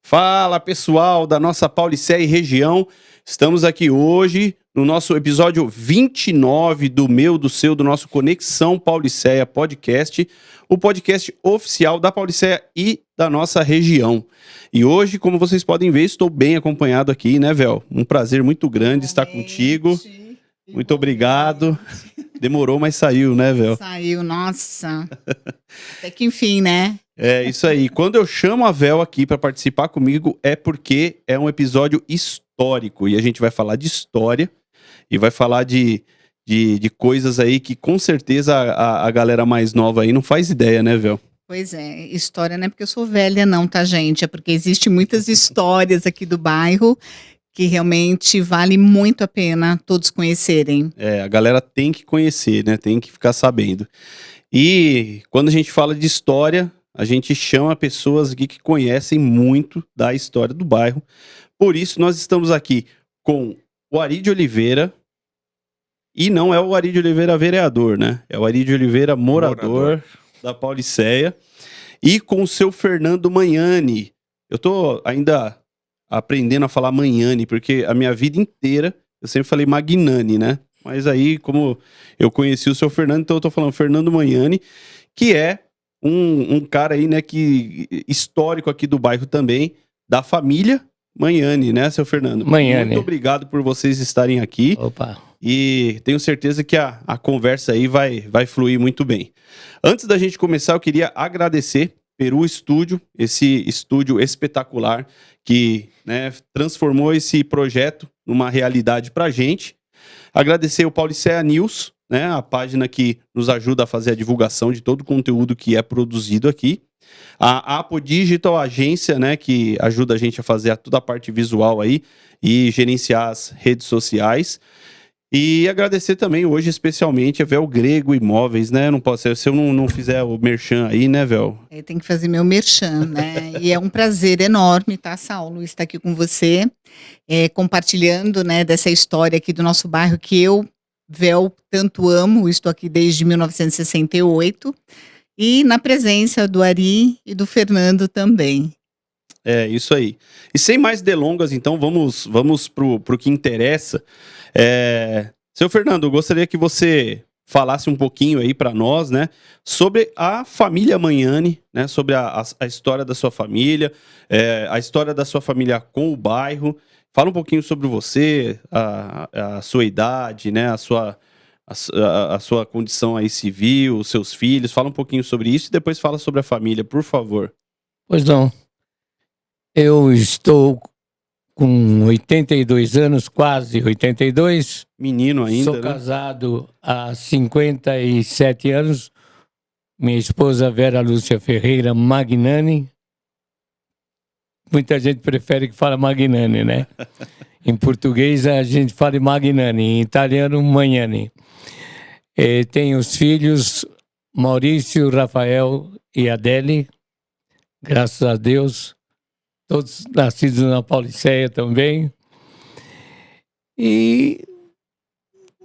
Fala pessoal da nossa Paulicéia e região, estamos aqui hoje no nosso episódio 29 do meu, do seu, do nosso Conexão Paulicéia Podcast, o podcast oficial da Paulicéia e da nossa região. E hoje, como vocês podem ver, estou bem acompanhado aqui, né, Vel? Um prazer muito grande estar contigo. Muito obrigado. Demorou, mas saiu, né, Vel? Saiu, nossa. Até que enfim, né? É isso aí. Quando eu chamo a Vel aqui para participar comigo é porque é um episódio histórico e a gente vai falar de história e vai falar de coisas aí que com certeza a galera mais nova aí não faz ideia, né, Vel? Pois é, história não é porque eu sou velha não, tá, gente? É porque existem muitas histórias aqui do bairro que realmente vale muito a pena todos conhecerem. É, a galera tem que conhecer, né? Tem que ficar sabendo. E quando a gente fala de história, a gente chama pessoas aqui que conhecem muito da história do bairro. Por isso, nós estamos aqui com o Ari de Oliveira. E não é o Ari de Oliveira vereador, né? É o Ari de Oliveira morador da Paulicéia. E com o seu Fernando Magnani. Eu tô ainda aprendendo a falar Magnani, porque a minha vida inteira eu sempre falei Magnani, né? Mas aí, como eu conheci o seu Fernando, então eu tô falando Fernando Magnani, que é um cara aí, né, que histórico aqui do bairro também, da família Magnani, né, seu Fernando? Magnani. Muito obrigado por vocês estarem aqui. Opa. E tenho certeza que a conversa aí vai fluir muito bem. Antes da gente começar, eu queria agradecer Peru Estúdio, esse estúdio espetacular que, né, transformou esse projeto numa realidade pra gente. Agradecer o Paulicéia News, né, a página que nos ajuda a fazer a divulgação de todo o conteúdo que é produzido aqui. A Apo Digital, agência, né, que ajuda a gente a fazer toda a parte visual aí e gerenciar as redes sociais. E agradecer também hoje especialmente a Vel Grego Imóveis, né? Não posso ser, se eu não fizer o merchan aí, né, Vel? Tem que fazer meu merchan, né? E é um prazer enorme, tá, Saulo, estar aqui com você, compartilhando, né, dessa história aqui do nosso bairro que eu, Vel, tanto amo. Estou aqui desde 1968 e na presença do Ari e do Fernando também. É, isso aí. E sem mais delongas, então, vamos pro que interessa. Seu Fernando, eu gostaria que você falasse um pouquinho aí para nós, né, sobre a família Magnani, né, sobre a história da sua família, a história da sua família com o bairro. Fala um pouquinho sobre você, a sua idade, né, a sua condição aí civil, os seus filhos. Fala um pouquinho sobre isso e depois fala sobre a família, por favor. Pois não. Eu estou com 82 anos, quase 82. Menino ainda, Sou né? casado há 57 anos. Minha esposa Vera Lúcia Ferreira Magnani. Muita gente prefere que fale Magnani, né? Em português a gente fala Magnani, em italiano Magnani. Tenho os filhos Maurício, Rafael e Adele, graças a Deus. Todos nascidos na Paulicéia também. E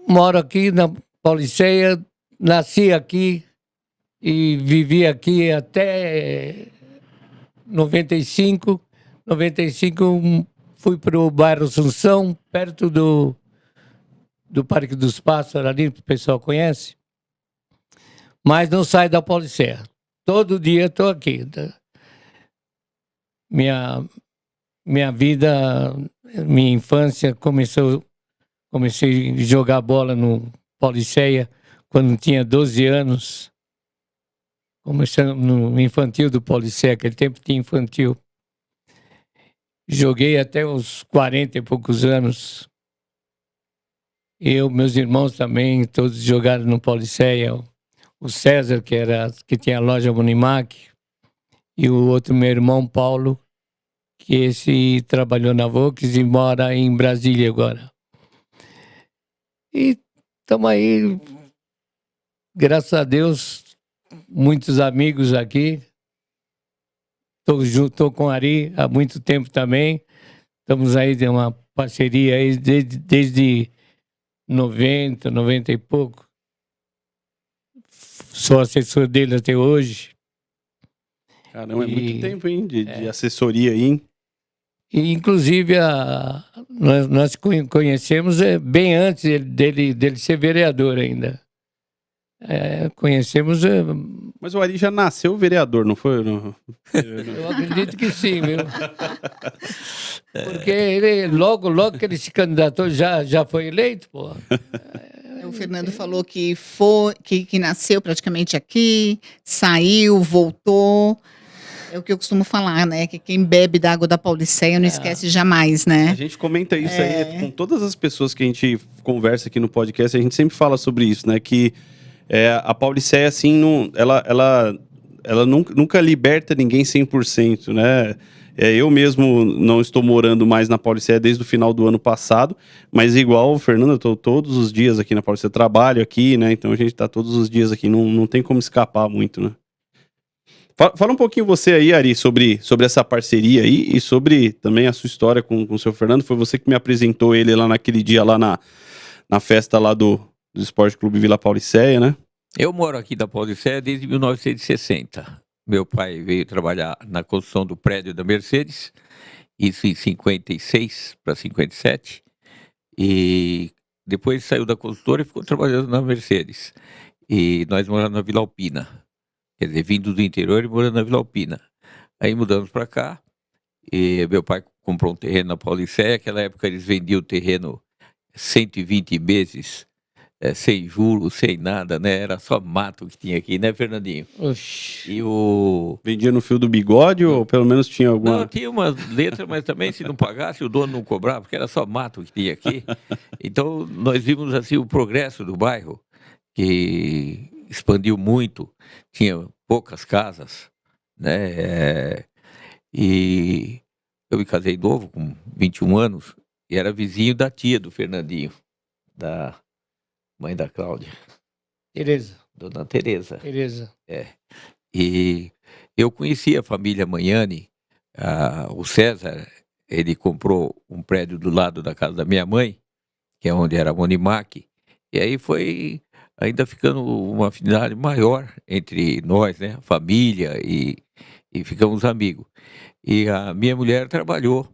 moro aqui na Paulicéia, nasci aqui e vivi aqui até 95. 95 fui para o bairro Assunção, perto do Parque dos Pássaros, ali que o pessoal conhece. Mas não saio da Paulicéia. Todo dia estou aqui. Minha vida, minha infância comecei a jogar bola no Paulicéia quando tinha 12 anos. Comecei no infantil do Paulicéia, aquele tempo tinha infantil. Joguei até os 40 e poucos anos. Eu, meus irmãos também, todos jogaram no Paulicéia. O César, que tinha a loja Monimac, e o outro meu irmão, Paulo, que esse trabalhou na Volks e mora em Brasília agora. E estamos aí, graças a Deus, muitos amigos aqui. Estou com o Ari há muito tempo também. Estamos aí de uma parceria aí desde 90 e pouco. Sou assessor dele até hoje. Caramba, é muito tempo, hein, de assessoria aí, hein? E, inclusive, nós conhecemos bem antes dele ser vereador ainda. Conhecemos... Mas o Ari já nasceu vereador, não foi? Não. Eu acredito que sim, viu? Porque ele, logo que ele se candidatou, já foi eleito, pô. O Fernando falou que nasceu praticamente aqui, saiu, voltou. É o que eu costumo falar, né? Que quem bebe da água da Pauliceia não esquece jamais, né? A gente comenta isso aí com todas as pessoas que a gente conversa aqui no podcast, a gente sempre fala sobre isso, né? Que a Pauliceia, assim, ela nunca liberta ninguém 100%, né? Eu mesmo não estou morando mais na Pauliceia desde o final do ano passado, mas igual o Fernando, eu estou todos os dias aqui na Pauliceia, trabalho aqui, né? Então a gente está todos os dias aqui, não tem como escapar muito, né? Fala um pouquinho você aí, Ari, sobre essa parceria aí e sobre também a sua história com o seu Fernando. Foi você que me apresentou ele lá naquele dia, lá na festa lá do Esporte Clube Vila Pauliceia, né? Eu moro aqui na Pauliceia desde 1960. Meu pai veio trabalhar na construção do prédio da Mercedes, isso em 56 para 57, e depois saiu da construtora e ficou trabalhando na Mercedes. E nós moramos na Vila Alpina, quer dizer, vindo do interior e morando na Vila Alpina. Aí mudamos para cá, e meu pai comprou um terreno na Pauliceia. Naquela época eles vendiam o terreno 120 meses, sem juros, sem nada, né? Era só mato que tinha aqui, né, Fernandinho? Oxi. E o... Vendia no fio do bigode ou pelo menos tinha alguma... Não, tinha umas letras, mas também se não pagasse, o dono não cobrava, porque era só mato que tinha aqui. Então, nós vimos assim o progresso do bairro, que expandiu muito, tinha poucas casas, né? E eu me casei novo, com 21 anos, e era vizinho da tia do Fernandinho, da mãe da Cláudia. Tereza. Dona Tereza. Tereza. E eu conheci a família Magnani. O César, ele comprou um prédio do lado da casa da minha mãe, que é onde era a Monimac, e aí foi ainda ficando uma afinidade maior entre nós, né, a família, e ficamos amigos. E a minha mulher trabalhou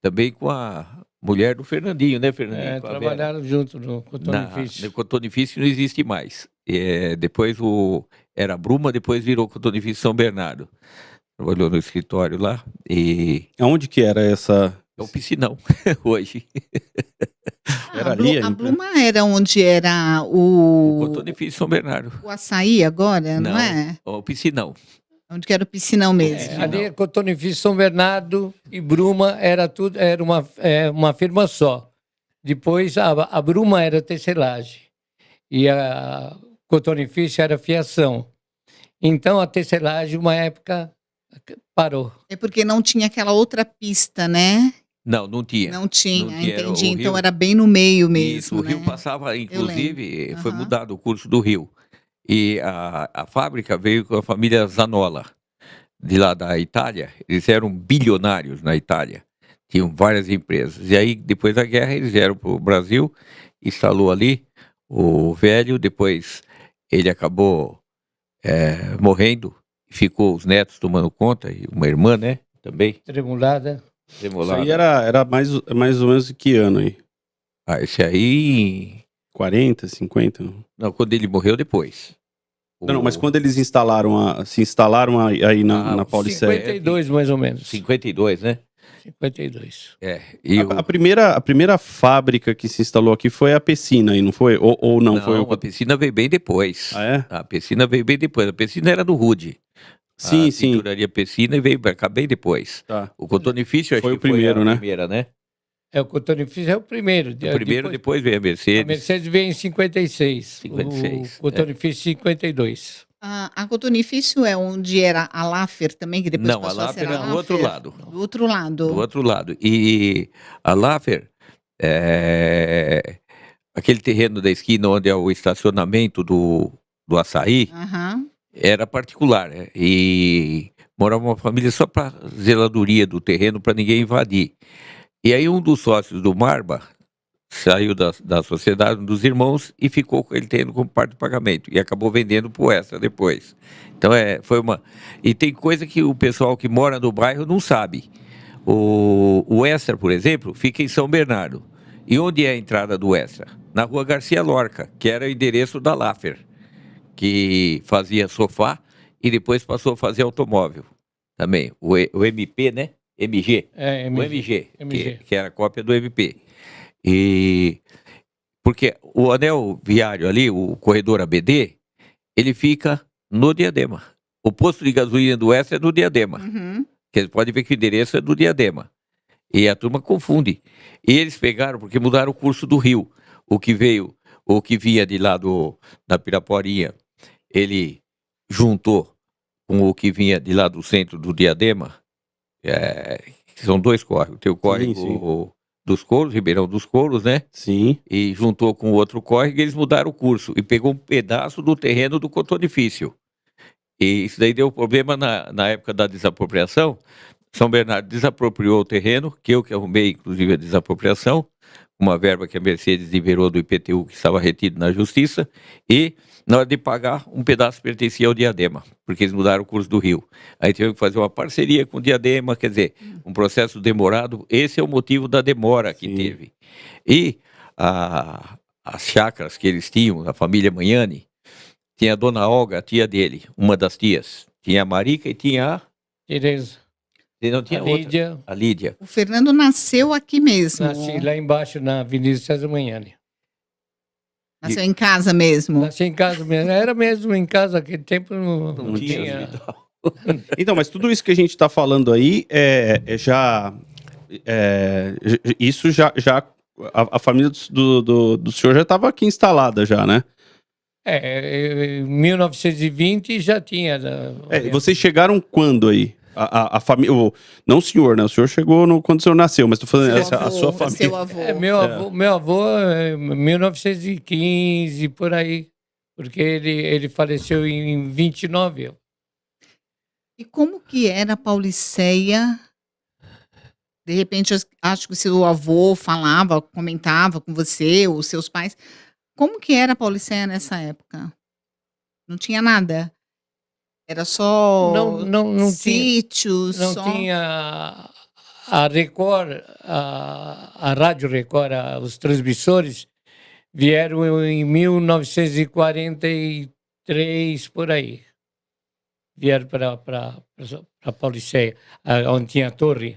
também com a mulher do Fernandinho, né, Fernandinho? Trabalharam junto no Cotonifício. No Cotonifício não existe mais. Depois era Bruma, depois virou Cotonifício São Bernardo. Trabalhou no escritório lá e... Aonde que era essa... É o Piscinão, hoje. Era ali a Bruma era onde era o Cotonifício São Bernardo. O açaí agora, não é? O Piscinão. Onde que era o Piscinão mesmo. Ali, Cotonifício São Bernardo e Bruma era uma firma só. Depois a Bruma era tecelagem e a Cotonifício era fiação. Então a tecelagem, uma época, parou. É porque não tinha aquela outra pista, né? Não tinha. Não tinha, entendi. Então Rio, era bem no meio mesmo. Isso, o né? Rio passava, inclusive, foi mudado o curso do Rio. E a fábrica veio com a família Zanola, de lá da Itália. Eles eram bilionários na Itália, tinham várias empresas. E aí, depois da guerra, eles vieram para o Brasil, instalou ali o velho. Depois ele acabou morrendo, ficou os netos tomando conta, e uma irmã, né, também. Tremulada. Isso aí era mais ou menos que ano aí? Esse aí... 40, 50? Não, quando ele morreu, depois. Não, mas quando eles se instalaram aí na Pauliceia? 52, mais ou menos. 52, né? 52. A primeira fábrica que se instalou aqui foi a Pecina aí, não foi? Ou não foi? A Pecina veio bem depois. Ah, é? A Pecina veio bem depois. A Pecina era do Rude. Sim, a tinturaria Pecina veio para cá bem depois. Tá. O Cotonifício foi o primeiro, né? Primeira, né? O Cotonifício é o primeiro. Depois veio a Mercedes. A Mercedes veio em 56. O Cotonifício 52. A Cotonifício é onde era a Laffer também, que depois passou a ser a Laffer? Não, a Laffer era do outro lado. Do outro lado. Do outro lado. E a Laffer, aquele terreno da esquina onde é o estacionamento do açaí, era particular. E morava uma família só para zeladoria do terreno, para ninguém invadir. E aí um dos sócios do Marba saiu da sociedade, um dos irmãos, e ficou com ele tendo como parte do pagamento. E acabou vendendo pro Extra depois. Então foi uma... E tem coisa que o pessoal que mora no bairro não sabe. O Extra, por exemplo, fica em São Bernardo. E onde é a entrada do Extra? Na rua Garcia Lorca, que era o endereço da Laffer, que fazia sofá e depois passou a fazer automóvel também. O MP, né? MG. O MG. Que era a cópia do MP. E porque o anel viário ali, o corredor ABD, ele fica no Diadema. O posto de gasolina do Extra é no Diadema. Uhum. Você pode ver que o endereço é do Diadema. E a turma confunde. E eles pegaram porque mudaram o curso do rio. O que vinha de lá da Piraporinha, ele juntou com o que vinha de lá do centro do Diadema. São dois córregos. Tem o córrego dos Couros, Ribeirão dos Couros, né? Sim. E juntou com o outro córrego e eles mudaram o curso. E pegou um pedaço do terreno do Cotonifício. E isso daí deu problema na época da desapropriação. São Bernardo desapropriou o terreno, que eu que arrumei, inclusive, a desapropriação, uma verba que a Mercedes liberou do IPTU, que estava retido na Justiça, e na hora de pagar, um pedaço pertencia ao Diadema, porque eles mudaram o curso do rio. Aí tivemos que fazer uma parceria com o Diadema, quer dizer, um processo demorado. Esse é o motivo da demora que teve. E as chácaras que eles tinham, a família Manhani, tinha a dona Olga, a tia dele, uma das tias. Tinha a Marica e tinha a... Tereza. E não tinha outra. A Lídia. O Fernando nasceu aqui mesmo. Nasci lá embaixo, na Avenida César Manhani. Nasceu em casa mesmo. Nasci em casa mesmo. Era mesmo em casa, aquele tempo não tinha. hospital. Então, mas tudo isso que a gente está falando aí isso já a família do senhor já estava aqui instalada já, né? Em 1920 já tinha. Vocês chegaram quando aí? A família, não o senhor, né? O senhor chegou quando o senhor nasceu, mas estou falando a sua família. Seu avô. Meu avô, 1915, por aí. Porque ele faleceu em 29. E como que era a Pauliceia? De repente, acho que o seu avô falava, comentava com você, os seus pais. Como que era a Pauliceia nessa época? Não tinha nada? Era só não sítios? Não tinha a Record, a Rádio Record, os transmissores vieram em 1943, por aí. Vieram para a Pauliceia, onde tinha a torre,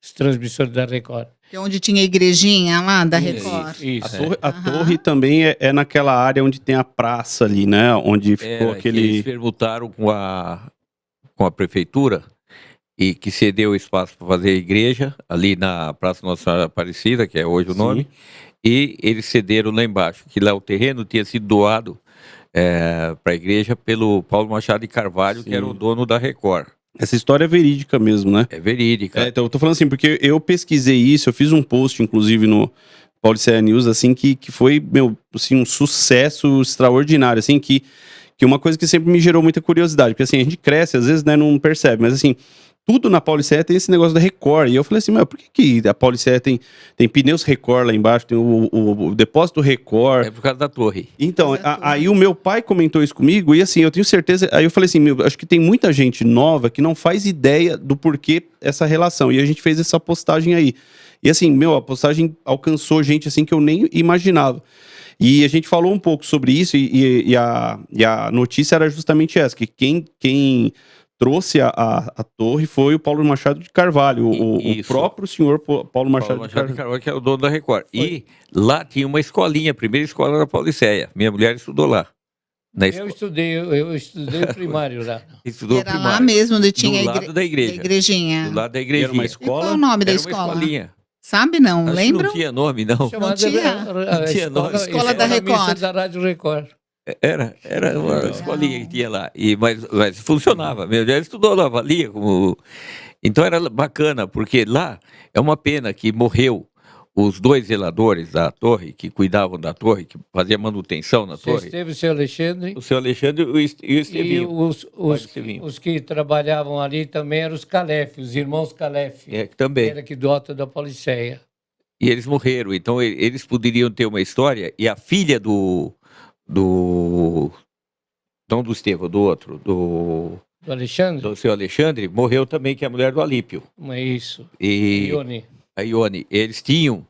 os transmissores da Record. Que é onde tinha a igrejinha lá da Record. Isso. A torre também é naquela área onde tem a praça ali, né? Onde ficou aquele... Eles permutaram com a prefeitura e que cedeu o espaço para fazer a igreja, ali na Praça Nossa Senhora Aparecida, que é hoje o nome, e eles cederam lá embaixo, que lá o terreno tinha sido doado para a igreja pelo Paulo Machado de Carvalho, que era o dono da Record. Essa história é verídica mesmo, né? É verídica. Então eu tô falando assim, porque eu pesquisei isso, eu fiz um post, inclusive, no Pauliceia News, assim, que foi, assim, um sucesso extraordinário, assim, que uma coisa que sempre me gerou muita curiosidade, porque, assim, a gente cresce, às vezes, né, não percebe, mas, assim, tudo na Pauliceia tem esse negócio da Record, e eu falei assim, por que a Pauliceia tem pneus Record lá embaixo, tem o depósito Record? É por causa da torre. Então, aí o meu pai comentou isso comigo, e assim, eu tenho certeza, aí eu falei assim, acho que tem muita gente nova que não faz ideia do porquê essa relação, e a gente fez essa postagem aí. E assim, a postagem alcançou gente assim que eu nem imaginava. E a gente falou um pouco sobre isso, e a notícia era justamente essa, que quem trouxe a torre foi o Paulo Machado de Carvalho, o próprio senhor Paulo Machado de Carvalho, que é o dono da Record. E lá tinha uma escolinha, a primeira escola da Pauliceia. Minha mulher estudou lá. Eu estudei o primário lá. Estudou Era lá mesmo onde tinha do lado da igreja. A igrejinha. Do lado da igreja. Era uma E escola? qual é o nome da Era escola? uma escolinha. Sabe, não? Acho que Lembram? não tinha nome, não. Não tinha. Não tinha nome. Escola da Record. Da Rádio Record. Era uma escolinha que tinha lá. Mas funcionava. Meu Deus, estudou lá, valia como... Então era bacana, porque lá é uma pena que morreu os dois zeladores da torre, que cuidavam da torre, que faziam manutenção na torre. Esteve o seu Alexandre. O seu Alexandre e o Estevinho. E os que trabalhavam ali também eram os Calef, os irmãos Calef. Também. Era aqui do Alto da Pauliceia. E eles morreram. Então eles poderiam ter uma história, e a filha não do Estevão, do outro, Do Alexandre? do seu Alexandre, morreu também, que é a mulher do Alípio. Não é isso. E Ione. a Ione, eles tinham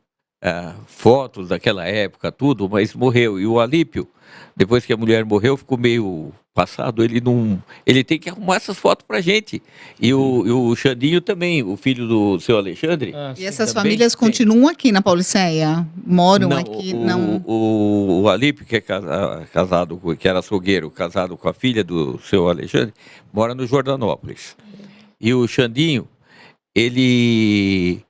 fotos daquela época, tudo, mas morreu. E o Alípio, depois que a mulher morreu, ficou meio passado. Ele tem que arrumar essas fotos pra gente. E o Xandinho também, o filho do seu Alexandre. Ah, E sim. essas também famílias tem. continuam aqui na Pauliceia? Moram Não, aqui? Não. o Alípio, que é casado, que era açougueiro, casado com a filha do seu Alexandre, mora no Jordanópolis. E o Xandinho, ele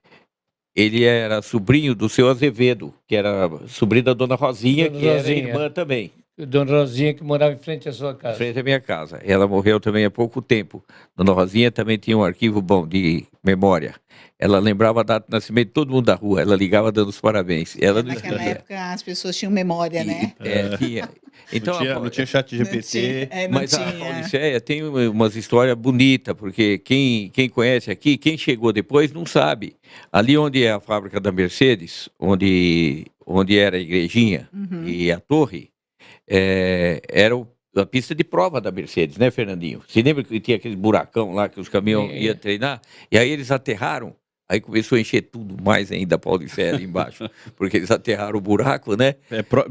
era sobrinho do seu Azevedo, que era sobrinho da dona Rosinha, Dona que era Rosinha. irmã também, Dona Rosinha, que morava em frente à sua em casa. frente à minha casa. Ela morreu também há pouco tempo. Dona Rosinha também tinha um arquivo bom de memória. Ela lembrava a data de nascimento de todo mundo da rua. Ela ligava dando os parabéns. Ela não Naquela esquecia. época as pessoas tinham memória, né? Tinha. Então, não tinha chat GPT. Não mas a tinha. Pauliceia tem umas histórias bonitas, porque quem conhece aqui, quem chegou depois, não sabe. Ali onde é a fábrica da Mercedes, onde era a igrejinha Uhum. e a torre, era a pista de prova da Mercedes, né, Fernandinho? Você lembra que tinha aquele buracão lá que os caminhões iam treinar? E aí eles aterraram. Aí começou a encher tudo mais ainda a Pauliceia ali embaixo, porque eles aterraram o buraco, né?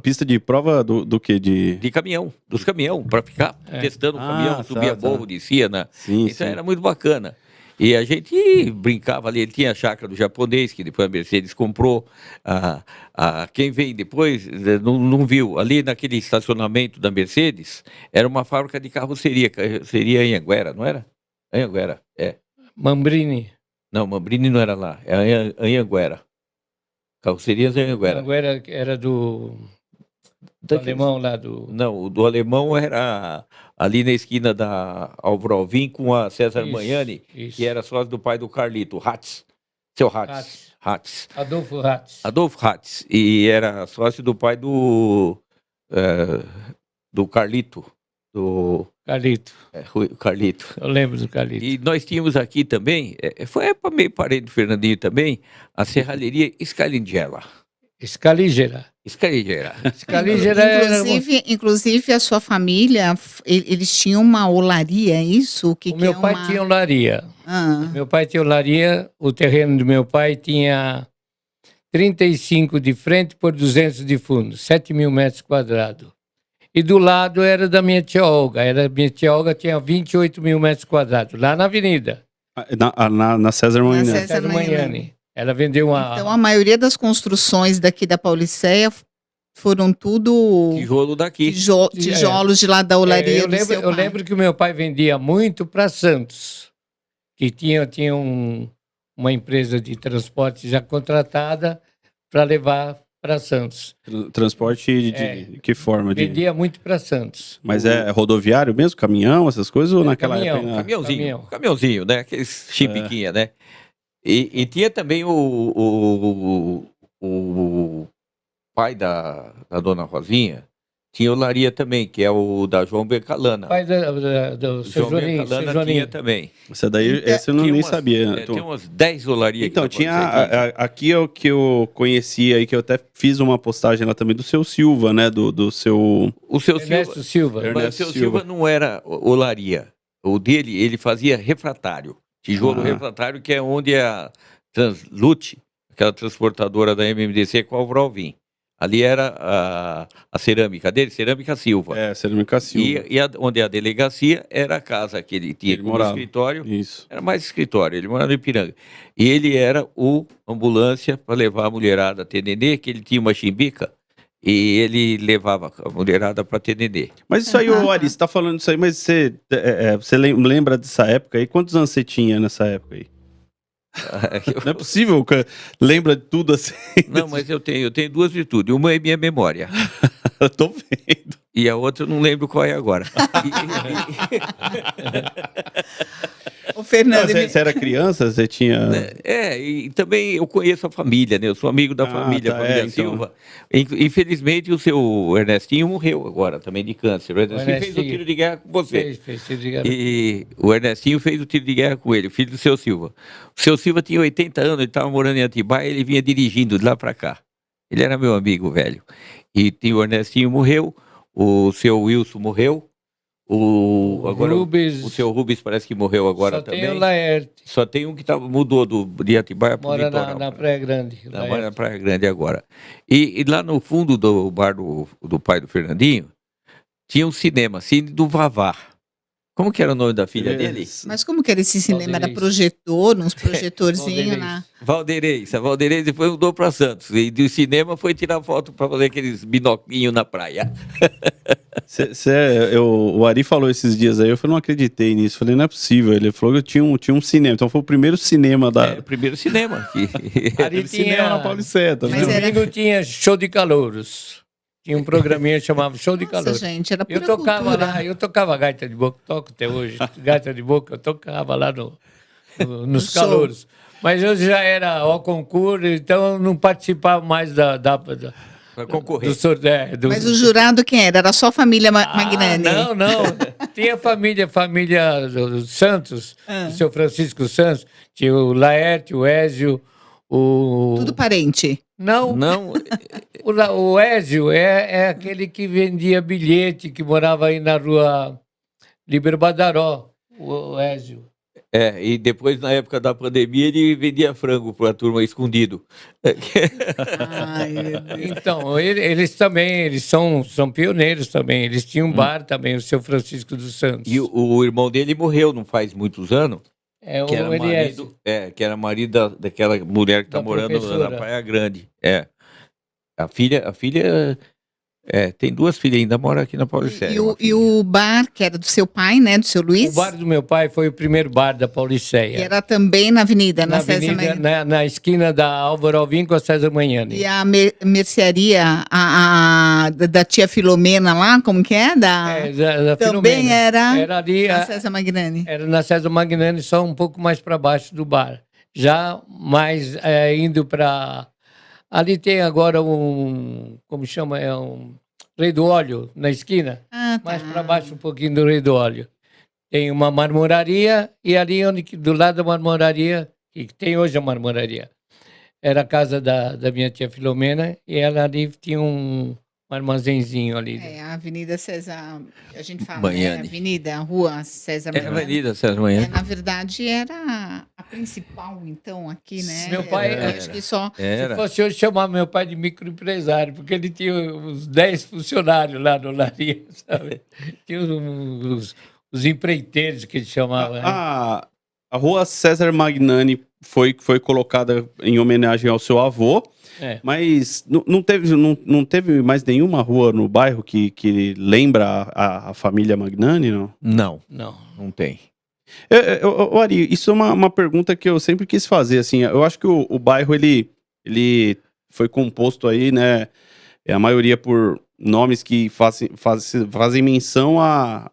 Pista de prova do quê? De caminhão, dos caminhão, para ficar testando o caminhão, subia morro, descia, né? Sim, Então era muito bacana. E a gente brincava ali, ele tinha a chácara do japonês, que depois a Mercedes comprou. Quem veio depois não viu. Ali naquele estacionamento da Mercedes, era uma fábrica de carroceria Anhanguera, não era? Anhanguera, Mambrini. Não, Mambrini não era lá, é Anhanguera. Carrocerias Anhanguera. Agora era do alemão lá do... Não, o do alemão era ali na esquina da Álvaro Alvim com a César Isso, Magnani, isso. que era sócio do pai do Carlito, Hatz. Seu Hatz. Hatz. Adolfo Hatz. Adolfo Hatz. E era sócio do pai do Carlito. Do Carlito. Carlito. Eu lembro do Carlito. E nós tínhamos aqui também, foi meio parente do Fernandinho também, a serralheria Scalingera. Escaligera. Scalingera. Escaligera era... Inclusive, a sua família, eles tinham uma olaria, é isso? O meu pai tinha olaria. Meu pai tinha olaria, o terreno do meu pai tinha 35 de frente por 200 de fundo, 7.000 metros quadrados. E do lado era da minha tia Olga. Minha tia Olga tinha 28.000 metros quadrados, lá na avenida. Na César Magnani. César Magnani. Ela vendeu uma... Então, a maioria das construções daqui da Pauliceia foram tudo... Tijolo daqui. Tijolos de lá da olaria do seu pai. Eu lembro que o meu pai vendia muito para Santos, que tinha uma empresa de transporte já contratada para levar para Santos. Transporte de que forma? Vendia muito para Santos. Mas é rodoviário mesmo? Caminhão, essas coisas? Ou naquela época? Caminhãozinho, né? Aqueles chipiquinha, né? E tinha também o pai da dona Rosinha, tinha olaria também, que é o da João Becalana. Pai do seu João Joaninho. Becalana tinha também. Essa eu nem sabia. Tinha umas 10 olarias. Então, aqui é o que eu conhecia e que eu até fiz uma postagem lá também do seu Silva, né? Do seu... O seu Ernesto Silva. Mas o seu Silva não era olaria. O dele, ele fazia refratário. Tijolo refratário, que é onde a Translute, aquela transportadora da MMDC, com o Álvaro Alvim. Ali era a cerâmica dele, Cerâmica Silva. Cerâmica Silva. Onde a delegacia era a casa que ele tinha como escritório. Isso. Era mais escritório, ele morava no Ipiranga. E ele era o ambulância para levar a mulherada a ter nenê, que ele tinha uma chimbica, e ele levava a mulherada para ter nenê. Mas isso aí, Ari, você tá falando isso aí, mas você lembra dessa época aí? Quantos anos você tinha nessa época aí? Não é possível, lembra de tudo assim. Não, mas eu tenho duas virtudes. Uma é minha memória. Eu tô vendo. E a outra eu não lembro qual é agora. O Fernando... Você era criança? Você tinha... E também eu conheço a família, né? Eu sou amigo da família, família Silva. Então... Infelizmente, o seu Ernestinho morreu agora, também de câncer. O Ernestinho fez o tiro de guerra com você. Fez tiro de guerra. E o Ernestinho fez o tiro de guerra com ele, o filho do seu Silva. O seu Silva tinha 80 anos, ele estava morando em Atibaia, ele vinha dirigindo de lá para cá. Ele era meu amigo velho. E o Ernestinho morreu, o seu Wilson morreu, Agora Rubens, o seu Rubens parece que morreu agora só também. tem o Laerte, Só tem um que mudou de Atibaia para o mora litoral. na Praia Grande. Mora na Praia Grande agora. E lá no fundo do bar do pai do Fernandinho, tinha um cinema, Cine do Vavá. Como que era o nome da filha dele? Mas como que era esse cinema? Era Valderez. projetor, uns projetorzinhos, né? Valderez. A Valderez depois mudou para Santos. E do cinema foi tirar foto para fazer aqueles binoquinhos na praia. O Ari falou esses dias aí, eu não acreditei nisso. Falei, não é possível. Ele falou que tinha um cinema. Então foi o primeiro cinema da. O primeiro cinema. Ali cinema na Paulicéia, tá Mas vendo? era- domingo tinha show de calouros. Tinha um programinha que chamava Show de Nossa, Calouros. gente, era pura Eu tocava cultura. lá, eu tocava gaita de boca, toco até hoje. Gaita de boca, eu tocava lá nos show. calouros. Mas eu já era ao concurso, então eu não participava mais Para concorrer. do sorteio. Mas o jurado quem era? Era só a família Magnani? Não. Tinha família do Santos, do seu Francisco Santos. Tinha o Laerte, o Ézio, o... Tudo parente. Não, Não, o Ézio é aquele que vendia bilhete, que morava aí na rua Líbero Badaró, o Ézio. e depois, na época da pandemia, ele vendia frango para a turma escondido. Ai, meu Deus. Então, eles também, eles são pioneiros também. Eles tinham um bar também, o seu Francisco dos Santos. E o irmão dele morreu não faz muitos anos, É que era o Eliésio. marido, que era marido daquela mulher que está Da morando professora. na Praia Grande. A filha tem duas filhas ainda, mora aqui na Paulicéia. E o bar, que era do seu pai, né? Do seu Luiz? O bar do meu pai foi o primeiro bar da Que Paulicéia. era também na avenida, na César avenida, Magnani. na esquina da Álvaro Alvim com a César Magnani. E a mercearia da tia Filomena lá, como que é? Da Também Filomena. era ali, na César Magnani. era na César Magnani, só um pouco mais para baixo do bar. Já mais indo para... Ali tem agora como chama? É um Rei do Óleo, na esquina. Ah, tá. Mais para baixo um pouquinho do Rei do Óleo. Tem uma marmoraria, e ali do lado da marmoraria, que tem hoje a marmoraria, era a casa da minha tia Filomena, e ela ali tinha um armazenzinho ali. É, a Avenida César, a gente fala, Magnani. Avenida, Rua César É a Magnani. Avenida César Manhã. Na verdade, era a principal, então, aqui, né? Meu pai Eu acho que só... Se fosse hoje, chamava meu pai de microempresário, porque ele tinha uns 10 funcionários lá no Laria, sabe? Tinha os empreiteiros que ele chamava. Né? A rua César Magnani foi colocada em homenagem ao seu avô, mas não teve mais nenhuma rua no bairro que lembra a família Magnani, não? Não tem. Ari, isso é uma pergunta que eu sempre quis fazer, assim, eu acho que o bairro, ele foi composto aí, né, a maioria por nomes que fazem menção a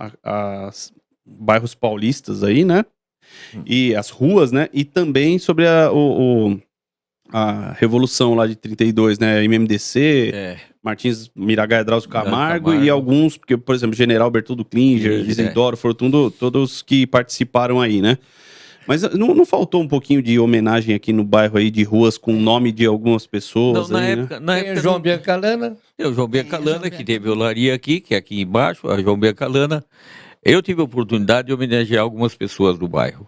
bairros paulistas aí, né, e as ruas, né, e também sobre a Revolução lá de 32, né, MMDC, Martins Miragaia, Drauzio Camargo e alguns, porque, por exemplo, General Bertoldo Klinger, Isidoro, foram todos que participaram aí, né? Mas não faltou um pouquinho de homenagem aqui no bairro aí, de ruas com o nome de algumas pessoas? Não, aí, na Tem época o João Biancalana. Tem o João Biancalana, que teve olaria aqui, que é aqui embaixo, a João Biancalana. Eu tive a oportunidade de homenagear algumas pessoas do bairro.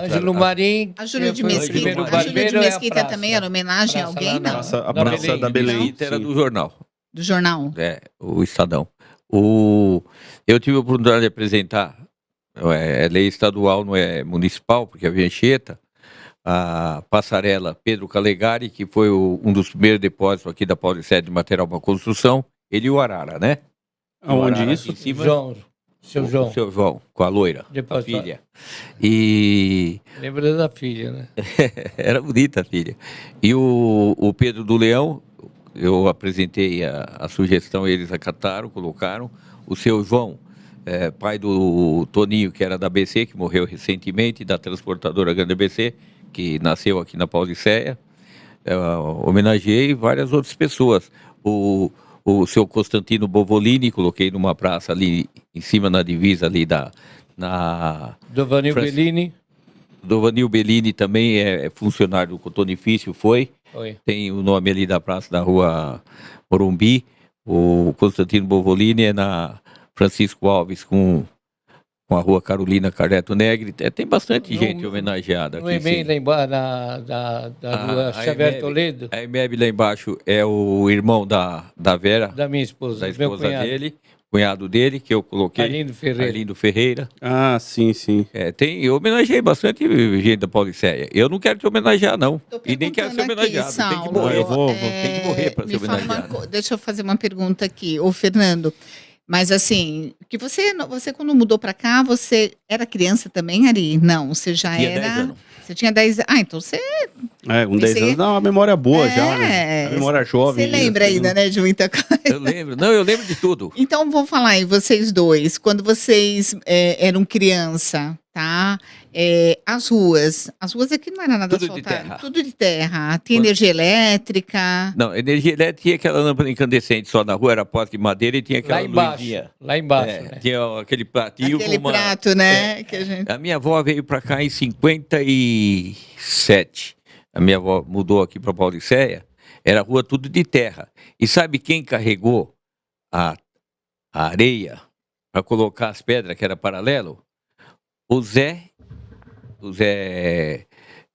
Ângelo Marim. A Júlia de foi o Mesquita, primeiro a Júlia de barbeiro, é a Mesquita praça. também era homenagem a Praça alguém, lá na- não? A Praça da Belém. Era sim. do jornal, Do jornal. o Estadão. Eu tive a oportunidade de apresentar, é lei estadual, não é municipal, porque havia Anchieta, a passarela Pedro Calegari, que foi um dos primeiros depósitos aqui da Paulicéia de material para construção, ele e o Arara, né? Aonde O Arara isso? Em cima, Seu João. O seu João, com a loira, a Depois, filha. E lembra da filha, né? era bonita a filha. E o Pedro do Leão, eu apresentei a sugestão, eles acataram, colocaram. O seu João, pai do Toninho, que era da BC, que morreu recentemente, da transportadora Grande BC, que nasceu aqui na Paulicéia. Homenageei várias outras pessoas. O seu Constantino Bovolini, coloquei numa praça ali, em cima na divisa ali Do Vanil Bellini. Do Vanil Bellini também é funcionário do Cotonifício, foi. Tem o nome ali da praça da rua Morumbi. O Constantino Bovolini Francisco Alves com a rua Carolina Carreto Negri. Tem bastante gente homenageada No aqui. e-mail Sim. lá embaixo, da rua Xavier Toledo, A EMEB lá embaixo é o irmão da Vera, da minha esposa, da do meu esposa cunhado, dele, cunhado dele, que eu coloquei. Arlindo Ferreira. Arlindo Ferreira. Ah, sim, sim. Eu homenageei bastante gente da Paulicéia. Eu não quero te homenagear, não. Tô E nem quero ser perguntando aqui, homenageado. Tem que Saulo, morrer. Tem que morrer para ser me fala homenageado. deixa eu fazer uma pergunta aqui, ô Fernando. Mas assim, que você quando mudou para cá, você era criança também, Ari? Não, você já Tinha era. 10 anos. Você tinha 10 anos. Ah, então você. Com 10 anos dá uma memória boa já, né? É, A memória jovem. Você lembra ainda, né, de muita coisa. Eu lembro. Não, eu lembro de tudo. Então, vou falar aí, vocês dois, quando vocês eram criança, tá? As ruas aqui não era nada Tudo de asfaltado, terra. tudo de terra. Tinha energia elétrica. Não, energia elétrica tinha aquela lâmpada incandescente só na rua, era posta de madeira e tinha aquela luzinha. Lá embaixo, né? Tinha aquele pratinho Aquele com uma... prato, né? Que a gente... A minha avó veio para cá em 57. A minha avó mudou aqui para Paulicéia. Era rua tudo de terra. E sabe quem carregou a areia para colocar as pedras, que era paralelo? O Zé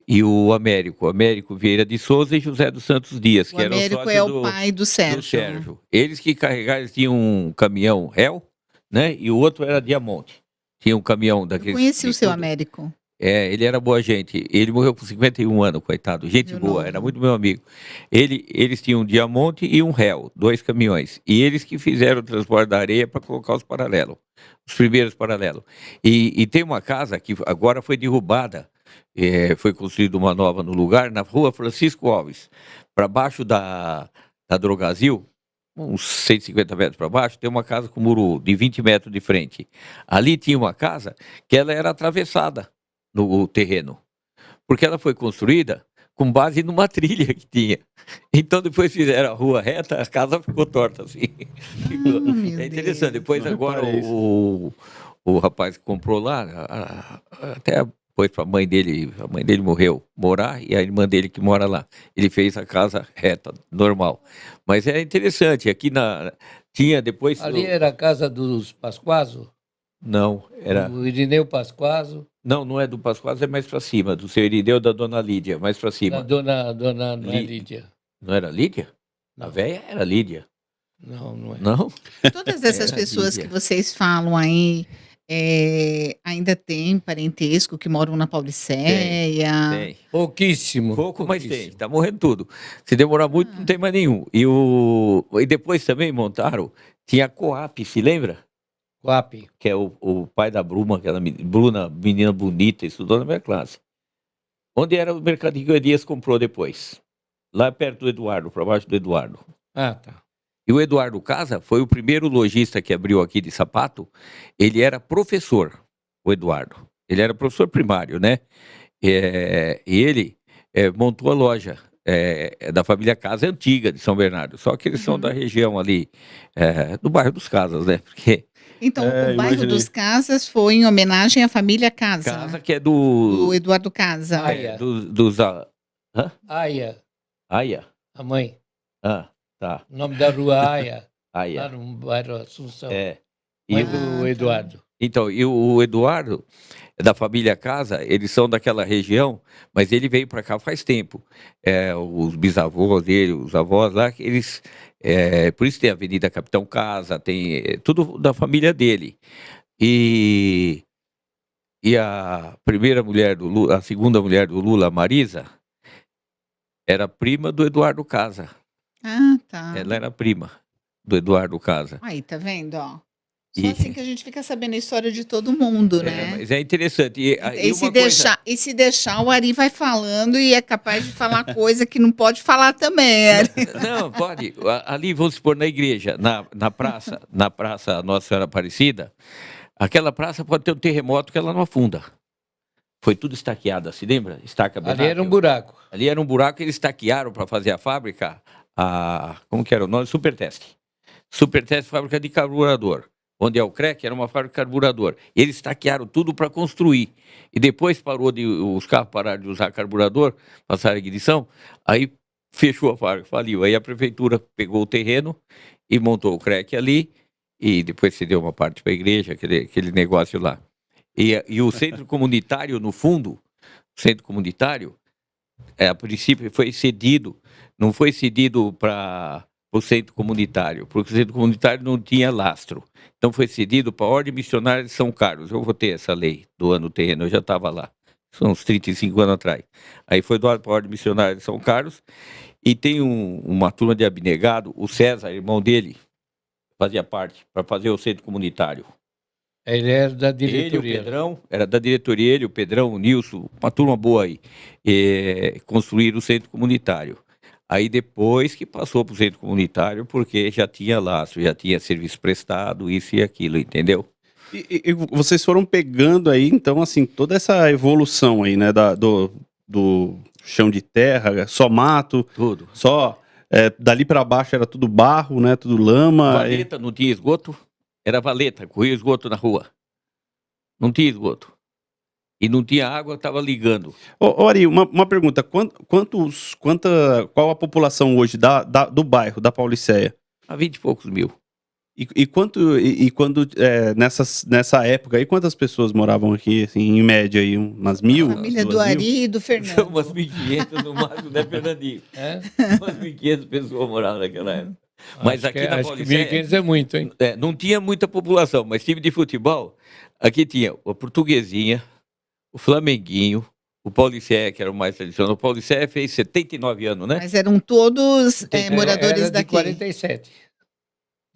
e o Américo Vieira de Souza e José dos Santos Dias, O que eram Américo sócios é o pai do Sérgio. do Sérgio. Eles que carregaram, eles tinham um caminhão réu, né? E o outro era Diamante. Tinha um caminhão Eu daqueles. conheci o seu tudo. Américo. Ele era boa gente. Ele morreu com 51 anos, coitado. Gente Meu boa, novo. era muito meu amigo. Eles tinham um Diamante e um réu, 2 caminhões. E eles que fizeram o transporte da areia para colocar os paralelos, os primeiros paralelos. E tem uma casa que agora foi derrubada, foi construída uma nova no lugar, na rua Francisco Alves, para baixo da Drogazil, uns 150 metros para baixo, tem uma casa com muro de 20 metros de frente. Ali tinha uma casa que ela era atravessada no terreno, porque ela foi construída com base numa trilha que tinha. Então depois fizeram a rua reta, a casa ficou torta assim. meu É interessante. Deus. Depois Não agora reparei o rapaz que comprou lá, até pôs para a mãe dele morreu, morar, e a irmã dele que mora lá. Ele fez a casa reta, normal. Mas é interessante, aqui tinha depois... Ali era a casa dos Pasquaso? Não, era... O Irineu Pasquaso, Não é do Pascoal, é mais para cima, do seu Irineu da dona Lídia, mais para da cima. dona não é Lídia. Não era Lídia? A Não. véia era Lídia. Não é. Não? Todas essas Era pessoas Lídia. que vocês falam aí, ainda tem parentesco que moram na Paulicéia? Tem. Pouquíssimo. Pouco, mas tem. pouquíssimo. Tá morrendo tudo. Se demorar muito, não tem mais nenhum. E depois também montaram, tinha a Coap, se lembra? Coap. Que é o pai da Bruna, Bruna, menina bonita, estudou na minha classe. Onde era o mercadinho que o Elias comprou depois? Lá perto do Eduardo, para baixo do Eduardo. Ah, tá. E o Eduardo Casa foi o primeiro lojista que abriu aqui de sapato. Ele era professor, o Eduardo. Ele era professor primário, né? E ele montou a loja da família Casa antiga de São Bernardo. Só que eles são da região ali, do bairro dos Casas, né? Porque Então, o bairro imaginei. dos Casas foi em homenagem à família Casa, Casa que é do Eduardo Casa. Ai. dos Aya, Aia. a mãe. Ah, tá. O nome da rua Aya, lá Aia. no bairro Assunção. É. E Mãe o- do tá. Eduardo. Então, e o Eduardo, da família Casa, eles são daquela região, mas ele veio para cá faz tempo. Os bisavós dele, os avós lá, eles. Por isso tem a Avenida Capitão Casa, tem tudo da família dele. E a primeira mulher do Lula, a segunda mulher do Lula, a Marisa, era prima do Eduardo Casa. Ah, tá. Ela era prima do Eduardo Casa. Aí, tá vendo, ó? Só E- assim que a gente fica sabendo a história de todo mundo, né? Mas é interessante. E E se, uma coisa- se deixar, o Ari vai falando e é capaz de falar coisa que não pode falar também, Ari. Não, pode. Ali, vamos supor, na igreja, na praça Nossa Senhora Aparecida, aquela praça pode ter um terremoto que ela não afunda. Foi tudo estaqueada, se lembra? Estaca Ali era Benátil. um buraco. Ali era um buraco, eles estaquearam para fazer a fábrica, como que era o nome? Superteste. Superteste, fábrica de carburador. Onde é o CREC, era uma fábrica de carburador. Eles estaquearam tudo para construir. E depois os carros pararam de usar carburador, passaram a ignição, aí fechou a fábrica, faliu. Aí a prefeitura pegou o terreno e montou o CREC ali e depois cedeu uma parte para a igreja, aquele negócio lá. E o centro comunitário, no fundo, o centro comunitário, a princípio foi cedido, não foi cedido para o centro comunitário, porque o centro comunitário não tinha lastro. Então foi cedido para a Ordem Missionária de São Carlos. Eu votei essa lei, doando o terreno, eu já estava lá. São uns 35 anos atrás. Aí foi doado para a Ordem Missionária de São Carlos, e tem uma turma de abnegado, o César, irmão dele, fazia parte, para fazer o centro comunitário. Ele era da Ele, o diretoria. Pedrão, era da diretoria, ele, o Pedrão, o Nilson, uma turma boa aí, construíram o centro comunitário. Aí depois que passou para o centro comunitário, porque já tinha laço, já tinha serviço prestado, isso e aquilo, entendeu? E vocês foram pegando aí, então, assim, toda essa evolução aí, né, do chão de terra, só mato, Tudo. só dali para baixo era tudo barro, né, tudo lama. Valeta, não tinha esgoto, era valeta, corria esgoto na rua. Não tinha esgoto. E não tinha água, estava ligando. Ô, Ari, uma pergunta, qual a população hoje do bairro, da Pauliceia? Há 20 e poucos mil. E quando, nessa época aí, quantas pessoas moravam aqui, assim, em média, aí, umas 1.000? A família do 2.000? Ari e do Fernando. Umas 1.500 no máximo, né, Fernandinho? É? Umas 1.500 pessoas moravam naquela época. Mas aqui na acho que Pauliceia, 1.500 é muito, hein? não tinha muita população, mas time de futebol, aqui tinha a Portuguesinha, o Flamenguinho, o Pauliceia, que era o mais tradicional. O Pauliceia fez 79 anos, né? Mas eram todos moradores Era de daqui. 47.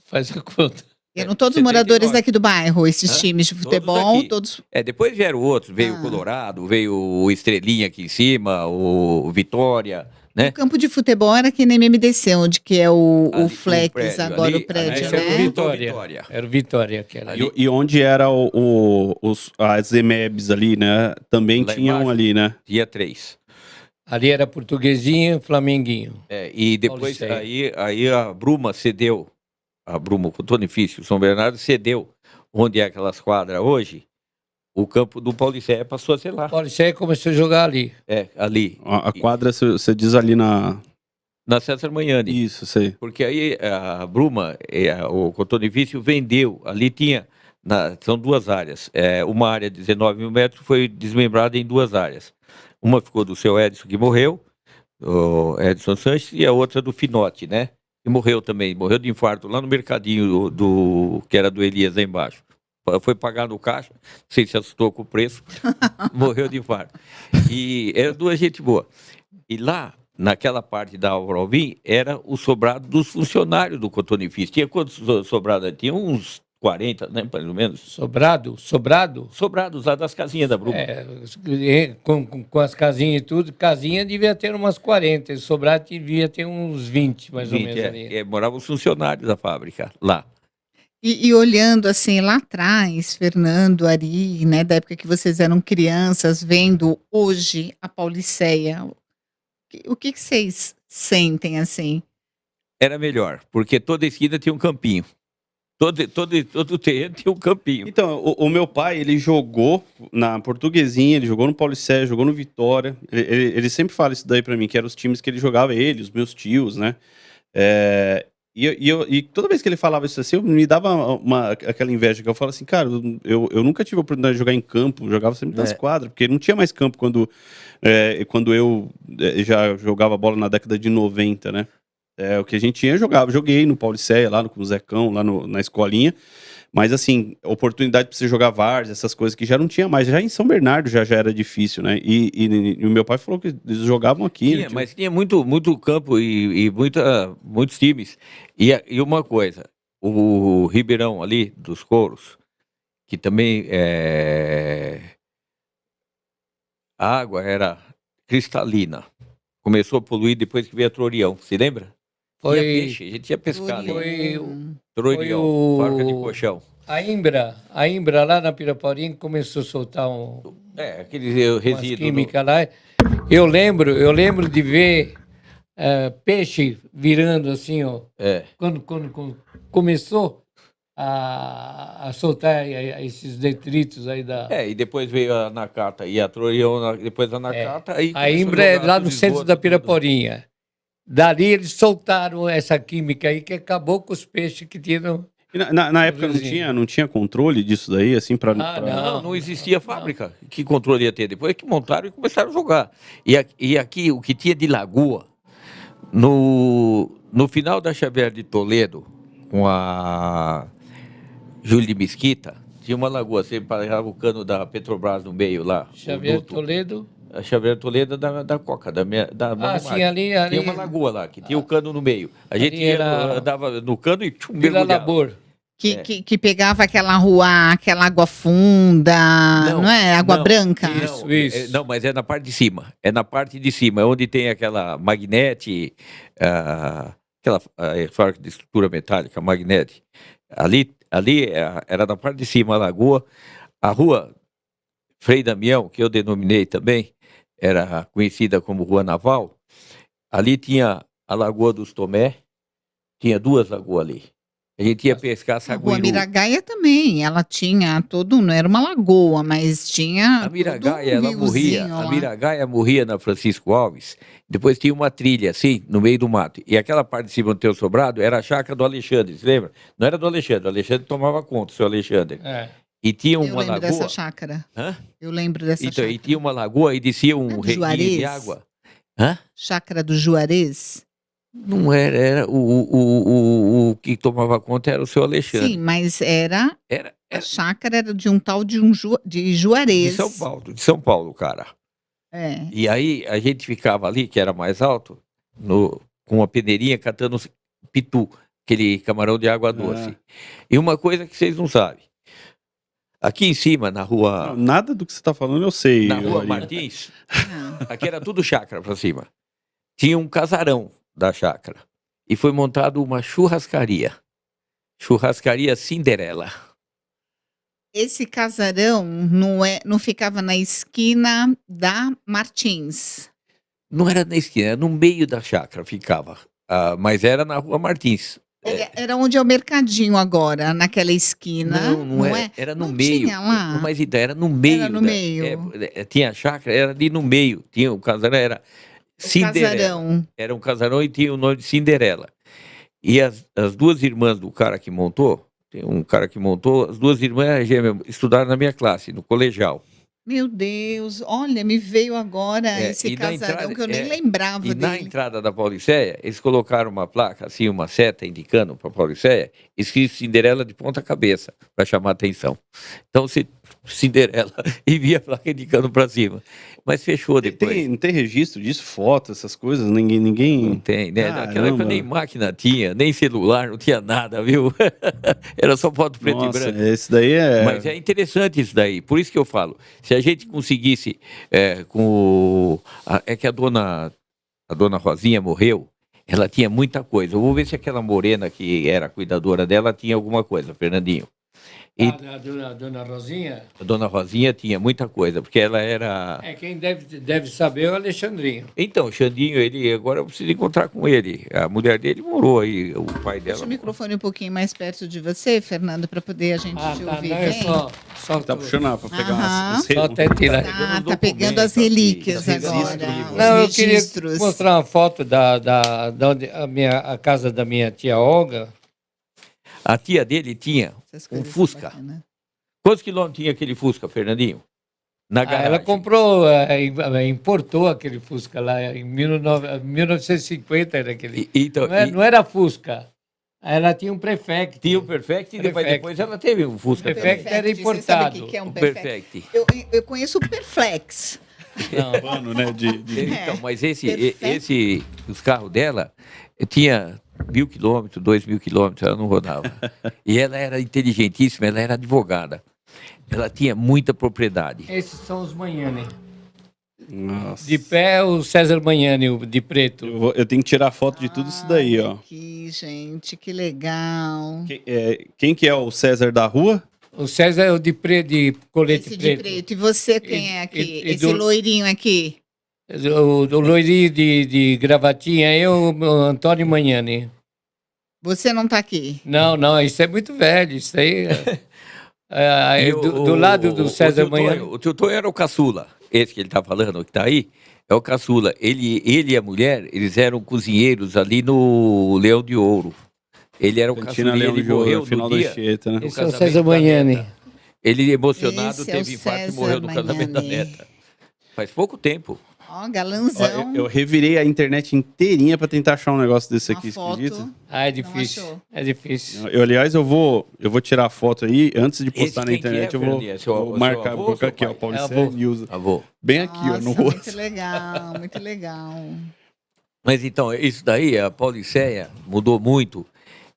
Faz a conta. Eram todos 79. moradores daqui do bairro, esses Hã? times de Todos futebol, daqui. todos. Depois vieram outros, veio o Ah. Colorado, veio o Estrelinha aqui em cima, o Vitória, né? O campo de futebol era aqui na MMDC, onde que é o Ali, Flex, prédio agora ali, o prédio, esse era o né? Vitória. Era o Vitória que era. Ali. E onde era as EMEBs ali, né? Também Lá tinham embaixo. ali, né? Dia 3. Ali era Portuguesinha, Flamenguinho. E depois Pauliceia. aí a Bruma cedeu, a Bruma com o Tonifício, São Bernardo cedeu, onde é aquelas quadras hoje, o campo do Pauliceia passou a ser lá. O Pauliceia começou a jogar ali. Ali, A quadra, você diz ali na... na César Manhani. Isso, sei. Porque aí a Bruma, o Cotonifício vendeu, ali tinha, são duas áreas, uma área de 19 mil metros foi desmembrada em duas áreas. Uma ficou do seu Edson, que morreu, o Edson Sanches, e a outra do Finotti, né? Que morreu também, morreu de infarto lá no mercadinho que era do Elias lá embaixo. Foi pagar no caixa, não sei se assustou com o preço, morreu de infarto. E era duas gente boa. E lá, naquela parte da Alvim, era o sobrado dos funcionários do Cotonifício. Tinha quantos sobrados? Tinha uns 40, né, pelo menos. Sobrado? Sobrados lá das casinhas da Bruma. Com as casinhas e tudo, casinha devia ter umas 40, e sobrado devia ter uns 20, mais ou menos ali. Moravam os funcionários da fábrica lá. E olhando assim lá atrás, Fernando, Ari, né, da época que vocês eram crianças, vendo hoje a Pauliceia, o que vocês sentem assim? Era melhor, porque toda esquina tinha um campinho. Todo terreno tinha um campinho. Então, o meu pai, ele jogou na Portuguesinha, ele jogou no Pauliceia, jogou no Vitória. Ele sempre fala isso daí pra mim, que eram os times que ele jogava, ele, os meus tios, né? E toda vez que ele falava isso assim, me dava aquela inveja, que eu falo assim, cara, eu nunca tive a oportunidade de jogar em campo, jogava sempre nas quadras, porque não tinha mais campo quando eu já jogava bola na década de 90, né? O que a gente tinha, eu joguei no Pauliceia, lá com o Zecão, lá na escolinha, mas assim, oportunidade para você jogar várzea, essas coisas que já não tinha mais, já em São Bernardo já era difícil, né? E o meu pai falou que eles jogavam aqui. Tinha, mas tinha muito campo e muitos times. E uma coisa, o Ribeirão ali, dos Couros, que também a água era cristalina. Começou a poluir depois que veio a Trorião, se lembra? Tinha peixe, a gente ia pescar ali. Trorião, fábrica de colchão. A Imbra lá na Pirapaurinha começou a soltar Aqueles umas resíduos. químicas lá. Eu lembro de ver peixe virando assim, ó. Quando começou a soltar esses detritos aí da... E depois veio a Nakata e a Trorião, depois a Nakata. A Imbra é lá no centro da Pirapaurinha. Dali eles soltaram essa química aí que acabou com os peixes que tinham. E na época não tinha controle disso daí, assim, pra... Não existia fábrica. Que controle ia ter? Depois que montaram e começaram a jogar. E aqui, o que tinha de lagoa, no final da Xavier de Toledo, com a Júlio de Mesquita, tinha uma lagoa, você parava o cano da Petrobras no meio lá. Xavier Toledo. A Xavier Toledo da Coca, da sim, ali. Tinha uma lagoa lá, que tinha o cano no meio. A gente andava no cano e Vila Labor. Que pegava aquela rua, aquela água funda, não é? Água branca. Isso. Não, mas é na parte de cima. É na parte de cima, é onde tem aquela magnete, aquela fábrica de estrutura metálica, magnete. Ali era na parte de cima a lagoa. A rua Frei Damião, que eu denominei também, era conhecida como Rua Naval. Ali tinha a Lagoa dos Tomé, tinha 2 lagoas ali. A gente ia pescar saguiru. A Rua Miragaia também, ela tinha não era uma lagoa, mas tinha a Miragaia, ela morria. A Miragaia morria na Francisco Alves. Depois tinha uma trilha assim, no meio do mato. E aquela parte de cima do teu sobrado era a chácara do Alexandre, você lembra? Não era do Alexandre, o Alexandre tomava conta, o seu Alexandre. E tinha uma lagoa. Eu lembro dessa chácara. Eu lembro dessa chácara. E tinha uma lagoa e descia um reguinho de água. Chácara do Juarez? Não era o que tomava conta era o seu Alexandre. Sim, mas a chácara era de um tal de Juarez. De São Paulo, cara. E aí a gente ficava ali, que era mais alto, com uma peneirinha catando pitu, aquele camarão de água doce. E uma coisa que vocês não sabem. Aqui em cima, na rua... Não, nada do que você está falando eu sei. Na rua Martins, aqui era tudo chácara para cima. Tinha um casarão da chácara. E foi montado uma churrascaria. Churrascaria Cinderela. Esse casarão não ficava na esquina da Martins? Não era na esquina, era no meio da chácara ficava. Mas era na rua Martins. Era onde é o mercadinho agora, naquela esquina. Não é? Era no não meio. Tinha lá. Mas era no meio. Era no meio. Tinha a chácara, era ali no meio. Tinha o casarão, era Cinderela. Casarão. Era um casarão e tinha o nome de Cinderela. E as 2 irmãs do cara que montou, tem um cara que montou, as 2 irmãs gêmeas estudaram na minha classe, no colegial. Meu Deus, olha, me veio agora esse casarão que eu nem lembrava dele. E na entrada da Pauliceia, eles colocaram uma placa, assim, uma seta indicando para a Pauliceia, escrito Cinderela de ponta cabeça, para chamar a atenção. Então, Cinderela, e via a placa indicando para cima. Mas fechou depois. Não tem registro disso, foto, essas coisas? Ninguém... Não tem, né? Naquela época nem máquina tinha, nem celular, não tinha nada, viu? Era só foto preto e branco. Esse daí é... Mas é interessante isso daí, por isso que eu falo, se a gente conseguisse é que a dona Rosinha morreu, ela tinha muita coisa. Eu vou ver se aquela morena que era a cuidadora dela tinha alguma coisa, Fernandinho. A dona Rosinha? A dona Rosinha tinha muita coisa, porque ela era... Quem deve saber é o Alexandrinho. Então, o Xandinho, agora eu preciso encontrar com ele. A mulher dele morou aí, o pai dela... Deixa o microfone um pouquinho mais perto de você, Fernando, para poder a gente te ouvir bem. Só tá puxando para pegar só até tirar. Tá pegando as relíquias agora. Não, eu queria mostrar uma foto da onde a casa da minha tia Olga. A tia dele tinha um Fusca. Quantos quilômetros tinha aquele Fusca, Fernandinho? Na garagem. Ela comprou, importou aquele Fusca lá em 1950. Era aquele. Não era Fusca. Ela tinha um Prefect. Tinha um Perfect e depois ela teve um Fusca. O Perfect era importado. Você sabe o que é um Perfect? Eu conheço o Perflex. Não, né? Então, mas os carros dela tinha 1.000 quilômetros, 2.000 quilômetros, ela não rodava. E ela era inteligentíssima, ela era advogada. Ela tinha muita propriedade. Esses são os Magnani. Nossa. De pé, o César Magnani, o de preto. Eu tenho que tirar foto de tudo isso daí, ó. Que gente, que legal. Quem que é o César da rua? O César é o de colete Esse preto. de preto. E você quem é aqui? Esse loirinho aqui? O loirinho de gravatinha, o Antônio Magnani. Você não está aqui? Não, isso é muito velho, isso aí... do lado do César Magnani. O tio Tonho era o caçula, esse que ele está falando, que está aí, é o caçula. Ele e a mulher, eles eram cozinheiros ali no Leão de Ouro. Ele era o Cantina caçulinha, Leão ele Júnior, morreu no final da dia. Anchieta, né? No Esse é o casamento César da Magnani. neta. Ele emocionado, Esse é o teve infarto e César morreu no casamento da Magnani. neta. Faz pouco tempo. Ó, Ó, galanzão. eu revirei a internet inteirinha pra tentar achar um negócio desse Uma aqui, você foto. acredita? Ah, é Não difícil. achou? É difícil. Aliás, eu vou tirar a foto aí, antes de postar na Esse quem que internet, é, eu vou, Fernandinha? Seu- vou seu marcar, avô vou ou colocar seu aqui, ó, pai? Paulicéia Avô. News. Avô. Bem aqui, ó, no Nossa, rosto. muito legal, muito legal. Mas então, isso daí, a Paulicéia mudou muito.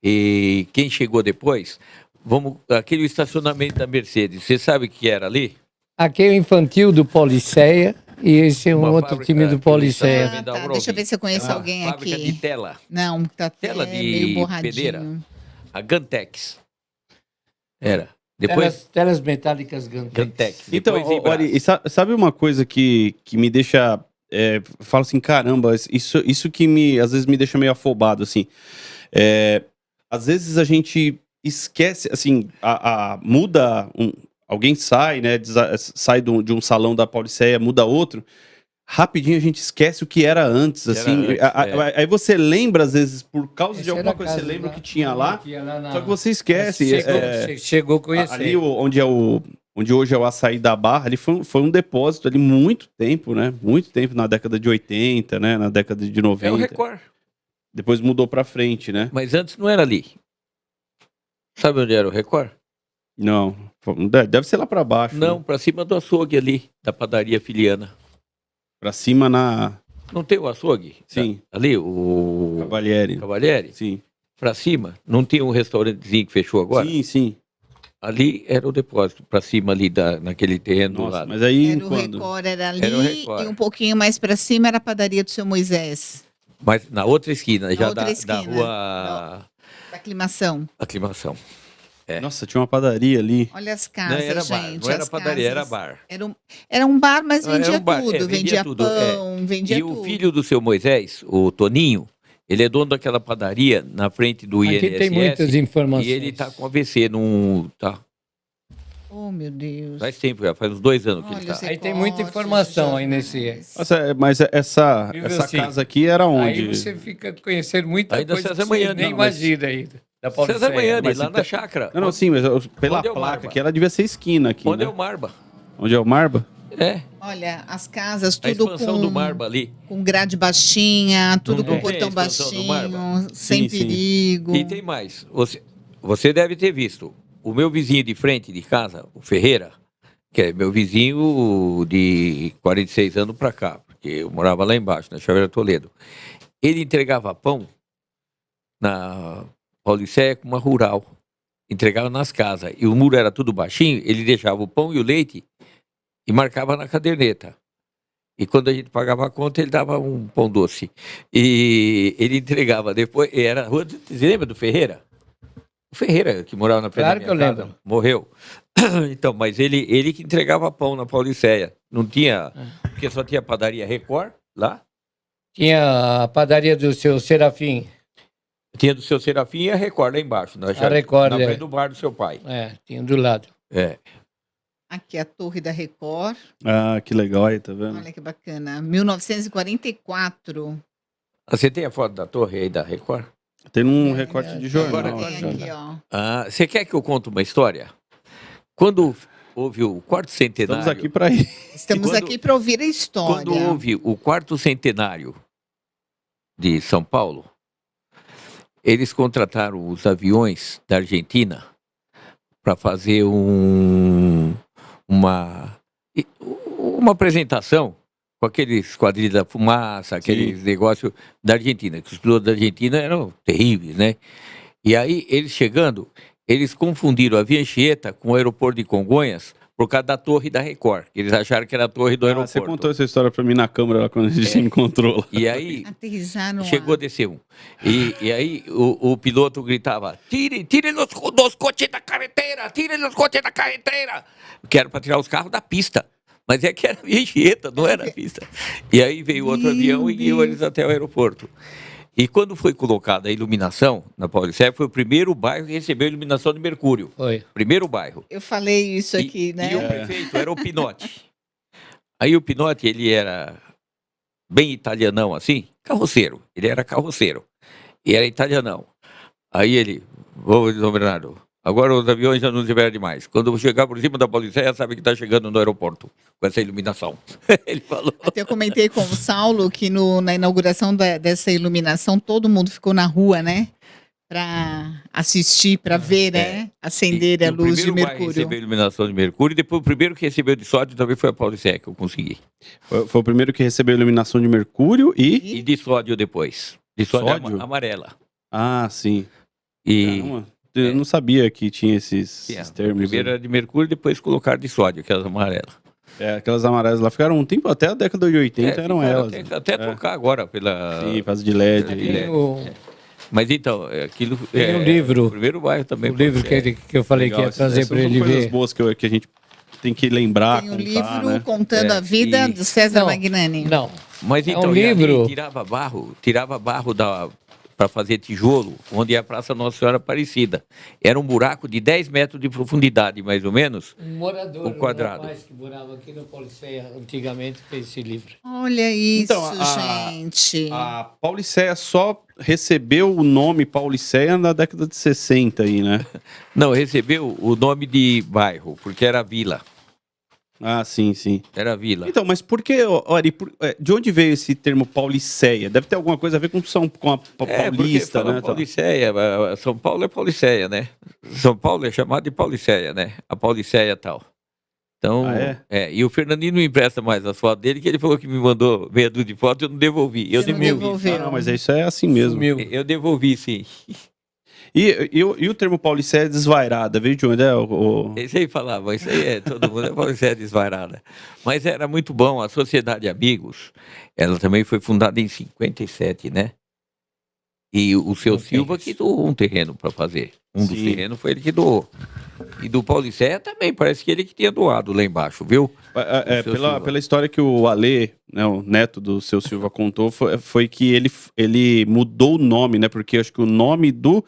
E quem chegou depois, aquele estacionamento da Mercedes, você sabe o que era ali? Aqui é o infantil do Policéia e esse é um Uma outro fábrica time do que Policéia. eles- Ah, da tá. Aurora. Deixa eu ver se eu conheço Uma alguém fábrica aqui. de tela, Não, tá até Tela de meio borradinho. peneira. a Gantex. Era. Depois, Telas metálicas Gantex. Gantex. Então, Depois olha, Vibras. e sabe uma coisa que me deixa. Falo assim, caramba, isso que às vezes me deixa meio afobado, assim. Às vezes a gente esquece, assim, muda. Alguém sai, né? Sai de um salão da Paulicéia, muda outro. Rapidinho a gente esquece o que era antes, Que era assim. antes, Aí você lembra, às vezes, por causa de Essa alguma era a coisa, você casa lembra lá, que tinha lá, que ia lá na- só que você esquece. Você chegou a conhecer. Ali onde hoje é o Açaí da Barra, ali foi um depósito ali muito tempo, né? Muito tempo, na década de 80, né? Na década de É o 90. Record. Depois mudou pra frente, né? Mas antes não era ali. Sabe onde era o Record? Não, deve ser lá pra baixo. Não, né? pra cima do açougue ali, da padaria Filiana. Pra cima na Não tem o açougue? Sim. Ali, o Cavalieri. Cavalieri? Sim. Pra cima, não tem um restaurantezinho que fechou agora? Sim. Ali era o depósito, pra cima ali, naquele terreno Nossa, lá. mas aí Era o quando? Record, era ali, Era o Record. e um pouquinho mais pra cima era a padaria do seu Moisés, Mas na outra esquina, já outra da esquina. rua da aclimação. Aclimação. Nossa, tinha uma padaria ali. Olha as Não casas, era gente. bar, não era as padaria, casas. era bar. Era um bar, mas Era vendia um bar, tudo. vendia vendia tudo, pão, vendia E tudo. o filho do seu Moisés, o Toninho, ele é dono daquela padaria na frente do INSS. Aqui tem muitas informações. E ele tá com AVC, não tá. Oh, meu Deus. Faz tempo, já faz uns 2 anos que Olha, ele tá. os Aí tem muita recortes, informação aí jornais. nesse- Nossa, mas essa Viu, essa assim? casa aqui era onde? Aí você fica conhecendo muita Aí da coisa César que você Manhani, nem não, mas- imagina ainda. Da César Paulicéia. Manhani, mas lá então- na chácara. Não, sim, mas pela Onde é o placa Marba? aqui, ela devia ser esquina aqui, Onde né? é o Marba? Onde é o Marba? É, Olha, as casas, a tudo expansão do Marba ali. com grade baixinha, tudo Não com tem a portão expansão do baixinho, sem Sim, sim. perigo. E tem mais. Você deve ter visto. O meu vizinho de frente de casa, o Ferreira, que é meu vizinho de 46 anos pra cá, porque eu morava lá embaixo, na Chaveira Toledo. Ele entregava pão na Paulicéia com uma rural. Entregava nas casas. E o muro era tudo baixinho, ele deixava o pão e o leite e marcava na caderneta. E quando a gente pagava a conta, ele dava um pão doce. E ele entregava depois. Era rua. Você lembra do Ferreira? O Ferreira, que morava na frente Claro da que eu minha casa, lembro. morreu. Então, mas ele que entregava pão na Paulicéia. Não tinha. Porque só tinha padaria Record lá. Tinha a padaria do seu Serafim. Tinha do seu Serafim e a Record lá embaixo. Na Record, na é. frente do bar do seu pai. Tinha do lado. É. Aqui a Torre da Record. Ah, que legal aí, tá vendo? Olha que bacana. 1944. Você tem a foto da torre aí da Record? Tem um recorte de jornal. Agora- Tem aqui, ó. Você quer que eu conte uma história? Quando houve o quarto centenário. Estamos aqui para ir. Estamos quando- aqui para ouvir a história. Quando houve o quarto centenário de São Paulo, eles contrataram os aviões da Argentina para fazer uma apresentação com aqueles quadrilhos da fumaça, aqueles negócios da Argentina, que os pilotos da Argentina eram terríveis, né? E aí, eles chegando, eles confundiram a Via Anchieta com o aeroporto de Congonhas por causa da torre da Record. Eles acharam que era a torre do Ah, aeroporto. você contou essa história pra mim na câmera lá quando a gente se encontrou lá. E aí, Aterrissaram chegou a descer um. E aí o piloto gritava: tire os coches da carretera, tire os coches da carretera. Que era para tirar os carros da pista. Mas é que era Via Anchieta, não era a pista. E aí veio outro Meu avião e guiou Deus. eles até o aeroporto. E quando foi colocada a iluminação na Paulicéia, foi o primeiro bairro que recebeu iluminação de mercúrio. Foi. Primeiro bairro. Eu falei isso aqui, né? E o prefeito era o Pinotti. Aí o Pinotti, ele era bem italianão assim, carroceiro. Ele era carroceiro. E era italianão. Aí ele, ô Dom Bernardo, agora os aviões já não tiveram demais. Quando chegar por cima da Pauliceia, sabe que está chegando no aeroporto, com essa iluminação. Ele falou. Até eu comentei com o Saulo que na inauguração dessa iluminação, todo mundo ficou na rua, né? Para assistir, para ver, né? Acender a luz de O primeiro bairro Mercúrio. recebeu iluminação de Mercúrio, e depois o primeiro que recebeu de sódio também foi a Pauliceia, que eu consegui. Foi o primeiro que recebeu iluminação de Mercúrio e... E de sódio depois. De sódio, Sódio? amarela. Ah, sim. E Caramba, eu não sabia que tinha esses a termos. primeira era de Mercúrio, depois colocaram de sódio, aquelas amarelas. Aquelas amarelas lá ficaram um tempo, até a década de 80 eram ficaram elas. Até trocar agora pela... Sim, fase de LED. De aí. LED. Mas então, aquilo Tem um livro. o primeiro bairro também. O livro que eu falei Legal, que ia trazer essas para são ele coisas ver. boas que a gente tem que lembrar, Tem um contar, livro né? contando a vida e- do César Não, Magnani. Não, Mas É então, um e ali livro. tirava barro para fazer tijolo, onde é a Praça Nossa Senhora Aparecida. Era um buraco de 10 metros de profundidade, mais ou menos. um morador, O quadrado. rapaz que morava aqui no Policeia antigamente fez esse livro. Olha isso, Então, gente. A Pauliceia só recebeu o nome Pauliceia na década de 60 aí, né? Não, recebeu o nome de bairro, porque era vila. Ah, sim, sim. Era vila. Então, mas por que, Ari, de onde veio esse termo Pauliceia? Deve ter alguma coisa a ver com a Porque paulista, fala né? Pauliceia, São Paulo é Pauliceia, né? São Paulo é chamado de Pauliceia, né? A Pauliceia tal. Então, Ah, e o Fernandinho não empresta mais as fotos dele, que ele falou que me mandou meia dúzia de fotos, eu não devolvi. Eu Você não devolvi. devolveu. Ah, não, mas isso é assim mesmo. Sumiu. Eu devolvi, sim. E o termo Pauliceia desvairada, veio de onde é? Esse aí falava, isso aí é todo mundo, é Pauliceia desvairada. Mas era muito bom, a Sociedade Amigos, ela também foi fundada em 57, né? E o seu Ok. Silva que doou um terreno para fazer. Um dos Sim. terrenos foi ele que doou. E do Pauliceia também, parece que ele que tinha doado lá embaixo, viu? O seu Silva. Pela história que o Alê, né, o neto do seu Silva contou, foi que ele mudou o nome, né? Porque acho que o nome do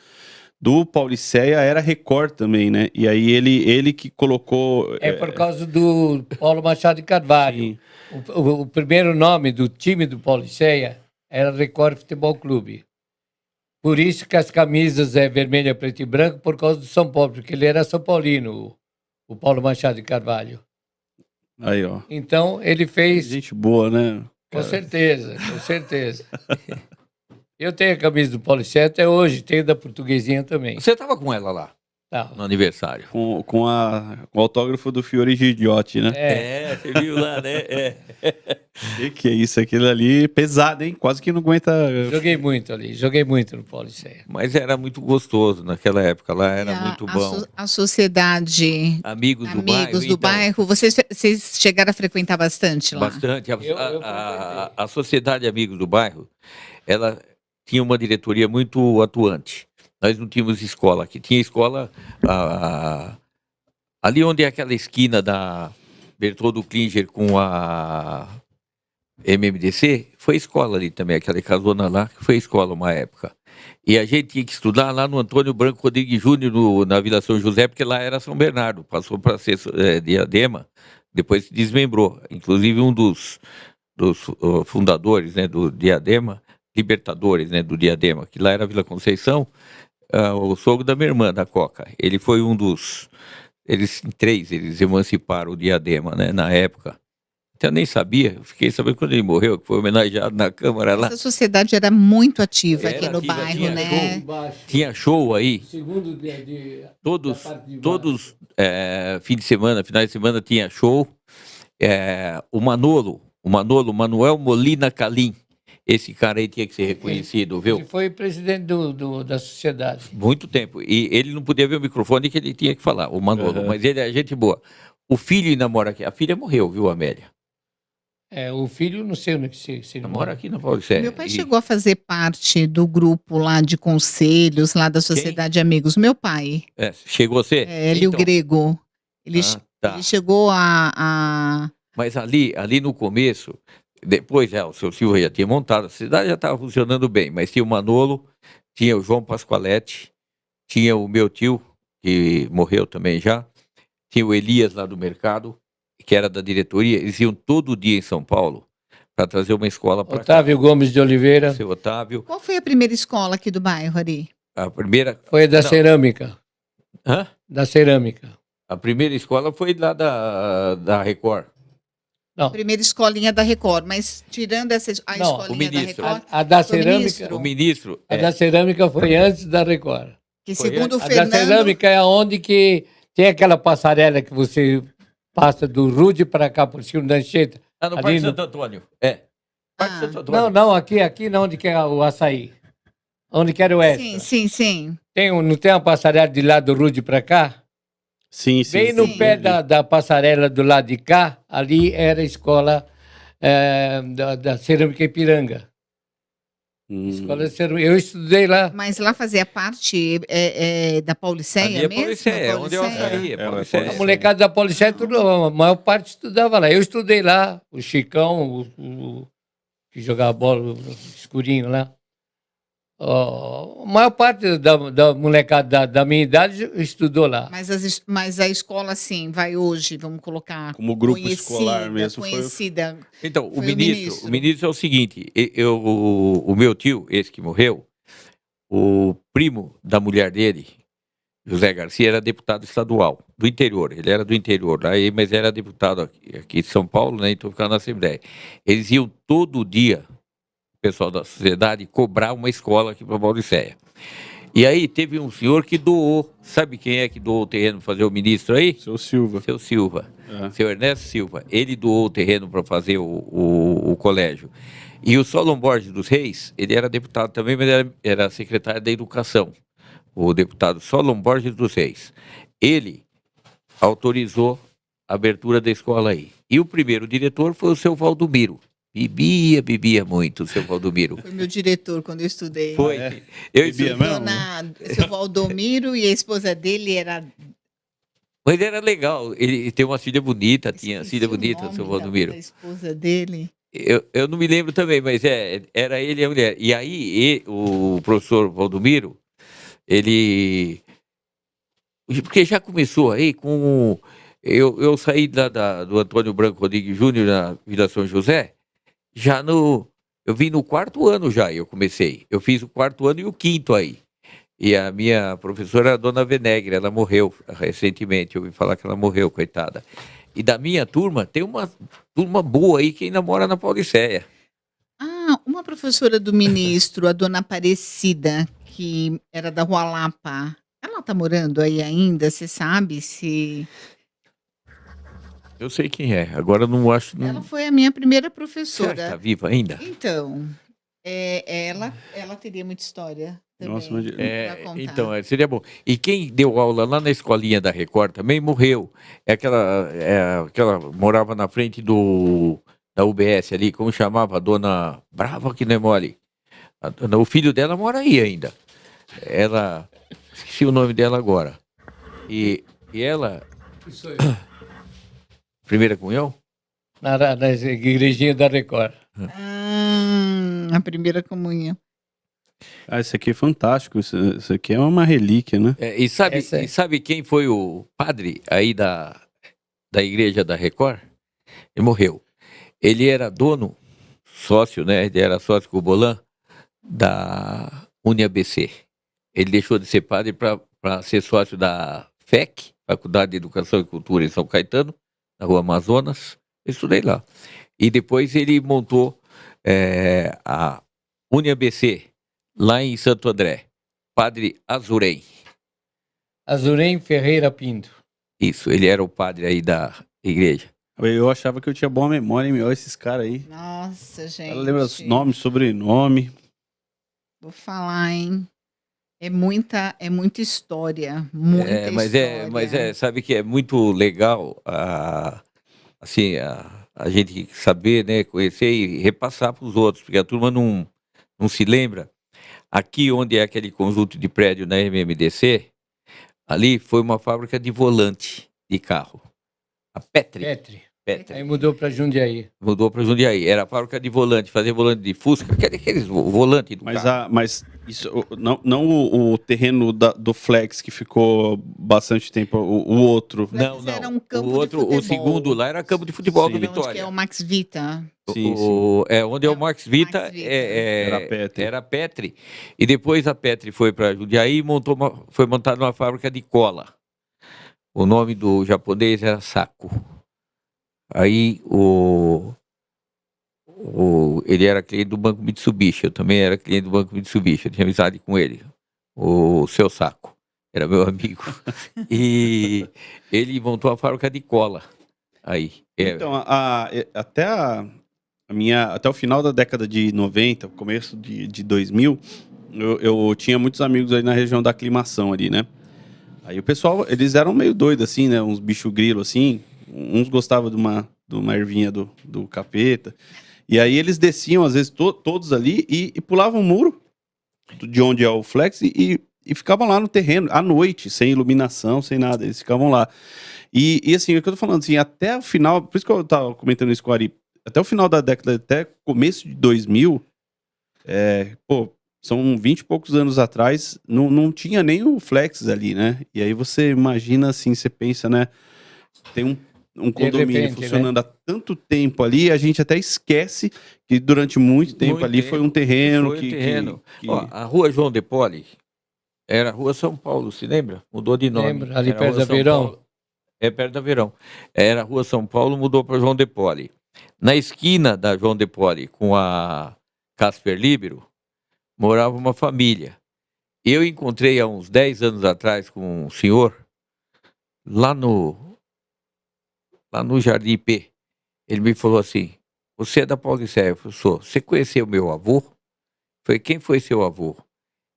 Pauliceia era Record também, né? E aí ele que colocou. É por causa do Paulo Machado de Carvalho. Sim. O primeiro nome do time do Policeia era Record Futebol Clube. Por isso que as camisas é vermelha, preto e branco, por causa do São Paulo, porque ele era São Paulino, o Paulo Machado de Carvalho. Aí, ó. Então, ele fez, Gente boa, né? com certeza, com certeza. Eu tenho a camisa do Policeia até hoje, tenho da Portuguesinha também. Você estava com ela lá, Tá. no aniversário. Com o autógrafo do Fiore Gigliotti, né? Você viu lá, né? Que é isso? Aquilo ali pesado, hein? Quase que não aguenta. Joguei muito ali, joguei muito no Policeia. Mas era muito gostoso naquela época, lá era E muito bom. A sociedade Amigos do bairro. Amigos do então, bairro, vocês chegaram a frequentar bastante lá? Bastante. Eu A Sociedade Amigos do Bairro, ela tinha uma diretoria muito atuante. Nós não tínhamos escola aqui. Tinha escola ali onde é aquela esquina da Bertoldo Klinger com a MMDC, foi escola ali também, aquela casona lá, que foi escola uma época. E a gente tinha que estudar lá no Antônio Branco Rodrigues Júnior, na Vila São José, porque lá era São Bernardo, passou para ser Diadema, depois se desmembrou. Inclusive um dos fundadores, né, do Diadema, libertadores, né, do Diadema, que lá era Vila Conceição, o sogro da minha irmã, da Coca. Ele foi um dos... Eles emanciparam o Diadema, né, na época. Então eu nem sabia, eu fiquei sabendo quando ele morreu, que foi homenageado na Câmara lá. Essa sociedade era muito ativa Era aqui no ativa, bairro, tinha né? Tinha show aí, Segundo todos, da parte de baixo. todos finais de semana tinha show. O Manuel Molina Calim, esse cara aí tinha que ser reconhecido, viu? Ele foi presidente da sociedade. Muito tempo. E ele não podia ver o microfone que ele tinha que falar, o Manolo, mas ele é gente boa. O filho namora aqui, a filha morreu, viu, Amélia? O filho, não sei se ele Namora aqui na Paulicéia. Meu pai chegou a fazer parte do grupo lá de conselhos, lá da Sociedade Amigos. Meu pai, Chegou você? Hélio Então, Grego. Ele tá. chegou a... Mas ali no começo, depois o seu Silva já tinha montado, a cidade já estava funcionando bem, mas tinha o Manolo, tinha o João Pascoaletti, tinha o meu tio, que morreu também já, tinha o Elias lá do mercado, que era da diretoria, eles iam todo dia em São Paulo para trazer uma escola para Otávio Gomes de Oliveira. Seu Otávio. Qual foi a primeira escola aqui do bairro, Ari? A primeira... Foi da Não. cerâmica. Hã? Da cerâmica. A primeira escola foi lá da Record. Não, Primeira escolinha da Record, mas tirando essa a Não, escolinha o ministro. da Record, a da foi cerâmica. ministro. O ministro... A da cerâmica foi antes da Record. que Foi segundo o A da Fernando, cerâmica é onde que tem aquela passarela que você passa do Rude para cá por cima da Anchieta. Ah, no Ali Parque no- Santo Antônio. É. Parque Ah. Santo Antônio. Não, aqui não, onde que é o açaí. Onde que era o Extra. sim. Não tem uma passarela de lá do Rude para cá? Sim, sim. Bem no sim. pé da passarela do lado de cá, ali era a escola da Cerâmica Ipiranga. Escola de Cerâmica. Eu estudei lá. Mas lá fazia parte da Pauliceia Ali é mesmo? Pauliceia, onde eu Pauliceia? saí. É, É é Pauliceia. A molecada da Pauliceia, a maior parte estudava lá. Eu estudei lá, o Chicão, o que jogava bola, o escurinho lá. Ó, a maior parte da molecada da minha idade estudou lá. Mas a escola, assim, vai hoje, vamos colocar. Como grupo escolar mesmo, foi- Conhecida. Então, o Foi o ministro ministro. é o seguinte, o meu tio, esse que morreu, o primo da mulher dele, José Garcia, era deputado estadual, do interior, ele era do interior, mas era deputado aqui de São Paulo, né, então ficava na Assembleia. Eles iam todo dia, o pessoal da sociedade, cobrar uma escola aqui para Pauliceia. E aí teve um senhor que doou, sabe quem é que doou o terreno para fazer o ministro aí? Seu Silva. Seu Silva. É. Seu Ernesto Silva, ele doou o terreno para fazer o colégio. E o Solon Borges dos Reis, ele era deputado também, mas era secretário da Educação. O deputado Solon Borges dos Reis. Ele autorizou a abertura da escola aí. E o primeiro diretor foi o seu Valdomiro. Bebia muito o seu Valdomiro. Foi meu diretor quando eu estudei. Foi. é? Eu Bebia estudei- mesmo? Seu Valdomiro e a esposa dele era. Mas era legal. Ele tem uma filha bonita, tinha esqueci filha o bonita, o nome seu da Valdomiro. esposa dele. Eu não me lembro também, mas era ele e a mulher. E aí, o professor Valdomiro, ele... Porque já começou aí com... Eu saí do Antônio Branco Rodrigues Júnior na Vila São José, eu vim no 4º ano já, eu comecei. Eu fiz o 4º ano e o 5º aí. E a minha professora era a dona Venegre, ela morreu recentemente, eu ouvi falar que ela morreu, coitada. E da minha turma, tem uma turma boa aí que ainda mora na Pauliceia. Ah, uma professora do ministro, a dona Aparecida, que era da Rua Lapa. Ela tá morando aí ainda? Você sabe se. Eu sei quem é, agora eu não acho... Ela foi a minha primeira Será que professora. tá viva ainda? Então, ela teria muita história também Nossa, mas- pra contar. Então, seria bom. E quem deu aula lá na escolinha da Record também morreu. Aquela morava na frente da UBS ali, como chamava? A dona Brava, que não é mole. O filho dela mora aí ainda. Ela... Esqueci o nome dela agora. E ela... Isso aí. Primeira comunhão? Na igrejinha da Record. A primeira comunhão. Ah, isso aqui é fantástico. Isso aqui é uma relíquia, né? E sabe, Essa é. e sabe quem foi o padre aí da igreja da Record? Ele morreu. Ele era dono, sócio, né? Ele era sócio com o Bolan da UniABC. Ele deixou de ser padre para ser sócio da FEC, Faculdade de Educação e Cultura em São Caetano, na Rua Amazonas. Eu estudei lá. E depois ele montou a UniABC, lá em Santo André. Padre Azurém. Azurém Ferreira Pinto. Isso, ele era o padre aí da igreja. Eu achava que eu tinha boa memória, hein, meu? Olha esses caras aí. Nossa, gente. Ela lembra os nomes, sobrenome. Vou falar, hein? É muita história. Muita Mas história. sabe que é muito legal assim, a gente saber, né, conhecer e repassar para os outros, porque a turma não se lembra. Aqui onde é aquele conjunto de prédio na MMDC, ali foi uma fábrica de volante de carro. A Petri. Petri. Petri. Aí mudou para Jundiaí. Mudou para Jundiaí. Era a fábrica de volante, fazia volante de Fusca, aqueles volante do carro. Mas isso, não o terreno do Flex que ficou bastante tempo, o outro. Flex era um campo o outro, de futebol. o segundo lá era campo de futebol Sim. do Onde que Vitória. é o Max Vita. Sim, Onde é o Max Vita, Max Vita. Era a Petri. E depois a Petri foi para Jundiaí e foi montada uma fábrica de cola. O nome do japonês era Saco. Aí ele era cliente do Banco Mitsubishi, eu também era cliente do Banco Mitsubishi, eu tinha amizade com ele, o seu Saco, era meu amigo. E ele montou a fábrica de cola. Aí. Então, até o final da década de 90, começo de 2000, eu tinha muitos amigos aí na região da Aclimação ali, né? Aí o pessoal, eles eram meio doidos assim, né? Uns bicho grilo assim. Uns gostavam de uma ervinha do capeta. E aí eles desciam, às vezes, todos ali e pulavam o muro de onde é o Flex e ficavam lá no terreno, à noite, sem iluminação, sem nada. Eles ficavam lá. E assim, o que eu tô falando, assim, até o final, por isso que eu tava comentando isso com o Ari, até o final da década, até começo de 2000, são 20 e poucos anos atrás, não tinha nem o Flex ali, né? E aí você imagina assim, você pensa, né? Tem um condomínio repente, funcionando há tanto tempo ali, a gente até esquece que durante muito tempo ali foi um terreno. Foi um terreno. Ó, a rua João de Poli era a rua São Paulo, se lembra? Mudou de nome. Lembra, ali Era a perto Rua da São Verão. Paulo. Perto da Verão. Era a rua São Paulo, mudou para João de Poli. Na esquina da João de Poli com a Casper Libero, morava uma família. Eu encontrei há uns 10 anos atrás com um senhor lá no Jardim P. Ele me falou assim: você é da Paulicéia? Eu falei: sou. Você conheceu meu avô? Eu falei: quem foi seu avô?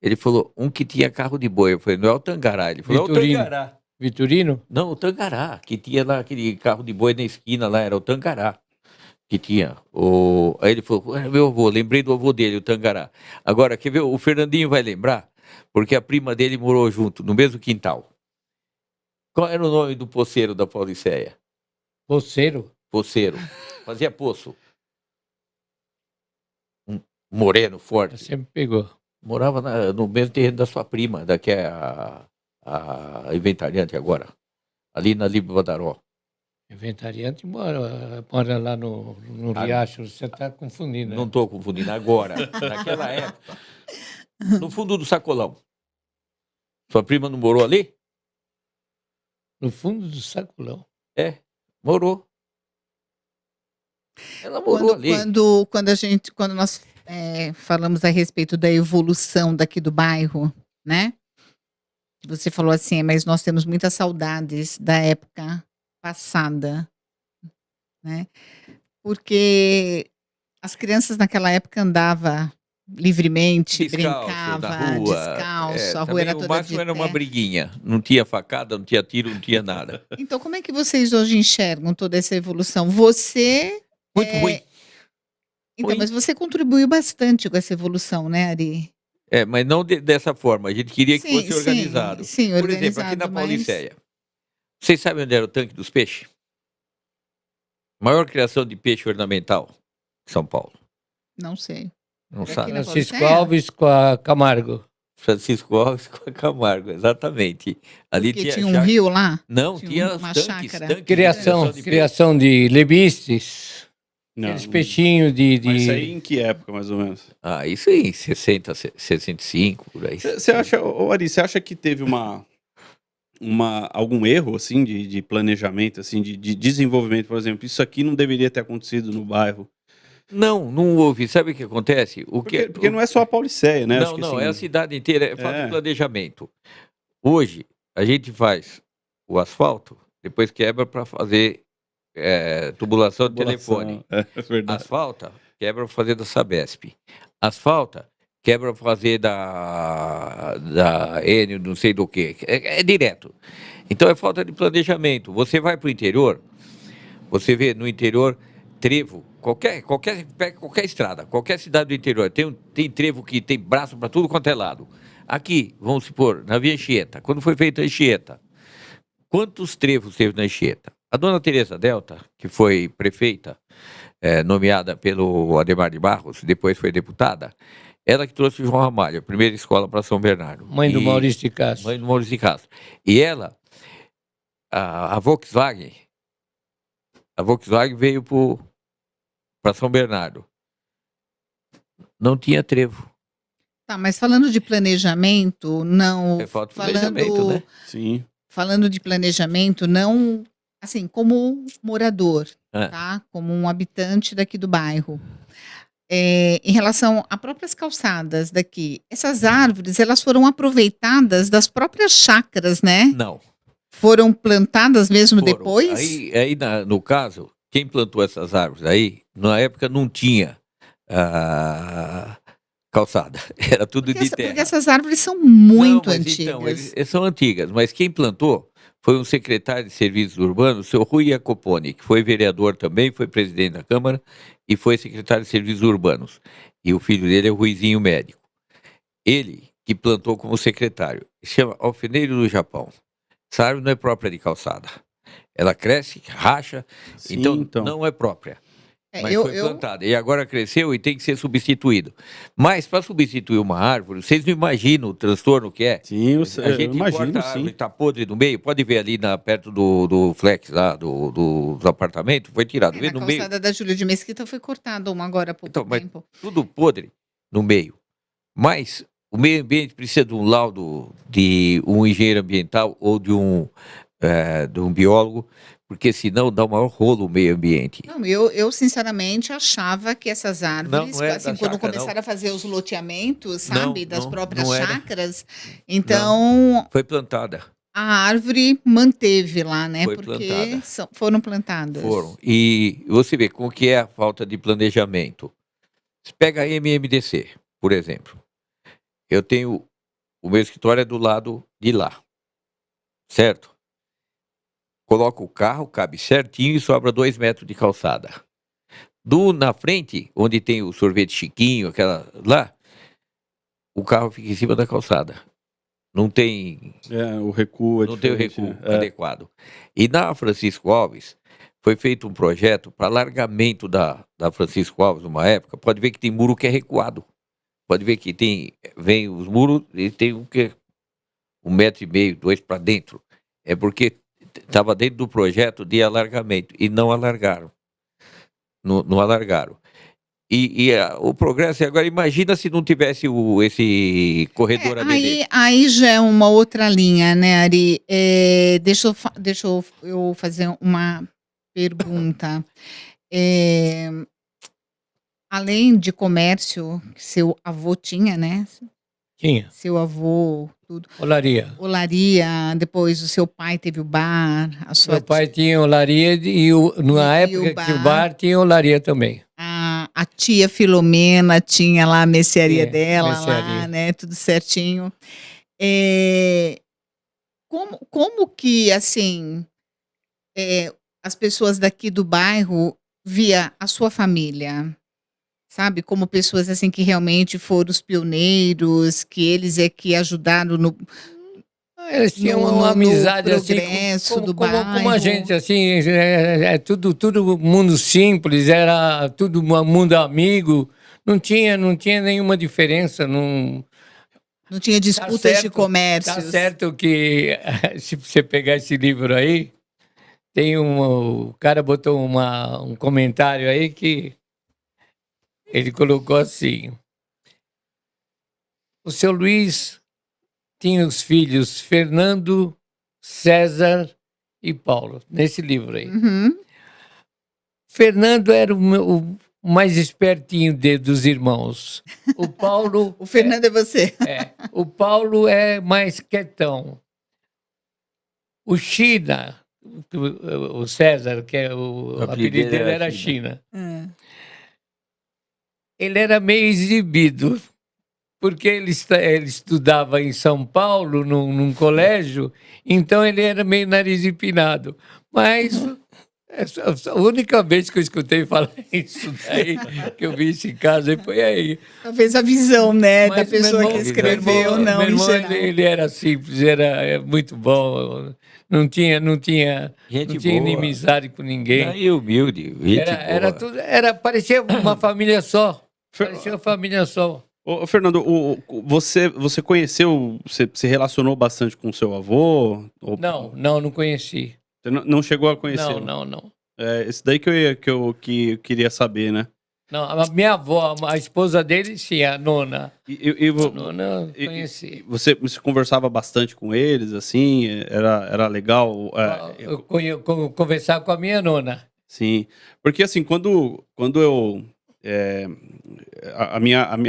Ele falou: um que tinha carro de boi. Eu falei: não é o Tangará. Ele falou: Vitorino. é o Tangará. Vitorino? Não, o Tangará, que tinha lá aquele carro de boi na esquina lá, era o Tangará. Que tinha. Aí ele falou: meu avô, lembrei do avô dele, o Tangará. Agora, quer ver? O Fernandinho vai lembrar, porque a prima dele morou junto, no mesmo quintal. Qual era o nome do poceiro da Paulicéia? Poceiro? Poceiro. Fazia poço. Um moreno, forte. Você me pegou. Morava no mesmo terreno da sua prima, que é a inventariante agora. Ali na Líbia Badaró. Inventariante mora lá no Riacho, você está confundindo. Né? Não estou confundindo agora. Naquela época. No fundo do sacolão. Sua prima não morou ali? No fundo do sacolão. Morou. Ela morou ali. Quando nós falamos a respeito da evolução daqui do bairro, né? Você falou assim, mas nós temos muitas saudades da época passada, né? Porque as crianças naquela época andavam livremente, brincava na rua. Descalço, a rua era toda o máximo de era uma terra. briguinha. Não tinha facada, não tinha tiro, não tinha nada. Então, como é que vocês hoje enxergam toda essa evolução? Você... Muito ruim. Então, Ruim. mas você contribuiu bastante com essa evolução, né, Ari? Mas não dessa forma. A gente queria que fosse organizado. Sim, Por exemplo, aqui na Paulicéia. Vocês sabem onde era o tanque dos peixes? Maior criação de peixe ornamental de São Paulo. Não sei. Não Aqui sabe? na Francisco Paulicéia? Alves com a Camargo. Francisco Alves com a Camargo, exatamente. Ali Porque tinha chácara. um rio lá? Não, Tinha tinha uma tanques, chácara. tanques de Criação, de criação de lebistes. Não, Aqueles peixinhos Mas isso aí em que época, mais ou menos? Isso aí, 60, 65, por aí. Você acha, Ari, você acha que teve algum erro, assim, de planejamento, assim, de desenvolvimento, por exemplo? Isso aqui não deveria ter acontecido no bairro. Não houve. Sabe o que acontece? Porque não é só a Paulicéia, né? Acho que, assim, é a cidade inteira. É falta de planejamento. Hoje, a gente faz o asfalto, depois quebra para fazer tubulação de telefone. É verdade. Asfalta, quebra para fazer da Sabesp. Asfalta, quebra para fazer da Enio, não sei do que. É direto. Então é falta de planejamento. Você vai para o interior, você vê no interior trevo, qualquer estrada, qualquer cidade do interior, tem trevo que tem braço para tudo quanto é lado. Aqui, vamos supor, na Via Anchieta, quando foi feita a Anchieta, quantos trevos teve na Anchieta? A dona Teresa Delta, que foi prefeita, nomeada pelo Adhemar de Barros, depois foi deputada, ela que trouxe o João Ramalho, a primeira escola para São Bernardo. Mãe do Maurício de Castro. Mãe do Maurício de Castro. E ela, a Volkswagen veio para São Bernardo. Não tinha trevo. Tá, mas falando de planejamento, não. É falta de planejamento, né? Sim. Falando de planejamento, não assim, como morador, tá? Como um habitante daqui do bairro. Em relação a próprias calçadas daqui, essas árvores, elas foram aproveitadas das próprias chácaras, né? Não. Foram plantadas mesmo Foram. depois? Aí no caso, quem plantou essas árvores aí, na época não tinha calçada, era tudo de terra. Porque essas árvores são muito Não, mas antigas. Então, eles são antigas, mas quem plantou foi um secretário de Serviços Urbanos, o seu Rui Jacoponi, que foi vereador também, foi presidente da Câmara e foi secretário de Serviços Urbanos. E o filho dele é o Ruizinho Médico. Ele que plantou como secretário. Se chama alfeneiro do Japão. Essa árvore não é própria de calçada. Ela cresce, racha, Sim, então não é própria. Mas foi plantada. E agora cresceu e tem que ser substituído. Mas para substituir uma árvore, vocês não imaginam o transtorno que é? Sim, A gente corta a árvore, está podre no meio. Pode ver ali perto do flex lá, dos apartamentos, foi tirado. Vê Na no meio. calçada da Júlia de Mesquita foi cortada uma agora há pouco tempo. Tudo podre no meio. Mas o meio ambiente precisa de um laudo de um engenheiro ambiental ou de um biólogo, porque senão dá o maior rolo o meio ambiente. Não, eu sinceramente achava que essas árvores, Não é assim, da quando chácara, começaram não. a fazer os loteamentos, sabe, das próprias não era. chácaras, então Foi plantada. a árvore manteve lá, né? Foi porque plantada. foram plantadas. Foram. E você vê como que é a falta de planejamento. Você pega a MMDC, por exemplo. Eu tenho... O meu escritório é do lado de lá. Certo? Coloca o carro, cabe certinho e sobra 2 metros de calçada. Na frente, onde tem o sorvete Chiquinho, aquela lá, o carro fica em cima da calçada. Não tem... o recuo não tem o recuo adequado. E na Francisco Alves, foi feito um projeto para alargamento da Francisco Alves, numa época. Pode ver que tem muro que é recuado. Pode ver que vem os muros e tem um que é 1,5 metro, 2 para dentro. É porque estava dentro do projeto de alargamento e não alargaram. Não alargaram. O progresso, agora imagina se não tivesse esse corredor ABD. Aí já é uma outra linha, né, Ari? Deixa eu fazer uma pergunta. Além de comércio, que seu avô tinha, né? Tinha. Seu avô, tudo. Olaria. Olaria, depois o seu pai teve o bar. Meu pai tinha olaria na época que o bar tinha olaria também. A tia Filomena tinha lá a mercearia dela, mercearia. lá, né? Tudo certinho. Como que, assim, as pessoas daqui do bairro via a sua família? Sabe, como pessoas assim que realmente foram os pioneiros, que eles que ajudaram no Eles tinham uma amizade assim, progresso do como a bairro. gente, assim, tudo mundo simples, era tudo mundo amigo, não tinha nenhuma diferença, não tinha disputas de comércios. Tá certo que, se você pegar esse livro aí, o cara botou um comentário aí que ele colocou assim: o seu Luiz tinha os filhos Fernando, César e Paulo, nesse livro aí. Uhum. Fernando era o mais espertinho dos irmãos. O Paulo... O Fernando é você. O Paulo é mais quietão. O China, o César, que é o apelido dele era China. Ele era meio exibido, porque ele estudava em São Paulo, num colégio, então ele era meio nariz empinado. Mas a única vez que eu escutei falar isso daí, que eu vi esse caso aí, foi aí. Talvez a visão, né, Mas da pessoa que escreveu, não, meu irmão, em geral. ele era simples, era muito bom. não tinha Gente boa. inimizade com ninguém. Aí humilde, gente Era boa. tudo, parecia uma família só. Parecia uma família só. Ô, Fernando, você conheceu, você se relacionou bastante com o seu avô? Ou- Não conheci. Você não chegou a conhecer? Não. É, esse daí que eu queria saber, né? Não, a minha avó, a esposa dele, sim, a nona. E A nona eu e- conheci. você conversava bastante com eles, assim? Era legal? Eu conversava com a minha nona. Sim. Porque, assim, quando eu...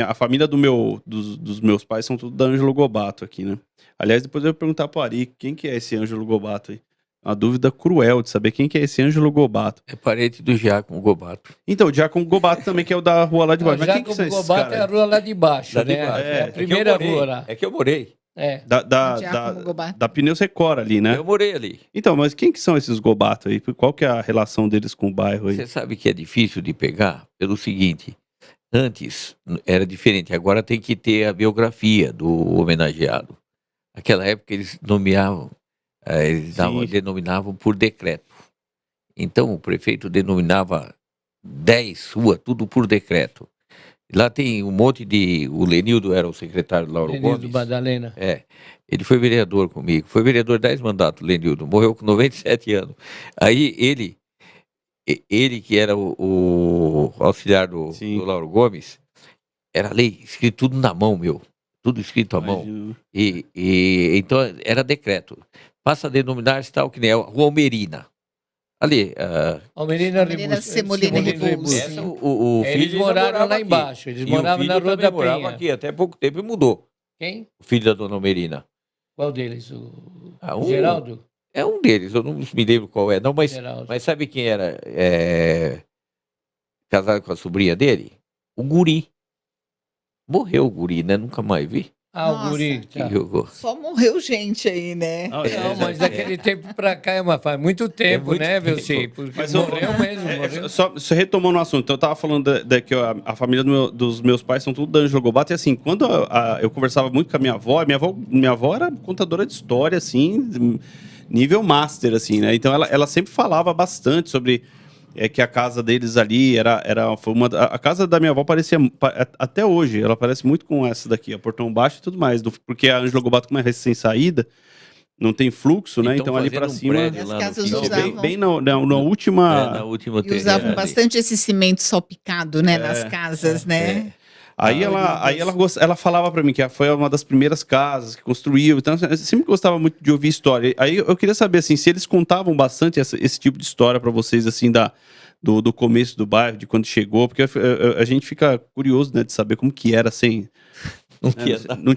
a família dos meus pais são tudo da Ângelo Gobato aqui, né? Aliás, depois eu vou perguntar pro Ari, quem que é esse Ângelo Gobato aí? Uma dúvida cruel de saber quem que é esse Ângelo Gobato. É parente do Giacomo Gobato. Então, o Giacomo Gobato também, que é o da rua lá de baixo. Mas Já quem que são esses Gobato é a caras? rua lá de baixo, Lá de né? baixo. É a É, primeira eu morei. rua lá. É que eu morei. É. Giacomo Gobato. Da Pneus Record ali, né? Eu morei ali. Então, mas quem que são esses Gobato aí? Qual que é a relação deles com o bairro aí? Você sabe que é difícil de pegar pelo seguinte: antes era diferente, agora tem que ter a biografia do homenageado. Naquela época eles nomeavam, Sim. denominavam por decreto. Então o prefeito denominava 10 ruas, tudo por decreto. Lá tem um monte de. O Lenildo era o secretário do Lauro Lenildo Gomes. Madalena. Ele foi vereador comigo. Foi vereador 10 mandatos, Lenildo. Morreu com 97 anos. Aí ele que era o auxiliar do Lauro Gomes, era lei, escrito tudo na mão, meu. Tudo escrito à mão. Imagino. Então era decreto. Passa a denominar-se tal que nem a Rua Almerina. Ali. Almerina Almerina Semolina Rebouças. Essa, o filho Eles moraram morava lá aqui. embaixo. Eles E moravam o filho na Rua também da morava Penha. aqui, até pouco tempo e mudou. Quem? O filho da dona Almerina. Qual deles? O Geraldo? É um deles, eu não me lembro qual é. Não, mas Geraldo. sabe quem era casado com a sobrinha dele? O Guri. Morreu o Guri, né? Nunca mais vi. Ah, Nossa. o Guri. Tá. Que jogou. Só morreu gente aí, né? Não, Não, mas daquele tempo pra cá faz muito tempo, muito né, tempo. Velci? Porque Mas morreu mesmo, morreu. Só retomando o assunto, então eu tava falando que a família dos meus pais são tudo da Ângelo Gobato, e assim, quando eu conversava muito com a minha avó era contadora de história, assim, nível master, assim, né? Então ela sempre falava bastante sobre que a casa deles ali foi a casa da minha avó parecia, até hoje, ela parece muito com essa daqui, a Portão Baixo e tudo mais, porque a Ângelo Gobato, como é recém-saída, não tem fluxo, né? Então ali pra cima... As casas Então, usavam. bem na última... na última E usavam terra ali. bastante esse cimento salpicado, né? Nas casas, né? Aí ela falava pra mim que foi uma das primeiras casas que construiu. Então, eu sempre gostava muito de ouvir história. Aí eu queria saber, assim, se eles contavam bastante esse tipo de história pra vocês, assim, do começo do bairro, de quando chegou, porque a gente fica curioso, né, de saber como que era, assim... Não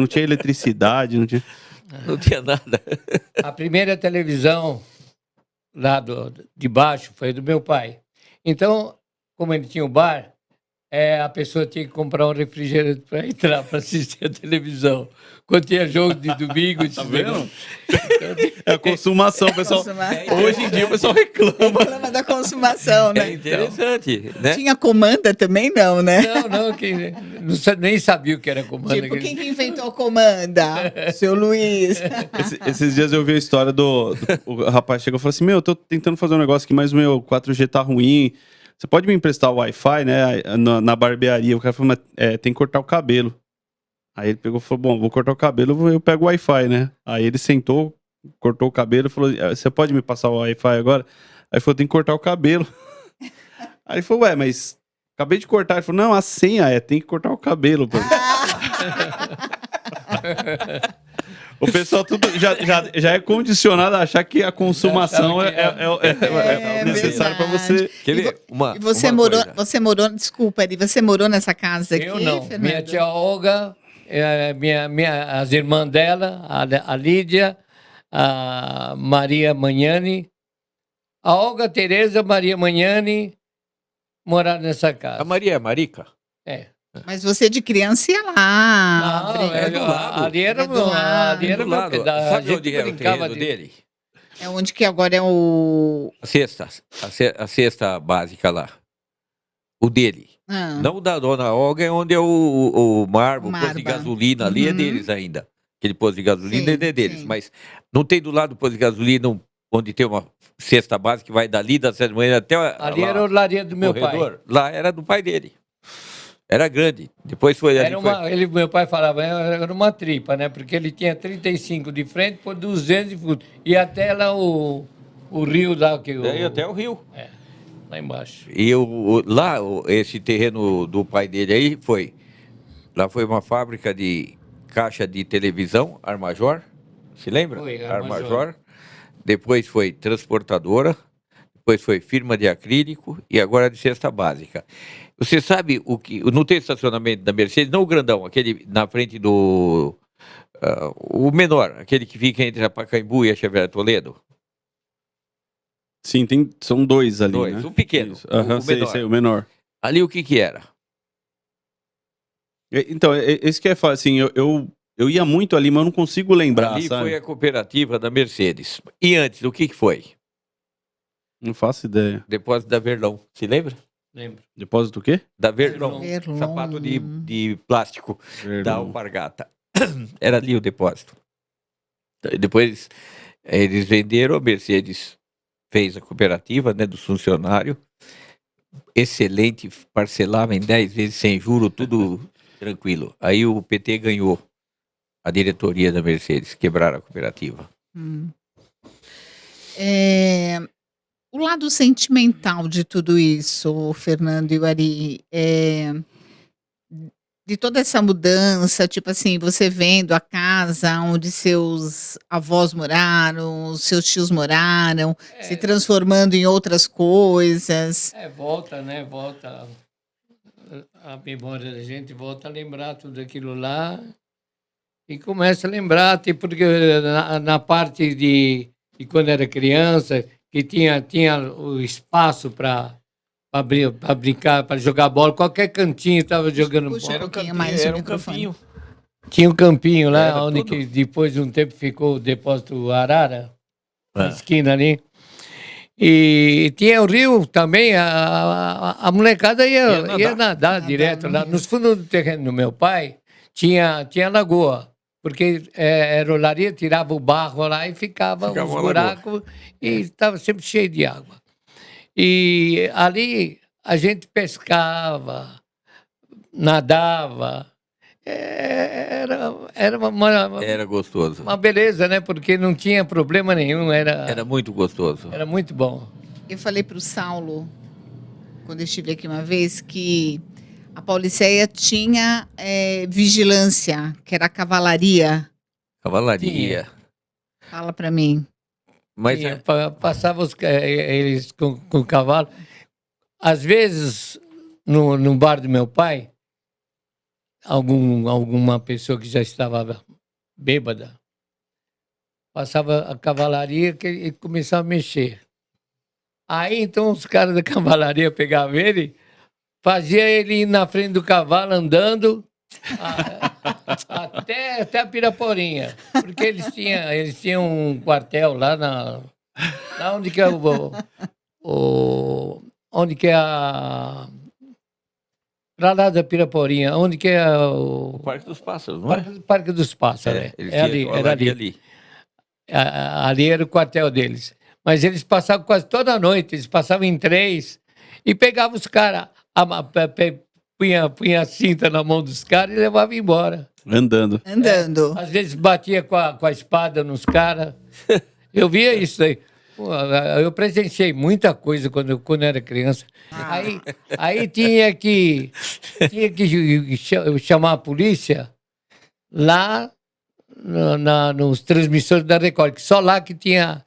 tinha eletricidade, não tinha... Não tinha nada. A primeira televisão lá de baixo foi do meu pai. Então, como ele tinha um bar, a pessoa tinha que comprar um refrigerante para entrar para assistir a televisão. Quando tinha jogo de domingo, Tá vendo? É a consumação, pessoal. Hoje em dia o pessoal Reclama da consumação, né? É interessante, né? Tinha comanda também, não, né? Não, nem sabia o que era comanda. Tipo, quem que inventou a comanda? Seu Luiz. Esses dias eu vi a história o rapaz chegou e falou assim, eu tô tentando fazer um negócio aqui, mas o meu 4G tá ruim. Você pode me emprestar o Wi-Fi, né? Na barbearia. O cara falou, mas tem que cortar o cabelo. Aí ele pegou e falou, bom, vou cortar o cabelo, eu pego o Wi-Fi, né? Aí ele sentou, cortou o cabelo e falou, você pode me passar o Wi-Fi agora? Aí ele falou, tem que cortar o cabelo. Aí ele falou, mas acabei de cortar. Ele falou, não, a senha tem que cortar o cabelo. O pessoal tudo já é condicionado a achar que a consumação é necessária para você. Quer ver? E você morou, desculpa, Eri, você morou nessa casa aqui, Eu não. Fernando? Minha tia Olga, as irmãs dela, a Lídia, a Maria Magnani, a Olga Tereza, Maria Magnani, moraram nessa casa. A Maria é Marica? É. Mas você de criança ia lá. Não, brincar. do lado. ali era É do lado. ali era Do meu lado. pedaço. Sabe A onde gente era o brincava terreno dele? É onde que agora é o... A cesta básica lá. O dele. Ah, Não o da dona Olga, é onde é o Marbo, o posto de Marba. gasolina ali, é Uhum. deles ainda. Aquele posto de gasolina Sim, é deles, sim. mas não tem do lado do posto de gasolina onde tem uma cesta básica que vai dali da Sede Manhã até Ali lá, era a olaria do meu pai. corredor. Lá era do pai dele. Era grande. Depois foi ali. Era uma, meu pai falava, era uma tripa, né? Porque ele tinha 35 de frente por 200 de fundo. E até lá o rio lá que Daí até o rio. É, lá embaixo. E lá, esse terreno do pai dele aí foi. Lá foi uma fábrica de caixa de televisão, Armajor. Se lembra? Foi, Armajor. Armajor. Depois foi transportadora. Depois foi firma de acrílico e agora de cesta básica. Você sabe o que. Não tem estacionamento da Mercedes, não o grandão, aquele na frente do. O menor, aquele que fica entre a Pacaembu e a Xavier Toledo. Sim, são dois ali, Dois, né? o pequeno, Isso. o Sei, menor. sei, o menor. Ali o que que era? Então, esse que é fácil, assim, eu ia muito ali, mas eu não consigo lembrar, Ali sabe? foi a cooperativa da Mercedes. E antes, o que que foi? Não faço ideia. Depósito da Verlão. Se lembra? Lembro. Depósito o quê? Da Verlão. Verlon. Sapato de plástico da Verlão. Alpargata. Era ali o depósito. Depois eles venderam, a Mercedes fez a cooperativa, né, do funcionário. Excelente, parcelava em 10 vezes sem juro, tudo tranquilo. Aí o PT ganhou a diretoria da Mercedes, quebraram a cooperativa. O lado sentimental de tudo isso, Fernando e o Ari, de toda essa mudança, tipo assim, você vendo a casa onde seus avós moraram, os seus tios moraram, se transformando em outras coisas. Volta, né? Volta a memória da gente, volta a lembrar tudo aquilo lá e começa a lembrar, tipo, porque na parte de quando era criança, que tinha o espaço para brincar, para jogar bola, qualquer cantinho estava jogando Puxa bola. um pouquinho mais o microfone. Tinha um campinho lá, Era onde tudo. que depois de um tempo ficou o depósito Arara, na Ah. esquina ali. E tinha o rio também, a molecada ia nadar direto no lá. rio. Nos fundos do terreno do meu pai, tinha lagoa, porque era olaria, tirava o barro lá e ficava Ficava uns uma buracos e estava sempre cheio de água. E ali a gente pescava, nadava. Era Era gostoso. uma beleza, né? Porque não tinha problema nenhum, Era muito gostoso. era muito bom. Eu falei para o Saulo, quando eu estive aqui uma vez, que a Pauliceia tinha vigilância, que era a cavalaria. Cavalaria. Fala para mim. Mas Tinha, passava eles com o cavalo. Às vezes, no bar do meu pai, alguma pessoa que já estava bêbada, passava a cavalaria e começava a mexer. Aí, então, os caras da cavalaria pegavam ele, fazia ele ir na frente do cavalo andando até a Piraporinha. Porque eles tinham um quartel lá lá onde que é onde que é pra lá da Piraporinha, onde que é o Parque dos Pássaros, não é? Parque dos Pássaros, né? eles É ali, tinham era cavalaria ali. Ali era o quartel deles. Mas eles passavam quase toda a noite, eles passavam em 3 e pegavam os caras, punha a cinta na mão dos caras e levavam embora. Andando. Andando. Às vezes batia com a espada nos caras. Eu via isso aí. Pô, eu presenciei muita coisa quando eu era criança. Aí tinha que chamar a polícia lá nos transmissores da Record, que só lá que tinha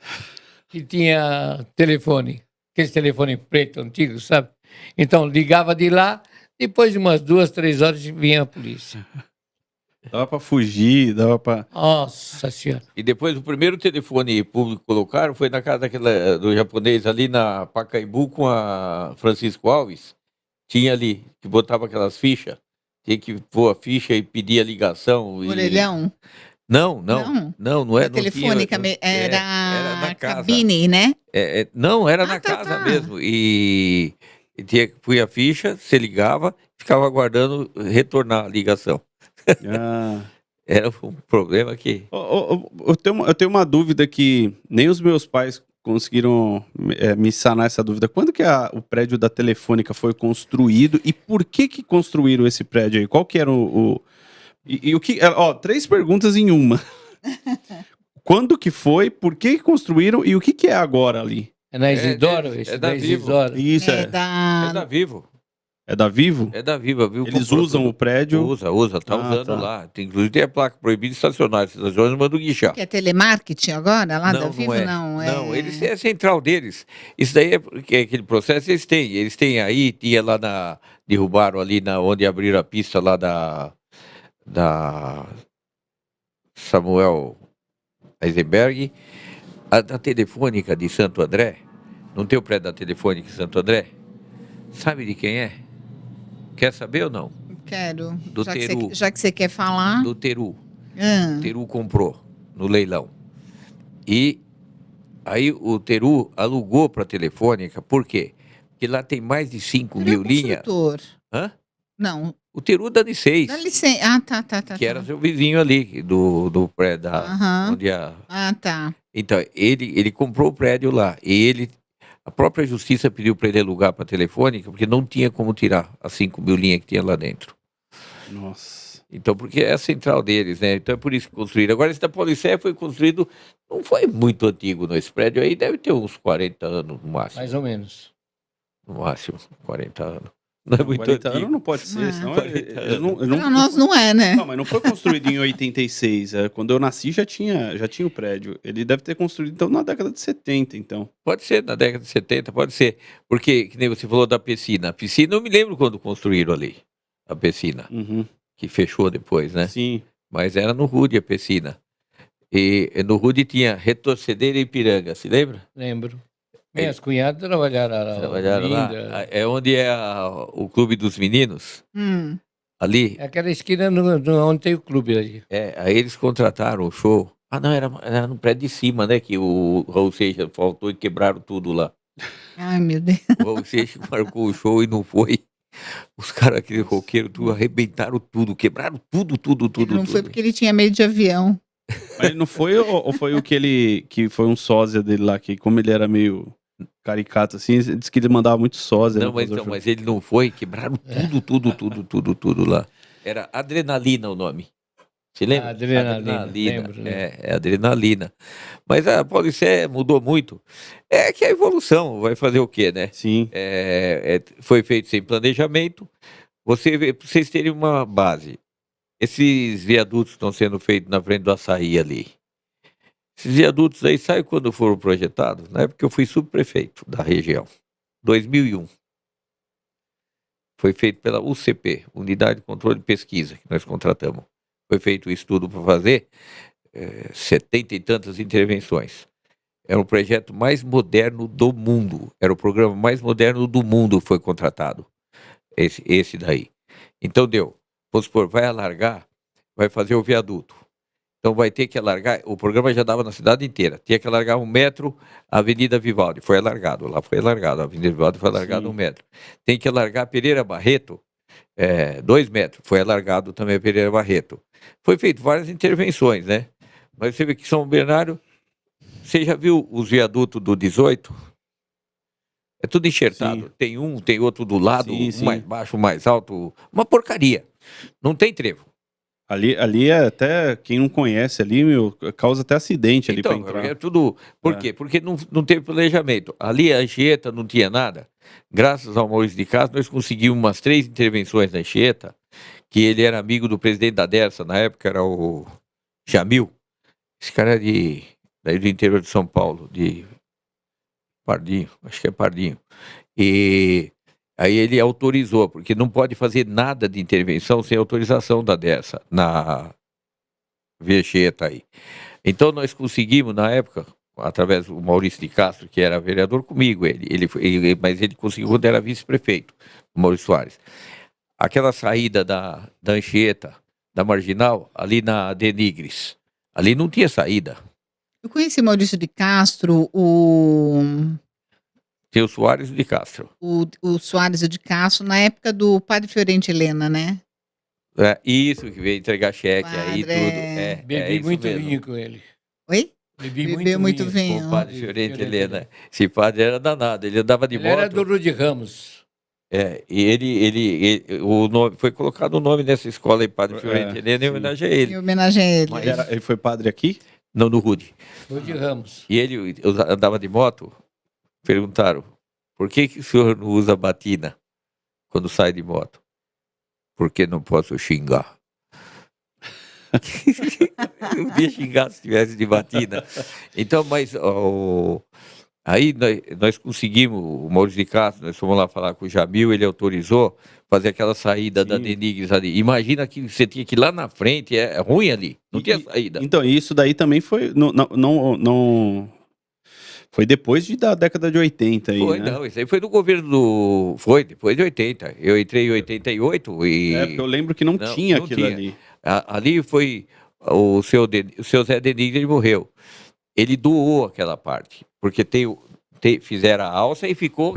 telefone, aqueles telefone preto antigo, sabe? Então ligava de lá, depois de umas 2, 3 horas vinha a polícia. Dava pra fugir, dava pra... Nossa Senhora. E depois o primeiro telefone público que colocaram foi na casa do japonês ali na Pacaembu com a Francisco Alves. Tinha ali, que botava aquelas fichas. Tinha que pôr a ficha e pedir a ligação. Orelhão? Não é. A telefônica era na casa. cabine, né? Não, era na casa mesmo. E punha a ficha, você ligava, ficava aguardando retornar a ligação. Era um problema que... Eu tenho uma dúvida que nem os meus pais conseguiram me sanar essa dúvida. Quando que o prédio da Telefônica foi construído e por que construíram esse prédio aí? Qual que era e o que... Ó, 3 perguntas em uma. Quando que foi, por que construíram e o que é agora ali? É na Isidoro? É Esse da da Vivo. Isidoro. Isso, É da Vivo. É da Vivo? É da Vivo. A Vivo Eles comprou usam tudo. o prédio? Usa, tá usando tá. lá. Inclusive tem a placa proibida de estacionar. Estaciona manda o guichar. Que é telemarketing agora, lá da Vivo? é. Não, eles têm a central deles. Isso daí é porque aquele processo eles têm. Eles têm aí, tinha lá derrubaram ali onde abriram a pista lá da Samuel Eisenberg. A Telefônica de Santo André, não tem o prédio da Telefônica de Santo André? Sabe de quem é? Quer saber ou não? Quero. Do Teru. Já que você quer falar. Do Teru. Ah. O Teru comprou no leilão. E aí o Teru alugou para a Telefônica, por quê? Porque lá tem mais de 5 mil linhas. Hã? Não. O Teru da N6. Dá licença. Ah, tá. Que era seu vizinho ali, do prédio onde Ah, tá. Então, ele comprou o prédio lá. E a própria justiça pediu para ele alugar para a Telefônica, porque não tinha como tirar as 5 mil linhas que tinha lá dentro. Nossa. Então, porque é a central deles, né? Então é por isso que construíram. Agora, esse da Policé foi construído, não foi muito antigo, não. Esse prédio aí deve ter uns 40 anos no máximo. Mais ou menos. No máximo, 40 anos. Não é muito 40 antigo. anos não pode ser, senão Pra nós não é, né? Não, mas não foi construído em 86. Quando eu nasci já tinha o prédio. Ele deve ter construído então na década de 70, então. Pode ser, na década de 70, pode ser. Porque, que nem você falou da piscina. A piscina, eu me lembro quando construíram ali. A piscina. Uhum. Que fechou depois, né? Sim. Mas era no Rude a piscina. E no Rude tinha Retorcedeira e Ipiranga, se lembra? Lembro. Minhas cunhadas trabalharam lá. Trabalharam lá. É onde é o Clube dos Meninos. Ali. É aquela esquina onde tem o clube ali. Aí eles contrataram o show. Ah, não, era no prédio de cima, né? Que o Raul Seixas faltou e quebraram tudo lá. Ai, meu Deus. O Raul Seixas marcou o show e não foi. Os caras, aquele roqueiro, tudo, arrebentaram tudo, quebraram tudo. Não foi porque ele tinha medo de avião. Mas não foi ou foi o que foi um sósia dele lá, que como ele era meio caricato assim, disse que ele mandava muito sósia. Não, mas ele não foi, quebraram tudo lá. Era Adrenalina o nome. Você lembra? Adrenalina. Lembro. É Adrenalina. Mas a Policé mudou muito. É que a evolução vai fazer o quê, né? Sim. Foi feito sem planejamento. Pra vocês terem uma base. Esses viadutos estão sendo feitos na frente do Açaí ali. Esses viadutos aí, sabe quando foram projetados? Na época que eu fui subprefeito da região. 2001. Foi feito pela UCP, Unidade de Controle e Pesquisa, que nós contratamos. Foi feito o estudo para fazer 70 e tantas intervenções. Era o projeto mais moderno do mundo. Era o programa mais moderno do mundo que foi contratado. Esse daí. Então deu. Vamos supor, vai alargar, vai fazer o viaduto. Então vai ter que alargar, o programa já dava na cidade inteira, tinha que alargar 1 metro a Avenida Vivaldi, foi alargado, a Avenida Vivaldi foi alargado 1 metro. Tem que alargar Pereira Barreto, 2 metros, foi alargado também a Pereira Barreto. Foi feito várias intervenções, né? Mas você vê que São Bernardo, você já viu os viadutos do 18? É tudo enxertado, Sim. tem um, tem outro do lado, Sim. mais baixo, mais alto, uma porcaria, não tem trevo. Ali é até, quem não conhece ali, causa até acidente ali pra entrar. É tudo. Por quê? Porque não teve planejamento. Ali a Anchieta não tinha nada. Graças ao Maurício de Castro, nós conseguimos umas 3 intervenções na Anchieta, que ele era amigo do presidente da Dersa, na época era o Jamil. Esse cara é daí do interior de São Paulo, de Pardinho, acho que é Pardinho. E aí ele autorizou, porque não pode fazer nada de intervenção sem autorização da Dersa, na Anchieta aí. Então nós conseguimos, na época, através do Maurício de Castro, que era vereador comigo, mas ele conseguiu quando era vice-prefeito, o Maurício Soares. Aquela saída da Anchieta, da Marginal, ali na Denigres, ali não tinha saída. Eu conheci Maurício de Castro, Tem o Soares de Castro. o Soares de Castro, na época do Padre Fiorente Helena, né? Isso, que veio entregar cheque, aí Padre, tudo. Bebi isso muito mesmo. vinho com ele. Oi? Bebi Bebeu muito vinho. vinho. O padre Fiorente Helena. Esse padre era danado, ele andava de Ele moto. era do Rude Ramos. E o nome, foi colocado o nome nessa escola aí, Padre Fiorente Helena, em sim. homenagem a ele. Em homenagem a ele. Mas- Ele foi padre aqui? Não, no Rude. Rude Ramos. E ele andava de moto, perguntaram, por que o senhor não usa batina quando sai de moto? Porque não posso xingar. Eu ia xingar se tivesse de batina. Então, mas aí nós conseguimos, o Maurício de Castro, nós fomos lá falar com o Jamil, ele autorizou fazer aquela saída da Sim. Denigres ali. Imagina que você tinha que ir lá na frente, é ruim ali, não tinha saída. Então, isso daí também foi. Não foi depois da década de 80 aí, Foi, né? não, isso aí foi do governo do... Foi, depois de 80. Eu entrei em 88 e... Porque eu lembro que não tinha não aquilo tinha. ali. Ali foi o seu Zé Denigre, ele morreu. Ele doou aquela parte, porque fizeram a alça e ficou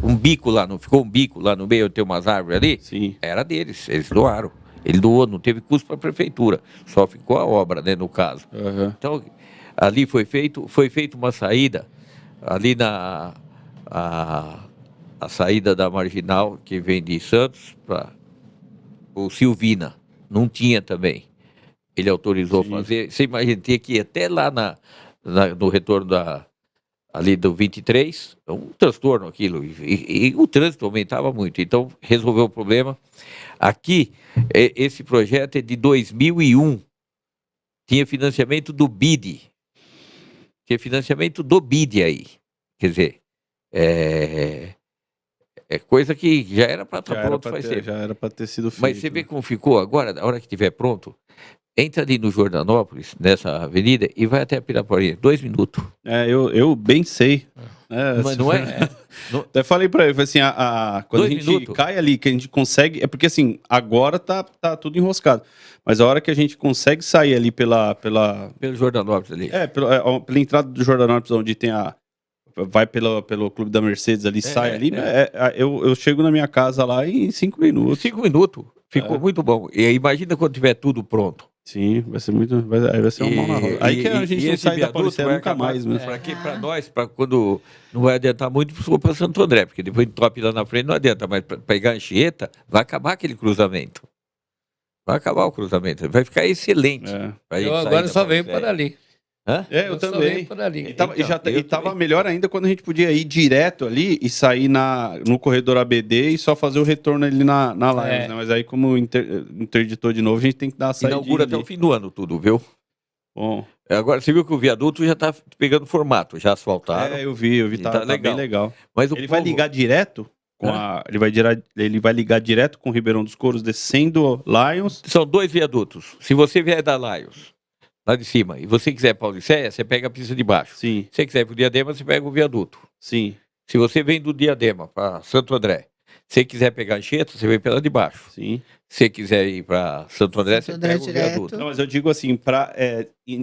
um bico lá, não ficou um bico lá no meio, tem umas árvores ali? Sim. Era deles, eles doaram. Ele doou, não teve custo para a prefeitura, só ficou a obra, né, no caso. Aham. Então, ali foi feito uma saída, ali a saída da Marginal, que vem de Santos, para o Silvina, não tinha também. Ele autorizou Sim. fazer, você imagina, tinha que ir até lá no retorno ali do 23, é um transtorno aquilo, e o trânsito aumentava muito, então resolveu o problema. Aqui, esse projeto é de 2001, tinha financiamento do BID, tinha financiamento do BID aí, quer dizer, é coisa que já era para estar pronto faz tempo. Já era para ter sido feito. Mas você vê como ficou agora, a hora que estiver pronto, entra ali no Jordanópolis, nessa avenida, e vai até a Piraporinha, 2 minutos. Eu bem sei. Mas não é? Até falei pra ele, falei assim, quando 2 a gente minutos. cai ali, que a gente consegue, é porque assim, agora tá tudo enroscado, mas a hora que a gente consegue sair ali pela Pelo Jordanópolis ali. pela entrada do Jordanópolis, onde tem vai pelo Clube da Mercedes ali, sai ali, eu chego na minha casa lá em 5 minutos. 5 minutos. Ficou muito bom. E aí, imagina quando tiver tudo pronto. Sim, vai ser muito. Aí vai ser um mal na roda. Aí que a gente não esse sai da viaduto Paulicéia vai nunca acabar- mais, né? Pra quê? Pra nós, quando não vai adiantar muito, for pra Santo André, porque depois top lá na frente não adianta, mas pra pegar a Anchieta, vai acabar aquele cruzamento. Vai acabar o cruzamento. Vai ficar excelente. pra gente Eu sair agora da só venho Paulicéia. por ali. Hã? Eu só também. venho por ali. E tava, Então, eu tava também. melhor ainda quando a gente podia ir direto ali e sair no corredor ABD e só fazer o retorno ali na Lions, É. né? Mas aí, como interditou de novo, a gente tem que dar a saída. Inaugura até o fim do ano tudo, viu? Bom, Agora, você viu que o viaduto já tá pegando formato, já asfaltaram. eu vi, tá bem legal. Mas o Ele vai povo- ligar direto com ele vai ligar direto com o Ribeirão dos Couros, descendo Lions. São 2 viadutos. Se você vier da Lions, lá de cima, e você quiser Paulicéia, você pega a pista de baixo. Sim, Se você quiser ir pro Diadema, você pega o viaduto. sim, Se você vem do Diadema para Santo André, se você quiser pegar Anchieta, você vem pela de baixo. sim. Se você quiser ir para Santo André, Santo você André pega o direto. viaduto. Não, mas eu digo assim,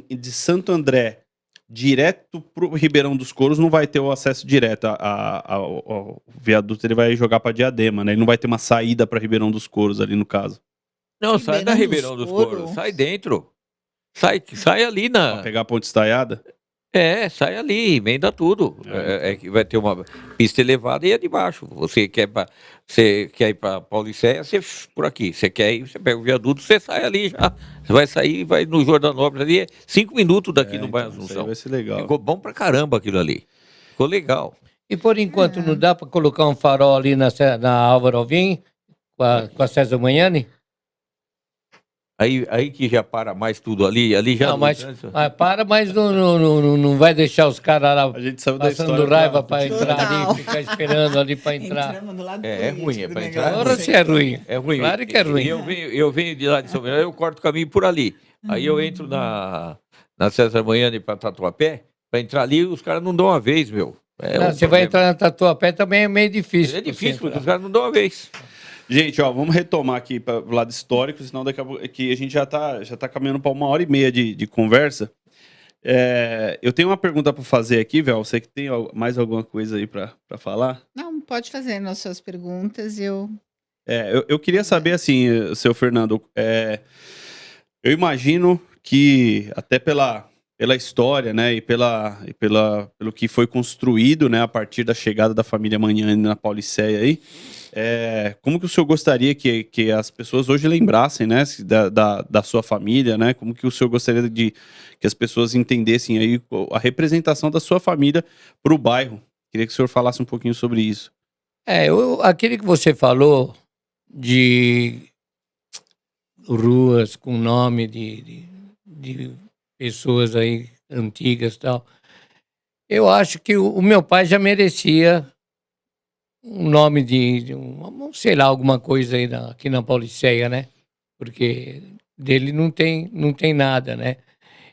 de Santo André direto pro Ribeirão dos Couros não vai ter o acesso direto ao viaduto, ele vai jogar para Diadema, né? Ele não vai ter uma saída para Ribeirão dos Couros ali no caso. Não, sai da Ribeirão Ribeirão dos dos Couros. Couros. Sai dentro. Sai ali Pra na... pegar a ponte estaiada. sai ali, emenda tudo. É que vai ter uma pista elevada e a de baixo. Você quer ir para Paulicéia, você por aqui. Você quer ir, você pega o viaduto, você sai ali já. Você vai sair, vai no Jordanópolis ali, 5 minutos daqui no bairro Isso aí Assunção. vai ser legal. Ficou bom pra caramba aquilo ali. Ficou legal. E por enquanto não dá para colocar um farol ali na Álvaro Alvim, com a César Manhani? Aí que já para mais tudo ali já... Não, mas para, mas não vai deixar os caras lá A gente saiu da passando história. raiva para entrar Total. ali, ficar esperando ali para entrar. Entramos do lado É político ruim, é do pra negócio. entrar. Agora se é ruim. É ruim. Claro que é ruim. E eu venho de lá de São Bernardo, eu corto o caminho por ali. Aí eu entro na César Manhani para Tatuapé, para entrar ali, os caras não dão uma vez, meu. Não, você vai entrar na Tatuapé também é meio difícil. É difícil, você porque entrar. os caras não dão uma vez. Gente, ó, vamos retomar aqui para o lado histórico, senão daqui a pouco aqui a gente já tá caminhando para 1h30 de conversa. Eu tenho uma pergunta para fazer aqui, Vel. Você que tem mais alguma coisa aí para falar? Não, pode fazer as suas perguntas e eu Eu queria saber, assim, seu Fernando, eu imagino que até pela história, né, e pelo que foi construído, né, a partir da chegada da família Magnani na Pauliceia aí, como que o senhor gostaria que as pessoas hoje lembrassem, né, da sua família, né, como que o senhor gostaria que as pessoas entendessem aí a representação da sua família para o bairro? Queria que o senhor falasse um pouquinho sobre isso. Aquele que você falou de ruas com nome de pessoas aí antigas e tal, eu acho que o meu pai já merecia um nome sei lá, alguma coisa aí aqui na Pauliceia, né? Porque dele não tem nada, né?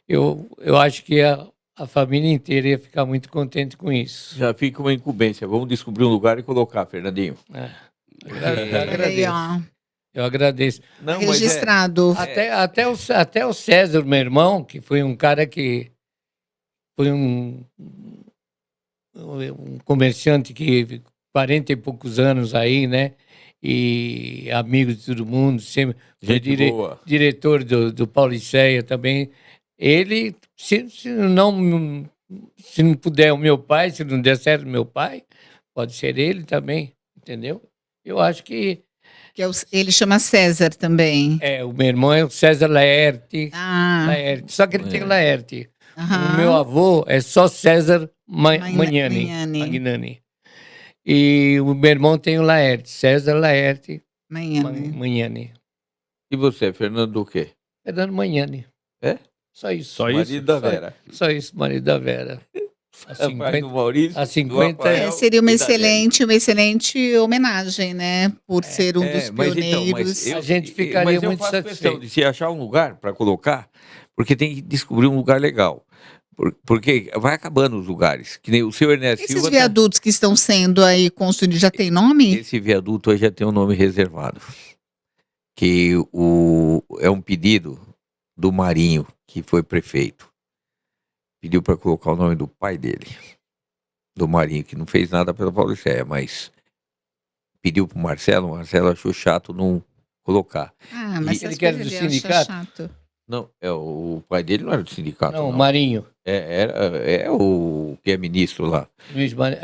Eu acho que a família inteira ia ficar muito contente com isso. Já fica uma incumbência. Vamos descobrir um lugar e colocar, Fernandinho. Olha aí, ó. Eu agradeço. Não, Registrado. Até o César, meu irmão, que foi um cara que foi um comerciante que 40 e poucos anos aí, né? E amigo de todo mundo, sempre foi boa. diretor do Pauliceia também. Ele, se não puder o meu pai, se não der certo o meu pai, pode ser ele também, entendeu? Eu acho que Ele chama César também. o meu irmão é o César Laerte. Ah, Laerte. Só que ele tem Laerte. aham. O meu avô é só César Magnani. E o meu irmão tem o Laerte, César Laerte Magnani. E você, Fernando do quê? Fernando Magnani. É? Só isso. Só isso? Marido da Vera. Só isso, marido da Vera. Pai do Maurício, há 50 do Rafael Seria uma e da Débora. excelente homenagem, né? Por ser um dos pioneiros. A gente ficaria muito faço questão satisfeito. de se achar um lugar para colocar, porque tem que descobrir um lugar legal. Porque vai acabando os lugares. Que nem o seu Ernesto Esses Silva. viadutos que estão sendo aí construídos já tem nome? Esse viaduto aí já tem um nome reservado. Que é um pedido do Marinho, que foi prefeito. Pediu para colocar o nome do pai dele, do Marinho, que não fez nada pela Pauliceia, mas pediu para o Marcelo achou chato não colocar. Ah, mas Ele essas que era coisas do ele acha sindicato? chato. Não, o pai dele não era do sindicato, Não, não. o Marinho. É o que é ministro lá. Luiz. Mas,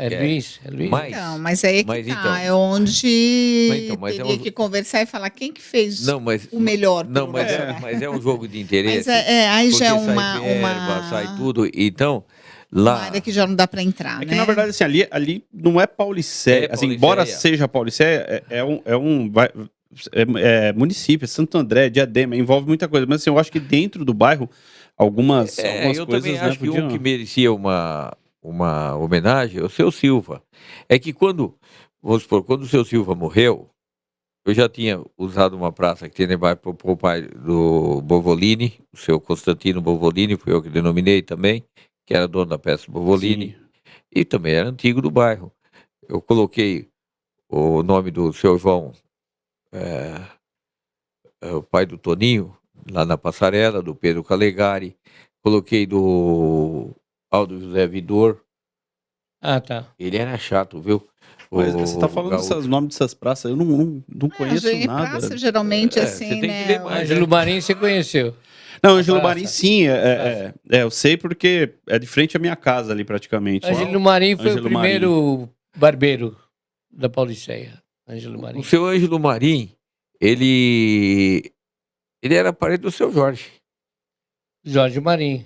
Não, mas aí é que mas tá, então- é onde mas teria que conversar e falar quem que fez não, mas, o melhor. não, pelo mas, lugar. mas é um jogo de interesse. Mas aí porque já é sai verba, sai tudo. Então, uma lá... área que já não dá para entrar, É né? que, na verdade, assim, ali não é Pauliceia. É Assim, Pauliceia. embora seja Pauliceia, é município, é Santo André, Diadema, envolve muita coisa. Mas, assim, eu acho que dentro do bairro, algumas eu coisas, também né, acho que podiam... um que merecia uma homenagem é o seu Silva. É que vamos supor, quando o seu Silva morreu, eu já tinha usado uma praça que tem para o pai do Bovolini, o seu Constantino Bovolini, fui eu que denominei também, que era dono da peça Bovolini, Sim. e também era antigo do bairro. Eu coloquei o nome do seu João, o pai do Toninho, lá na Passarela, do Pedro Calegari. Coloquei do Aldo José Vidor. Ah, tá. Ele era chato, viu? Mas você tá falando desses nomes dessas praças, eu não conheço Gente, nada. praça, geralmente, você assim, tem que né? ler mais. Ângelo Marinho você conheceu. Não, Ângelo praça. Marim, sim, eu sei porque é de frente à minha casa ali, praticamente. Ângelo Marinho foi Ângelo o primeiro barbeiro da Pauliceia. Ângelo O Marinho. seu Ângelo Marim, ele era parente do seu Jorge Jorge Marinho.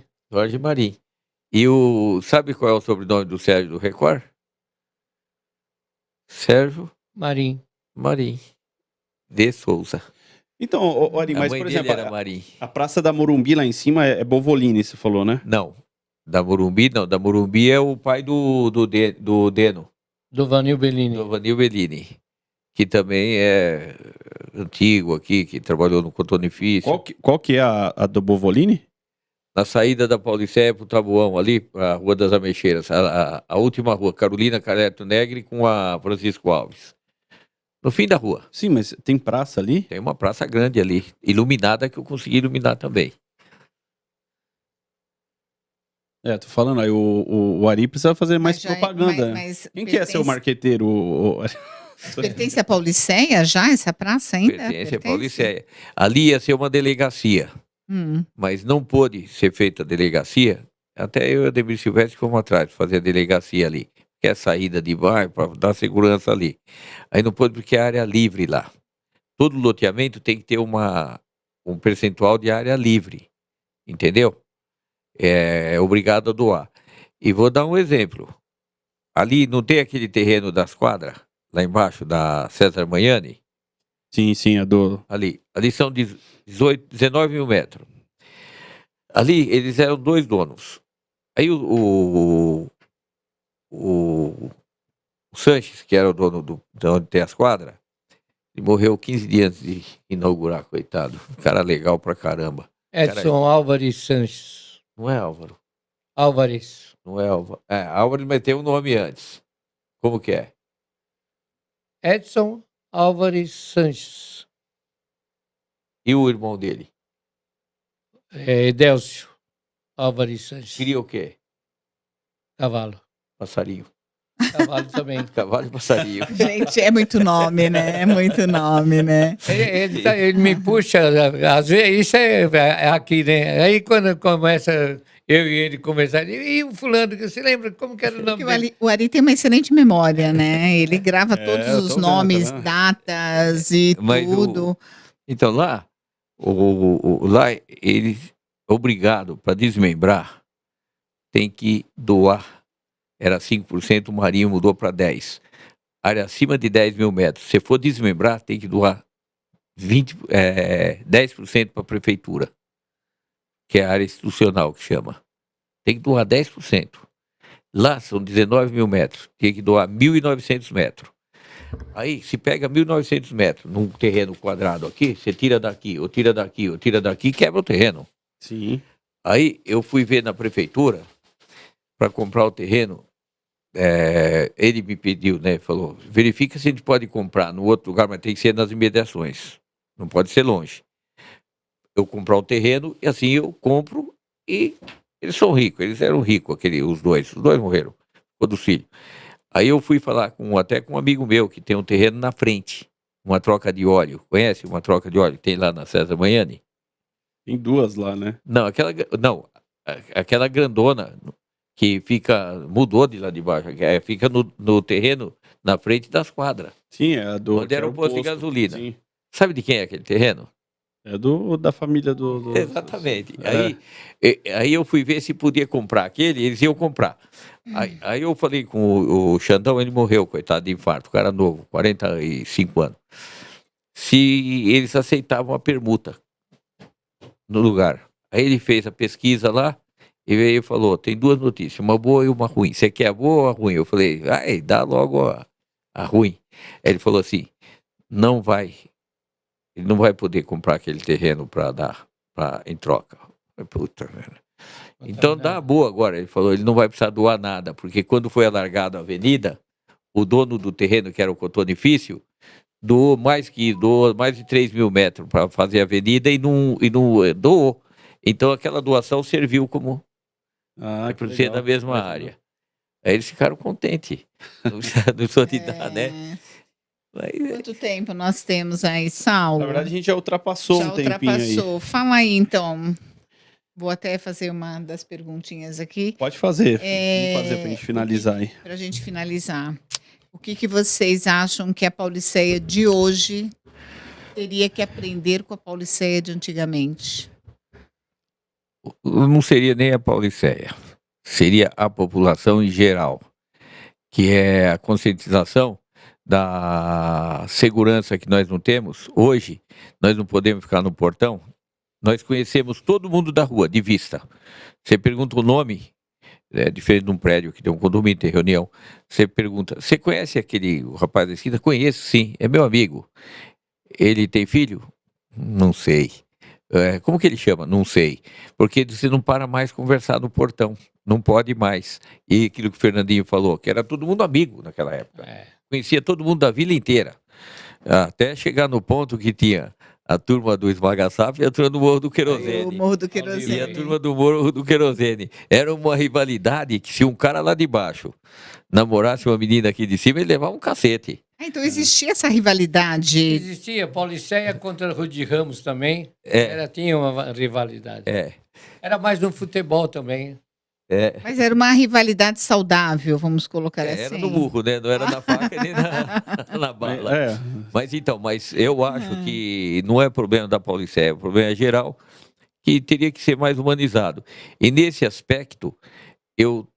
Marim. E sabe qual é o sobrenome do Sérgio do Record? Sérgio Marinho. Marim de Souza. Então, Ari, A mas, mãe por dele exemplo, era Marim. a Praça da Morumbi lá em cima é Bovolini, você falou, né? Não, da Morumbi não. Da Morumbi é o pai do Deno, Do Vanil Bellini. do Vanil Bellini, que também é antigo aqui, que trabalhou no Cotonifício. Qual que é a do Bovolini? Na saída da Pauliceia pro Tabuão, ali, a Rua das Ameixeiras, a última rua, Carolina Careto Negri com a Francisco Alves. No fim da rua. Sim, mas tem praça ali? Tem uma praça grande ali, iluminada, que eu consegui iluminar também. Tô falando, aí o Ari precisa fazer mais Mas já é- propaganda. mas Quem que é seu pertence- marqueteiro? Ari? Pertence à Pauliceia já, essa praça ainda? Pertence à Pauliceia. Ali ia ser uma delegacia, mas não pôde ser feita a delegacia. Até eu e o Ademir Silvestre fomos atrás, fazer a delegacia ali. Que é a saída de bairro, para dar segurança ali. Aí não pôde porque é área livre lá. Todo loteamento tem que ter um percentual de área livre. Entendeu? É obrigado a doar. E vou dar um exemplo. Ali não tem aquele terreno das quadras, lá embaixo, da César Manhani? Sim, a do... Ali são 19 mil metros. Ali eles eram 2 donos. Aí o Sanches, que era o dono de onde tem as quadras, ele morreu 15 dias antes de inaugurar, coitado. Um cara legal pra caramba. Edson Álvares Sanches. Não é Álvaro? Álvares. Não é Álvaro. É, Álvaro, mas tem um nome antes. Como que é? Edson Álvares Sanches. E o irmão dele? Edélcio Álvares Sanches. Queria o quê? Cavalo. Passarinho. Cavalo também. Cavalo e passarinho. Gente, é muito nome, né? É muito nome, né? Ele me puxa, às vezes, isso é aqui, né? Aí quando começa eu e ele conversar, e o fulano, você lembra como que era o nome dele? O Ari tem uma excelente memória, né? Ele grava todos os nomes, datas e tudo. Então lá ele obrigado para desmembrar, tem que doar. Era 5%, o Marinho mudou para 10%. Área acima de 10 mil metros. Se for desmembrar, tem que doar 10% para a prefeitura, que é a área institucional que chama. Tem que doar 10%. Lá são 19 mil metros. Tem que doar 1.900 metros. Aí, se pega 1.900 metros num terreno quadrado aqui, você tira daqui, ou tira daqui, ou tira daqui, quebra o terreno. Sim. Aí, eu fui ver na prefeitura para comprar o terreno. Ele me pediu, né? Falou, verifica se a gente pode comprar no outro lugar, mas tem que ser nas imediações. Não pode ser longe. Eu comprar um terreno e assim eu compro e eles são ricos. Eles eram ricos, os dois morreram, o filho. Aí eu fui falar até com um amigo meu que tem um terreno na frente, uma troca de óleo. Conhece uma troca de óleo que tem lá na César Manhani? Tem 2 lá, né? Não, aquela grandona que mudou de lá de baixo, fica no terreno na frente das quadras. Sim, é a do... Onde era o posto de gasolina. Sim. Sabe de quem é aquele terreno? É da família do... Exatamente. Aí eu fui ver se podia comprar aquele, eles iam comprar. Aí eu falei com o Xandão, ele morreu, coitado, de infarto, o cara novo, 45 anos. Se eles aceitavam a permuta no lugar. Aí ele fez a pesquisa lá, e veio e falou, tem 2 notícias, uma boa e uma ruim. Você quer a boa ou a ruim? Eu falei, dá logo a ruim. Aí ele falou assim, ele não vai poder comprar aquele terreno para dar em troca. Puta, velho. Então dá a boa agora. Ele falou, ele não vai precisar doar nada, porque quando foi alargada a avenida, o dono do terreno, que era o Cotonifício, doou mais de 3 mil metros para fazer a avenida e não doou. Então aquela doação serviu como por ser da mesma área. Aí eles ficaram contentes. Não sou de dar, né? Quanto tempo nós temos aí, Saulo? Na verdade, a gente já ultrapassou um tempinho aí. Fala aí, então. Vou até fazer uma das perguntinhas aqui. Pode fazer. Vamos fazer pra gente finalizar aí. Pra gente finalizar. O que vocês acham que a Pauliceia de hoje teria que aprender com a Pauliceia de antigamente? Não seria nem a Pauliceia. Seria a população em geral. Que é a conscientização da segurança que nós não temos. Hoje, nós não podemos ficar no portão. Nós conhecemos todo mundo da rua, de vista. Você pergunta o nome, diferente de um prédio que tem um condomínio, tem reunião. Você pergunta, você conhece o rapaz da esquina? Conheço, sim, é meu amigo. Ele tem filho? Não sei. Como que ele chama? Não sei. Porque você não para mais conversar no portão. Não pode mais. E aquilo que o Fernandinho falou, que era todo mundo amigo naquela época. Conhecia todo mundo da vila inteira. Até chegar no ponto que tinha a turma do Esmaga-Sapo e a turma do Morro do Querosene. O Morro do Querosene. E a turma do Morro do Querosene. Era uma rivalidade que se um cara lá de baixo namorasse uma menina aqui de cima, ele levava um cacete. Então existia essa rivalidade. Existia Pauliceia contra Rudy Ramos também. Tinha uma rivalidade. Era mais no futebol também. Mas era uma rivalidade saudável, vamos colocar assim. Era no burro, né? Não era na faca nem na bala. Mas eu acho que não é problema da Pauliceia, é problema geral, que teria que ser mais humanizado. E nesse aspecto, eu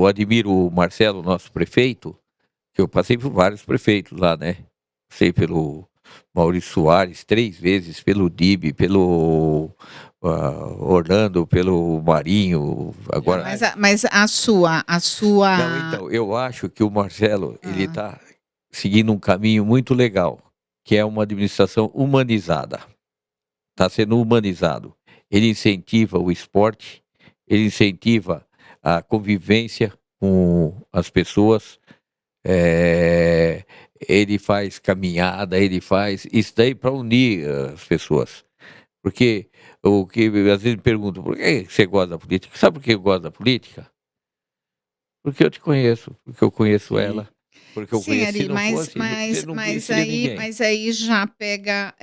admiro o Marcelo, nosso prefeito, que eu passei por vários prefeitos lá, né? Passei pelo Maurício Soares 3 vezes, pelo Dib, pelo Orlando, pelo Marinho, agora... Mas a sua... Não, então, eu acho que o Marcelo, ele está seguindo um caminho muito legal, que é uma administração humanizada. Está sendo humanizado. Ele incentiva o esporte, ele incentiva a convivência com as pessoas, ele faz caminhada, ele faz isso daí para unir as pessoas. Porque o que às vezes me perguntam, por que você gosta da política? Sabe por que eu gosto da política? Porque eu te conheço, porque eu conheço ela, porque eu conheço. Ari, mas aí já pega,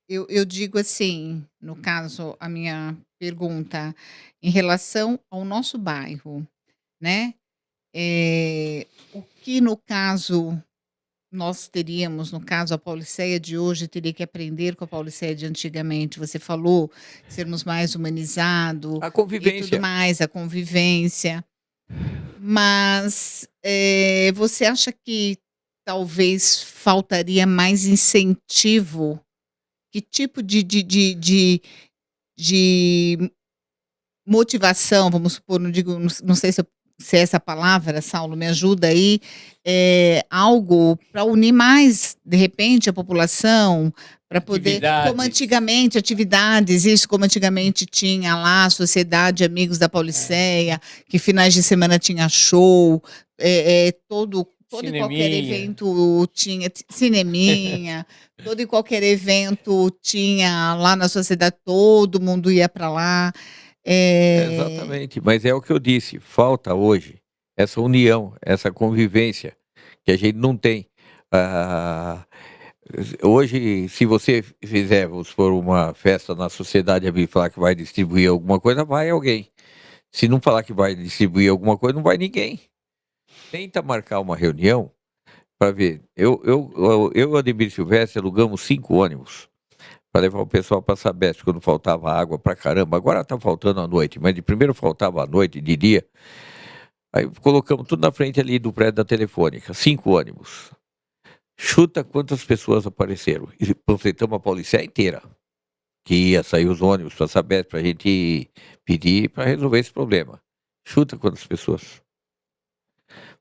eu digo assim, no caso, a minha pergunta em relação ao nosso bairro, né? O que no caso nós teríamos, no caso, a Pauliceia de hoje teria que aprender com a Pauliceia de antigamente. Você falou sermos mais humanizados. A convivência. E tudo mais, a convivência. Mas você acha que talvez faltaria mais incentivo? Que tipo de motivação, vamos supor, não sei se é essa palavra, Saulo, me ajuda aí, algo para unir mais, de repente, a população, para poder, como antigamente, atividades, isso, como antigamente tinha lá a Sociedade Amigos da Pauliceia, que finais de semana tinha show, todo e qualquer evento tinha cineminha, todo e qualquer evento tinha lá na sociedade, todo mundo ia para lá. Exatamente, mas é o que eu disse, falta hoje essa união, essa convivência que a gente não tem. Hoje, se você fizer, vamos supor, uma festa na sociedade e falar que vai distribuir alguma coisa, vai alguém. Se não falar que vai distribuir alguma coisa, não vai ninguém. Tenta marcar uma reunião para ver. Eu e o Ademir Silvestre alugamos 5 ônibus para levar o pessoal para Sabesp, quando faltava água pra caramba. Agora tá faltando à noite, mas de primeiro faltava à noite, de dia. Aí colocamos tudo na frente ali do prédio da Telefônica, 5 ônibus. Chuta quantas pessoas apareceram. E panfletamos a Pauliceia inteira, que ia sair os ônibus para Sabesp, pra gente pedir para resolver esse problema. Chuta quantas pessoas.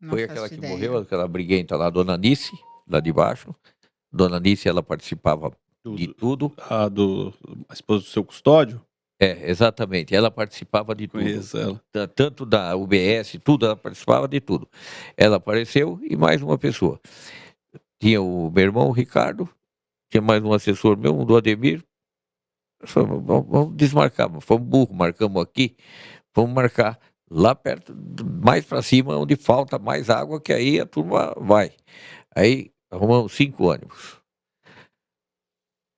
Não Foi faço aquela que ideia. morreu, aquela briguenta lá, Dona Nice, lá de baixo. Dona Nice, ela participava de tudo. A esposa do seu custódio? Exatamente. Ela participava de tudo. Conheço ela. Tanto da UBS, tudo, ela participava de tudo. Ela apareceu e mais uma pessoa. Tinha o meu irmão, o Ricardo, tinha mais um assessor meu, um do Ademir. Falamos, vamos desmarcar, fomos burro, marcamos aqui, vamos marcar lá perto, mais para cima, onde falta mais água, que aí a turma vai. Aí arrumamos 5 ônibus.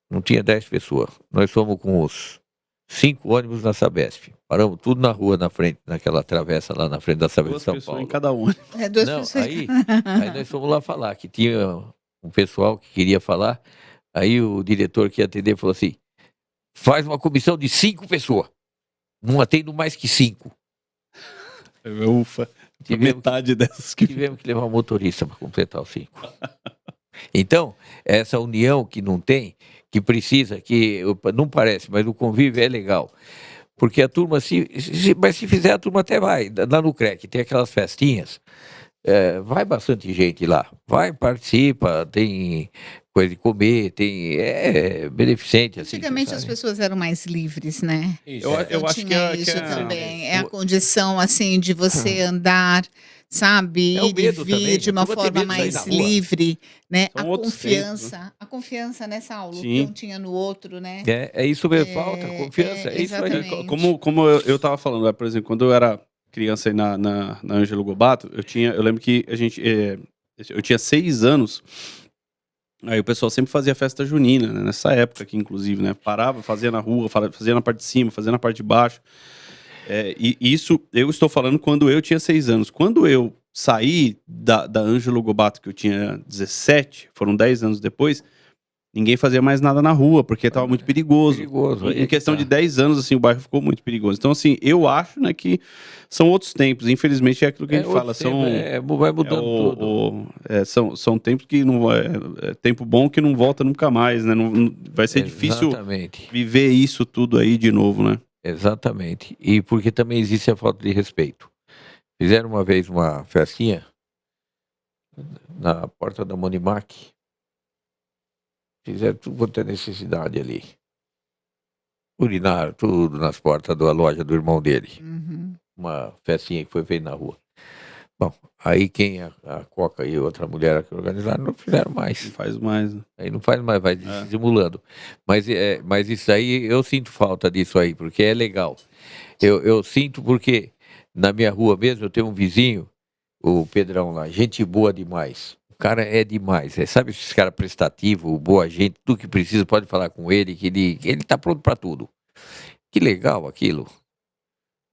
Não tinha 10 pessoas. Nós fomos com os 5 ônibus na Sabesp. Paramos tudo na rua, na frente, naquela travessa lá na frente da Sabesp de São Paulo. Em cada ônibus. Não, aí nós fomos lá falar, que tinha um pessoal que queria falar. Aí o diretor que ia atender falou assim, faz uma comissão de 5 pessoas. Não atendo mais que 5. Ufa. Metade dessas que... Tivemos que levar um motorista para completar os 5. Então, essa união que não tem, que precisa, que não parece, mas o convívio é legal. Porque a turma, mas se fizer, a turma até vai. Lá no CREC tem aquelas festinhas, vai bastante gente lá. Vai, participa, tem coisa de comer, tem beneficente. Assim, Antigamente as pessoas eram mais livres, né? Eu acho que isso também. É a condição, assim, de você andar, sabe? É o Ir e medo vir também, de uma a turma tem forma medo de sair mais na rua. livre, né? São A outros confiança. A confiança nessa aula, o que um tinha no outro, né? É isso mesmo, falta confiança, é isso aí. exatamente. Como eu tava falando, por exemplo, quando eu era criança aí na Ângelo Gobato, eu lembro que a gente eu tinha 6 anos, aí o pessoal sempre fazia festa junina, né? Nessa época aqui, inclusive, né? Parava, fazia na rua, fazia na parte de cima, fazia na parte de baixo. E isso eu estou falando quando eu tinha 6 anos. Quando eu saí da Ângelo Gobato, que eu tinha 17, foram 10 anos depois, ninguém fazia mais nada na rua, porque estava muito perigoso. Perigoso. Em questão de 10 anos, assim, o bairro ficou muito perigoso. Então, assim, eu acho, né, que são outros tempos. Infelizmente, é aquilo que a gente fala. Vai mudando tudo. São tempos que não é tempo bom que não volta nunca mais, né? Vai ser difícil viver isso tudo aí de novo, né? Exatamente. E porque também existe a falta de respeito. Fizeram uma vez uma festinha na porta da Monimac. Fizeram tudo quanto é necessidade ali. Urinaram tudo nas portas da loja do irmão dele. Uhum. Uma festinha que foi feita na rua. Bom, aí quem a Coca e outra mulher que organizaram não fizeram mais. Não faz mais. Né? Aí não faz mais, vai dissimulando. Mas isso aí, eu sinto falta disso aí, porque é legal. Eu sinto porque na minha rua mesmo eu tenho um vizinho, o Pedrão lá, gente boa demais. O cara é demais. Sabe esse cara prestativo, boa gente, tudo que precisa pode falar com ele, que ele tá pronto para tudo. Que legal aquilo.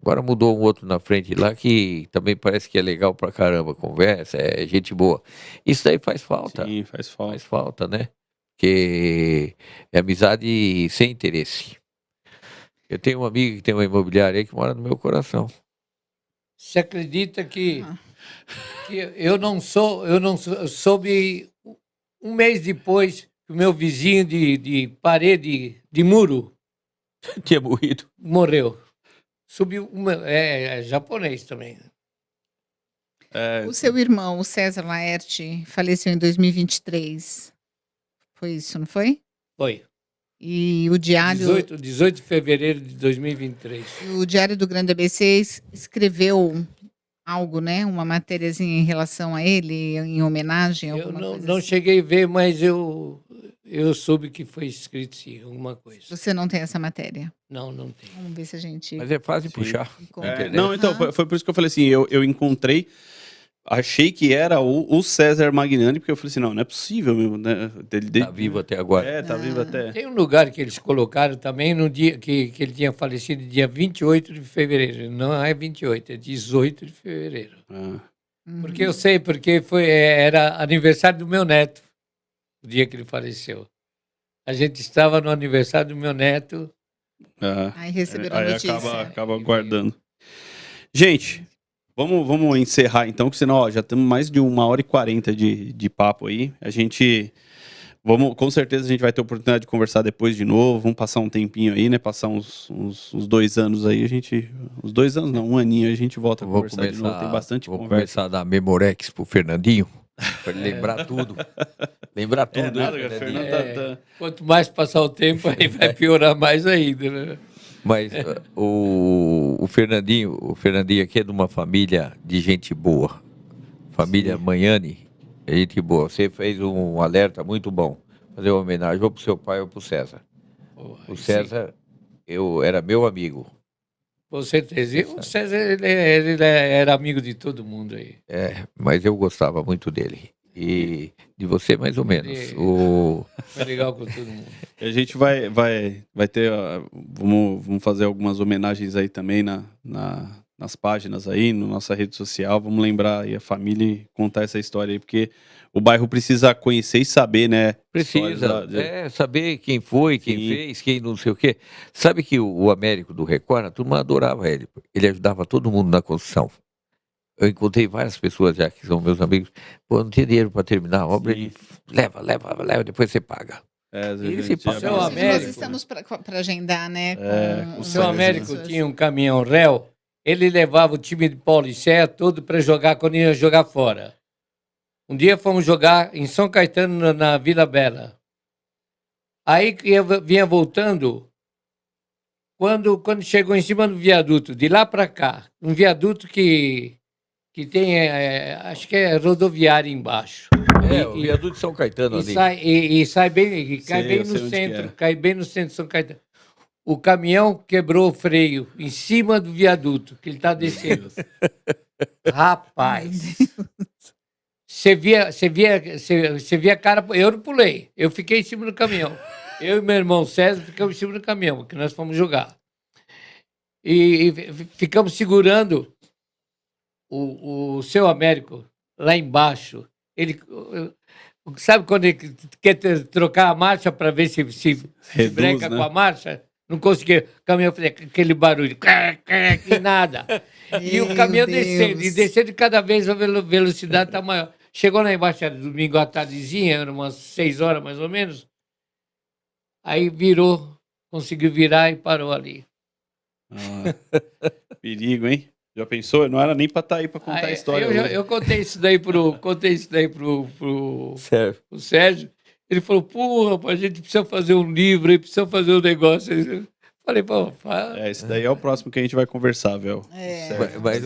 Agora mudou um outro na frente lá que também parece que é legal pra caramba, conversa, é gente boa. Isso daí faz falta. Sim, faz falta. Faz falta, né? Porque é amizade sem interesse. Eu tenho um amigo que tem uma imobiliária aí que mora no meu coração. Você acredita que eu não soube um mês depois que o meu vizinho de parede, de muro, tinha morrido. Morreu. Subiu é japonês também. O seu irmão, o César Laerte, faleceu em 2023. Foi isso, não foi? Foi. E o Diário... 18 de fevereiro de 2023. O Diário do Grande ABC escreveu algo, né? Uma matériazinha em relação a ele, em homenagem? Eu não cheguei a ver, mas eu soube que foi escrito, sim, alguma coisa. Você não tem essa matéria? Não tem. Vamos ver se a gente... Mas é fácil puxar. Não, então, foi por isso que eu falei assim, eu encontrei, achei que era o César Magnani, porque eu falei assim, não é possível mesmo, né? Tá vivo até agora. Tá vivo até. Tem um lugar que eles colocaram também no dia que ele tinha falecido, dia 28 de fevereiro. Não é 28, é 18 de fevereiro. Porque eu sei, porque era aniversário do meu neto, o dia que ele faleceu. A gente estava no aniversário do meu neto. Aí receberam a notícia. Acaba guardando. Gente, vamos encerrar então, que senão já estamos mais de 1h40 de papo aí. Com certeza a gente vai ter oportunidade de conversar depois de novo. Vamos passar um tempinho aí, né? Passar uns 2 anos aí. Uns 2 anos não, um aninho, a gente volta a conversar de novo. Tem bastante conversa. Vou começar a dar Memorex pro Fernandinho. Para ele lembrar tudo. Lembrar tudo. Quanto mais passar o tempo, aí vai piorar mais ainda, né? Mas o Fernandinho aqui é de uma família de gente boa. Família Magnani, é gente boa. Você fez um alerta muito bom. Fazer uma homenagem ou pro seu pai ou pro César. O César, era meu amigo. Com certeza. E o César, ele era amigo de todo mundo aí. Mas eu gostava muito dele. E de você, mais ou menos. Foi legal com todo mundo. A gente vai ter... Vamos fazer algumas homenagens aí também nas páginas aí, na nossa rede social. Vamos lembrar aí a família e contar essa história aí, porque o bairro precisa conhecer e saber, né? Precisa, saber quem foi, quem fez, quem não sei o quê. Sabe que o Américo do Record, a turma adorava ele. Ele ajudava todo mundo na construção. Eu encontrei várias pessoas já que são meus amigos. Pô, não tem dinheiro para terminar a obra. Ele leva, depois você paga. Nós estamos para agendar, né? O seu Américo tinha um caminhão réu. Ele levava o time de Paulicéia todo para jogar quando ia jogar fora. Um dia fomos jogar em São Caetano, na Vila Bela. Aí eu vinha voltando, quando chegou em cima do viaduto, de lá para cá, um viaduto que tem, acho que é rodoviária embaixo. O viaduto de São Caetano ali. Sai bem, cai bem no centro, cai bem no centro de São Caetano. O caminhão quebrou o freio em cima do viaduto, que ele está descendo. Rapaz, Você via a cara. Eu não pulei. Eu fiquei em cima do caminhão. Eu e meu irmão César ficamos em cima do caminhão, que nós fomos jogar. E ficamos segurando o seu Américo lá embaixo. Ele. Sabe quando ele quer trocar a marcha para ver se Reduz, breca né? com a marcha? Não conseguia. O caminhão fazia aquele barulho. E nada. E o caminhão descendo. E descendo cada vez a velocidade está maior. Chegou lá embaixo, era domingo à tardezinha, eram umas 6 horas mais ou menos. Aí virou, conseguiu virar e parou ali. Perigo, hein? Já pensou? Não era nem pra estar aí pra contar a história. Eu contei isso daí pro Certo. o Sérgio. Ele falou, pô, rapaz, a gente precisa fazer um livro, aí precisa fazer um negócio. Eu falei, pô, fala. Esse daí é o próximo que a gente vai conversar, velho. Mas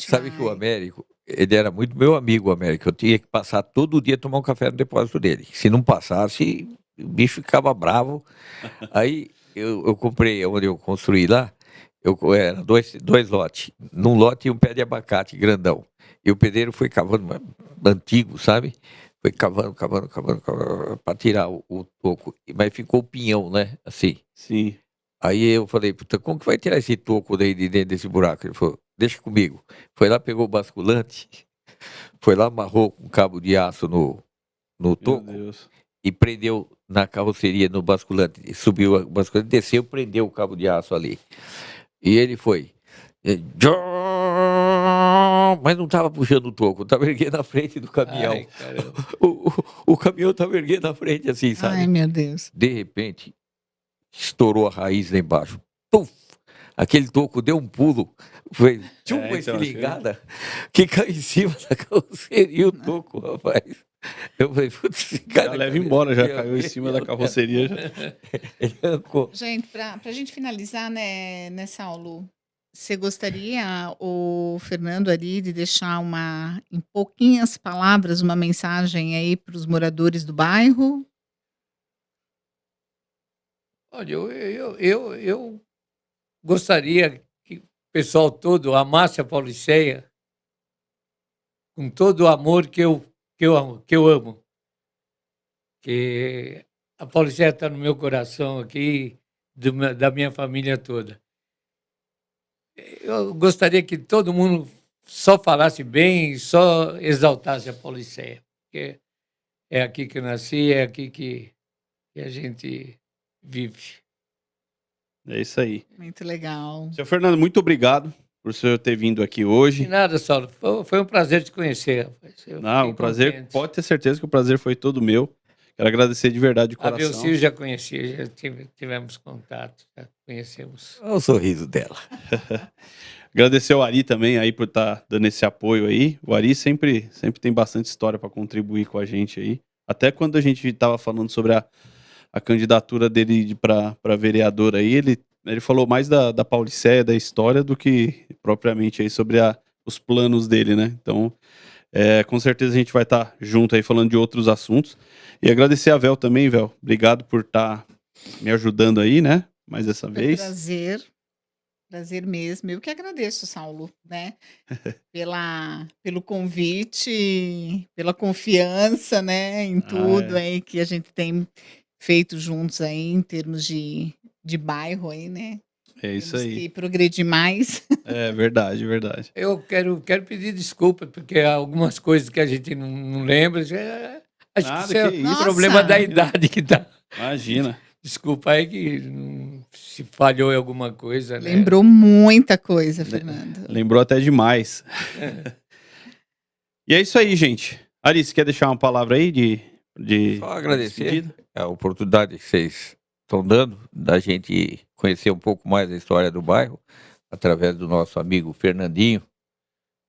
sabe vai. que o Américo, ele era muito meu amigo, o Américo. Eu tinha que passar todo dia tomar um café no depósito dele. Se não passasse, o bicho ficava bravo. Aí eu comprei, onde eu construí lá, era dois lotes. Num lote tinha um pé de abacate grandão. E o pedreiro foi cavando, antigo, sabe? Foi cavando, para tirar o toco. Mas ficou o pinhão, né? Assim. Sim. Aí eu falei, puta, como que vai tirar esse toco daí de dentro desse buraco? Ele falou, deixa comigo. Foi lá, pegou o basculante, foi lá, amarrou com um cabo de aço no toco e prendeu na carroceria, no basculante. Subiu o basculante, desceu, prendeu o cabo de aço ali. E ele foi. Mas não estava puxando o toco, estava erguendo na frente do caminhão. Ai, o caminhão estava erguendo na frente assim, sabe? Ai, meu Deus. De repente, estourou a raiz lá embaixo. Puf! Aquele toco deu um pulo, foi uma estilingada que caiu em cima da carroceria o toco, rapaz. Eu falei, putz, esse cara. Já leva embora, já caiu em cima da carroceria. Ele arrancou. Gente, pra gente finalizar, né, Saulo, você gostaria, o Fernando ali, de deixar em pouquinhas palavras, uma mensagem aí para os moradores do bairro? Olha, eu gostaria que o pessoal todo amasse a Pauliceia com todo o amor que eu amo. Que a Pauliceia está no meu coração aqui, da minha família toda. Eu gostaria que todo mundo só falasse bem, só exaltasse a Pauliceia. Porque é aqui que eu nasci, é aqui que a gente vive. É isso aí. Muito legal. Seu Fernando, muito obrigado por o senhor ter vindo aqui hoje. De nada, Saulo. Foi um prazer te conhecer, rapaz. Não, o prazer, pode ter certeza que o prazer foi todo meu. Quero agradecer de verdade de A coração. Velcil já conhecia, já tivemos contato, já conhecemos. Olha o sorriso dela. Agradecer ao Ari também aí por estar dando esse apoio aí. O Ari sempre tem bastante história para contribuir com a gente aí. Até quando a gente estava falando sobre a candidatura dele para vereador aí, ele falou mais da Pauliceia, da história, do que propriamente aí sobre os planos dele, né? Então, com certeza a gente vai estar junto aí falando de outros assuntos. E agradecer a Vel também, Vel. Obrigado por estar me ajudando aí, né? Mais essa vez. Prazer mesmo. Eu que agradeço, Saulo, né? Pelo convite, pela confiança, né? Em tudo aí que a gente tem feito juntos aí, em termos de bairro aí, né? É isso Temos aí. que progredir mais. É verdade, verdade. Eu quero pedir desculpa, porque há algumas coisas que a gente não lembra. Acho Nada, que isso é que um isso. problema da idade que tá. Imagina. Desculpa aí que se falhou em alguma coisa, né? Lembrou muita coisa, Fernando. Lembrou até demais. E é isso aí, gente. Alice, quer deixar uma palavra aí de Só agradecer despedida? a oportunidade que vocês estão dando da gente conhecer um pouco mais a história do bairro através do nosso amigo Fernandinho,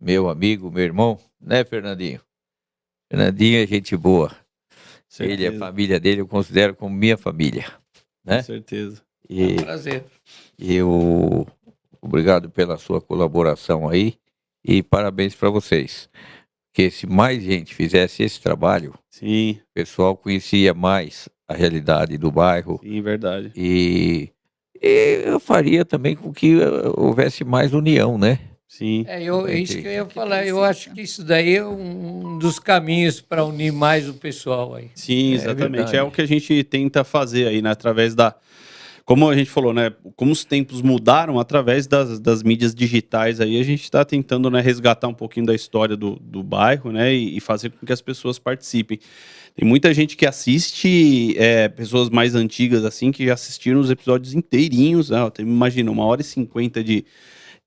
meu amigo, meu irmão, né, Fernandinho? Fernandinho é gente boa. Ele e a família dele eu considero como minha família, né? Com certeza. É E um prazer. obrigado pela sua colaboração aí e parabéns para vocês. Porque se mais gente fizesse esse trabalho, Sim, o pessoal conhecia mais a realidade do bairro sim, verdade. e eu faria também com que houvesse mais união, né? Sim. É isso que eu ia Que falar. Eu precisa. acho que isso daí é um dos caminhos para unir mais o pessoal aí. Sim, É exatamente. verdade. É o que a gente tenta fazer aí, né? Através da. Como a gente falou, né? Como os tempos mudaram, através das mídias digitais aí, a gente está tentando, né, resgatar um pouquinho da história do bairro, né? E fazer com que as pessoas participem. Tem muita gente que assiste, pessoas mais antigas, assim, que já assistiram os episódios inteirinhos. Né? Imagina, 1h50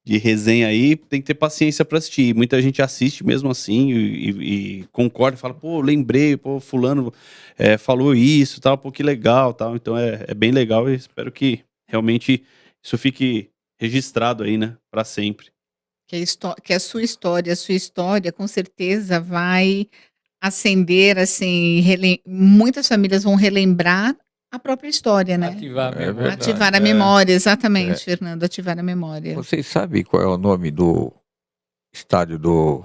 de resenha aí, tem que ter paciência para assistir. Muita gente assiste mesmo assim e concorda, fala, pô, lembrei, pô, fulano falou isso, tal, pô, que legal, tal. Então é bem legal e espero que realmente isso fique registrado aí, né, para sempre. Que a sua história com certeza vai acender, assim, muitas famílias vão relembrar a própria história, né? Ativar a É memória. verdade. Ativar a É. memória, exatamente, Fernando, ativar a memória. Vocês sabem qual é o nome do estádio do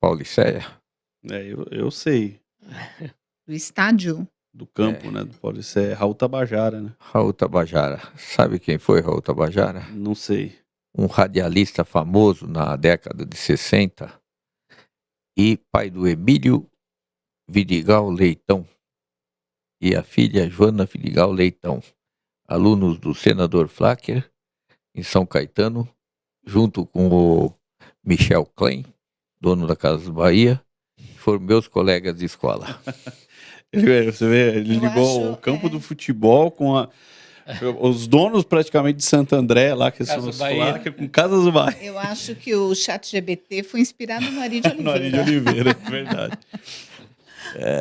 Pauliceia? Eu sei, Do estádio? do campo, né, do Paulicé, Raul Tabajara, né? Raul Tabajara. Sabe quem foi Raul Tabajara? Não sei. Um radialista famoso na década de 60 e pai do Emílio Vidigal Leitão e a filha Joana Vidigal Leitão, alunos do senador Flacker em São Caetano, junto com o Michel Klein, dono da Casa Bahia, foram meus colegas de escola. Você vê, ele Eu ligou acho, o campo do futebol com os donos praticamente de Santo André, lá, que são Casas os Bahia. Flacker, com Casas Bahia. Eu acho que o chat GBT foi inspirado no Ari de No Ari de Oliveira. Oliveira, é verdade.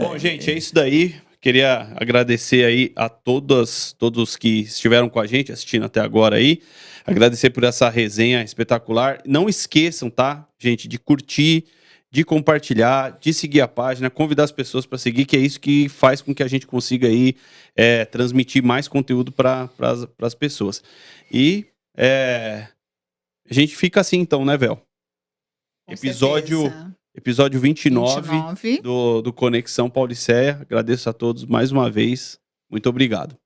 Bom, gente, é isso daí. Queria agradecer aí a todos que estiveram com a gente assistindo até agora aí. Agradecer por essa resenha espetacular. Não esqueçam, tá, gente, de curtir, de compartilhar, de seguir a página, convidar as pessoas para seguir, que é isso que faz com que a gente consiga aí transmitir mais conteúdo para as pessoas. E a gente fica assim então, né, Vel? Com Episódio certeza. Episódio 29 29. do Conexão Pauliceia. Agradeço a todos mais uma vez. Muito obrigado.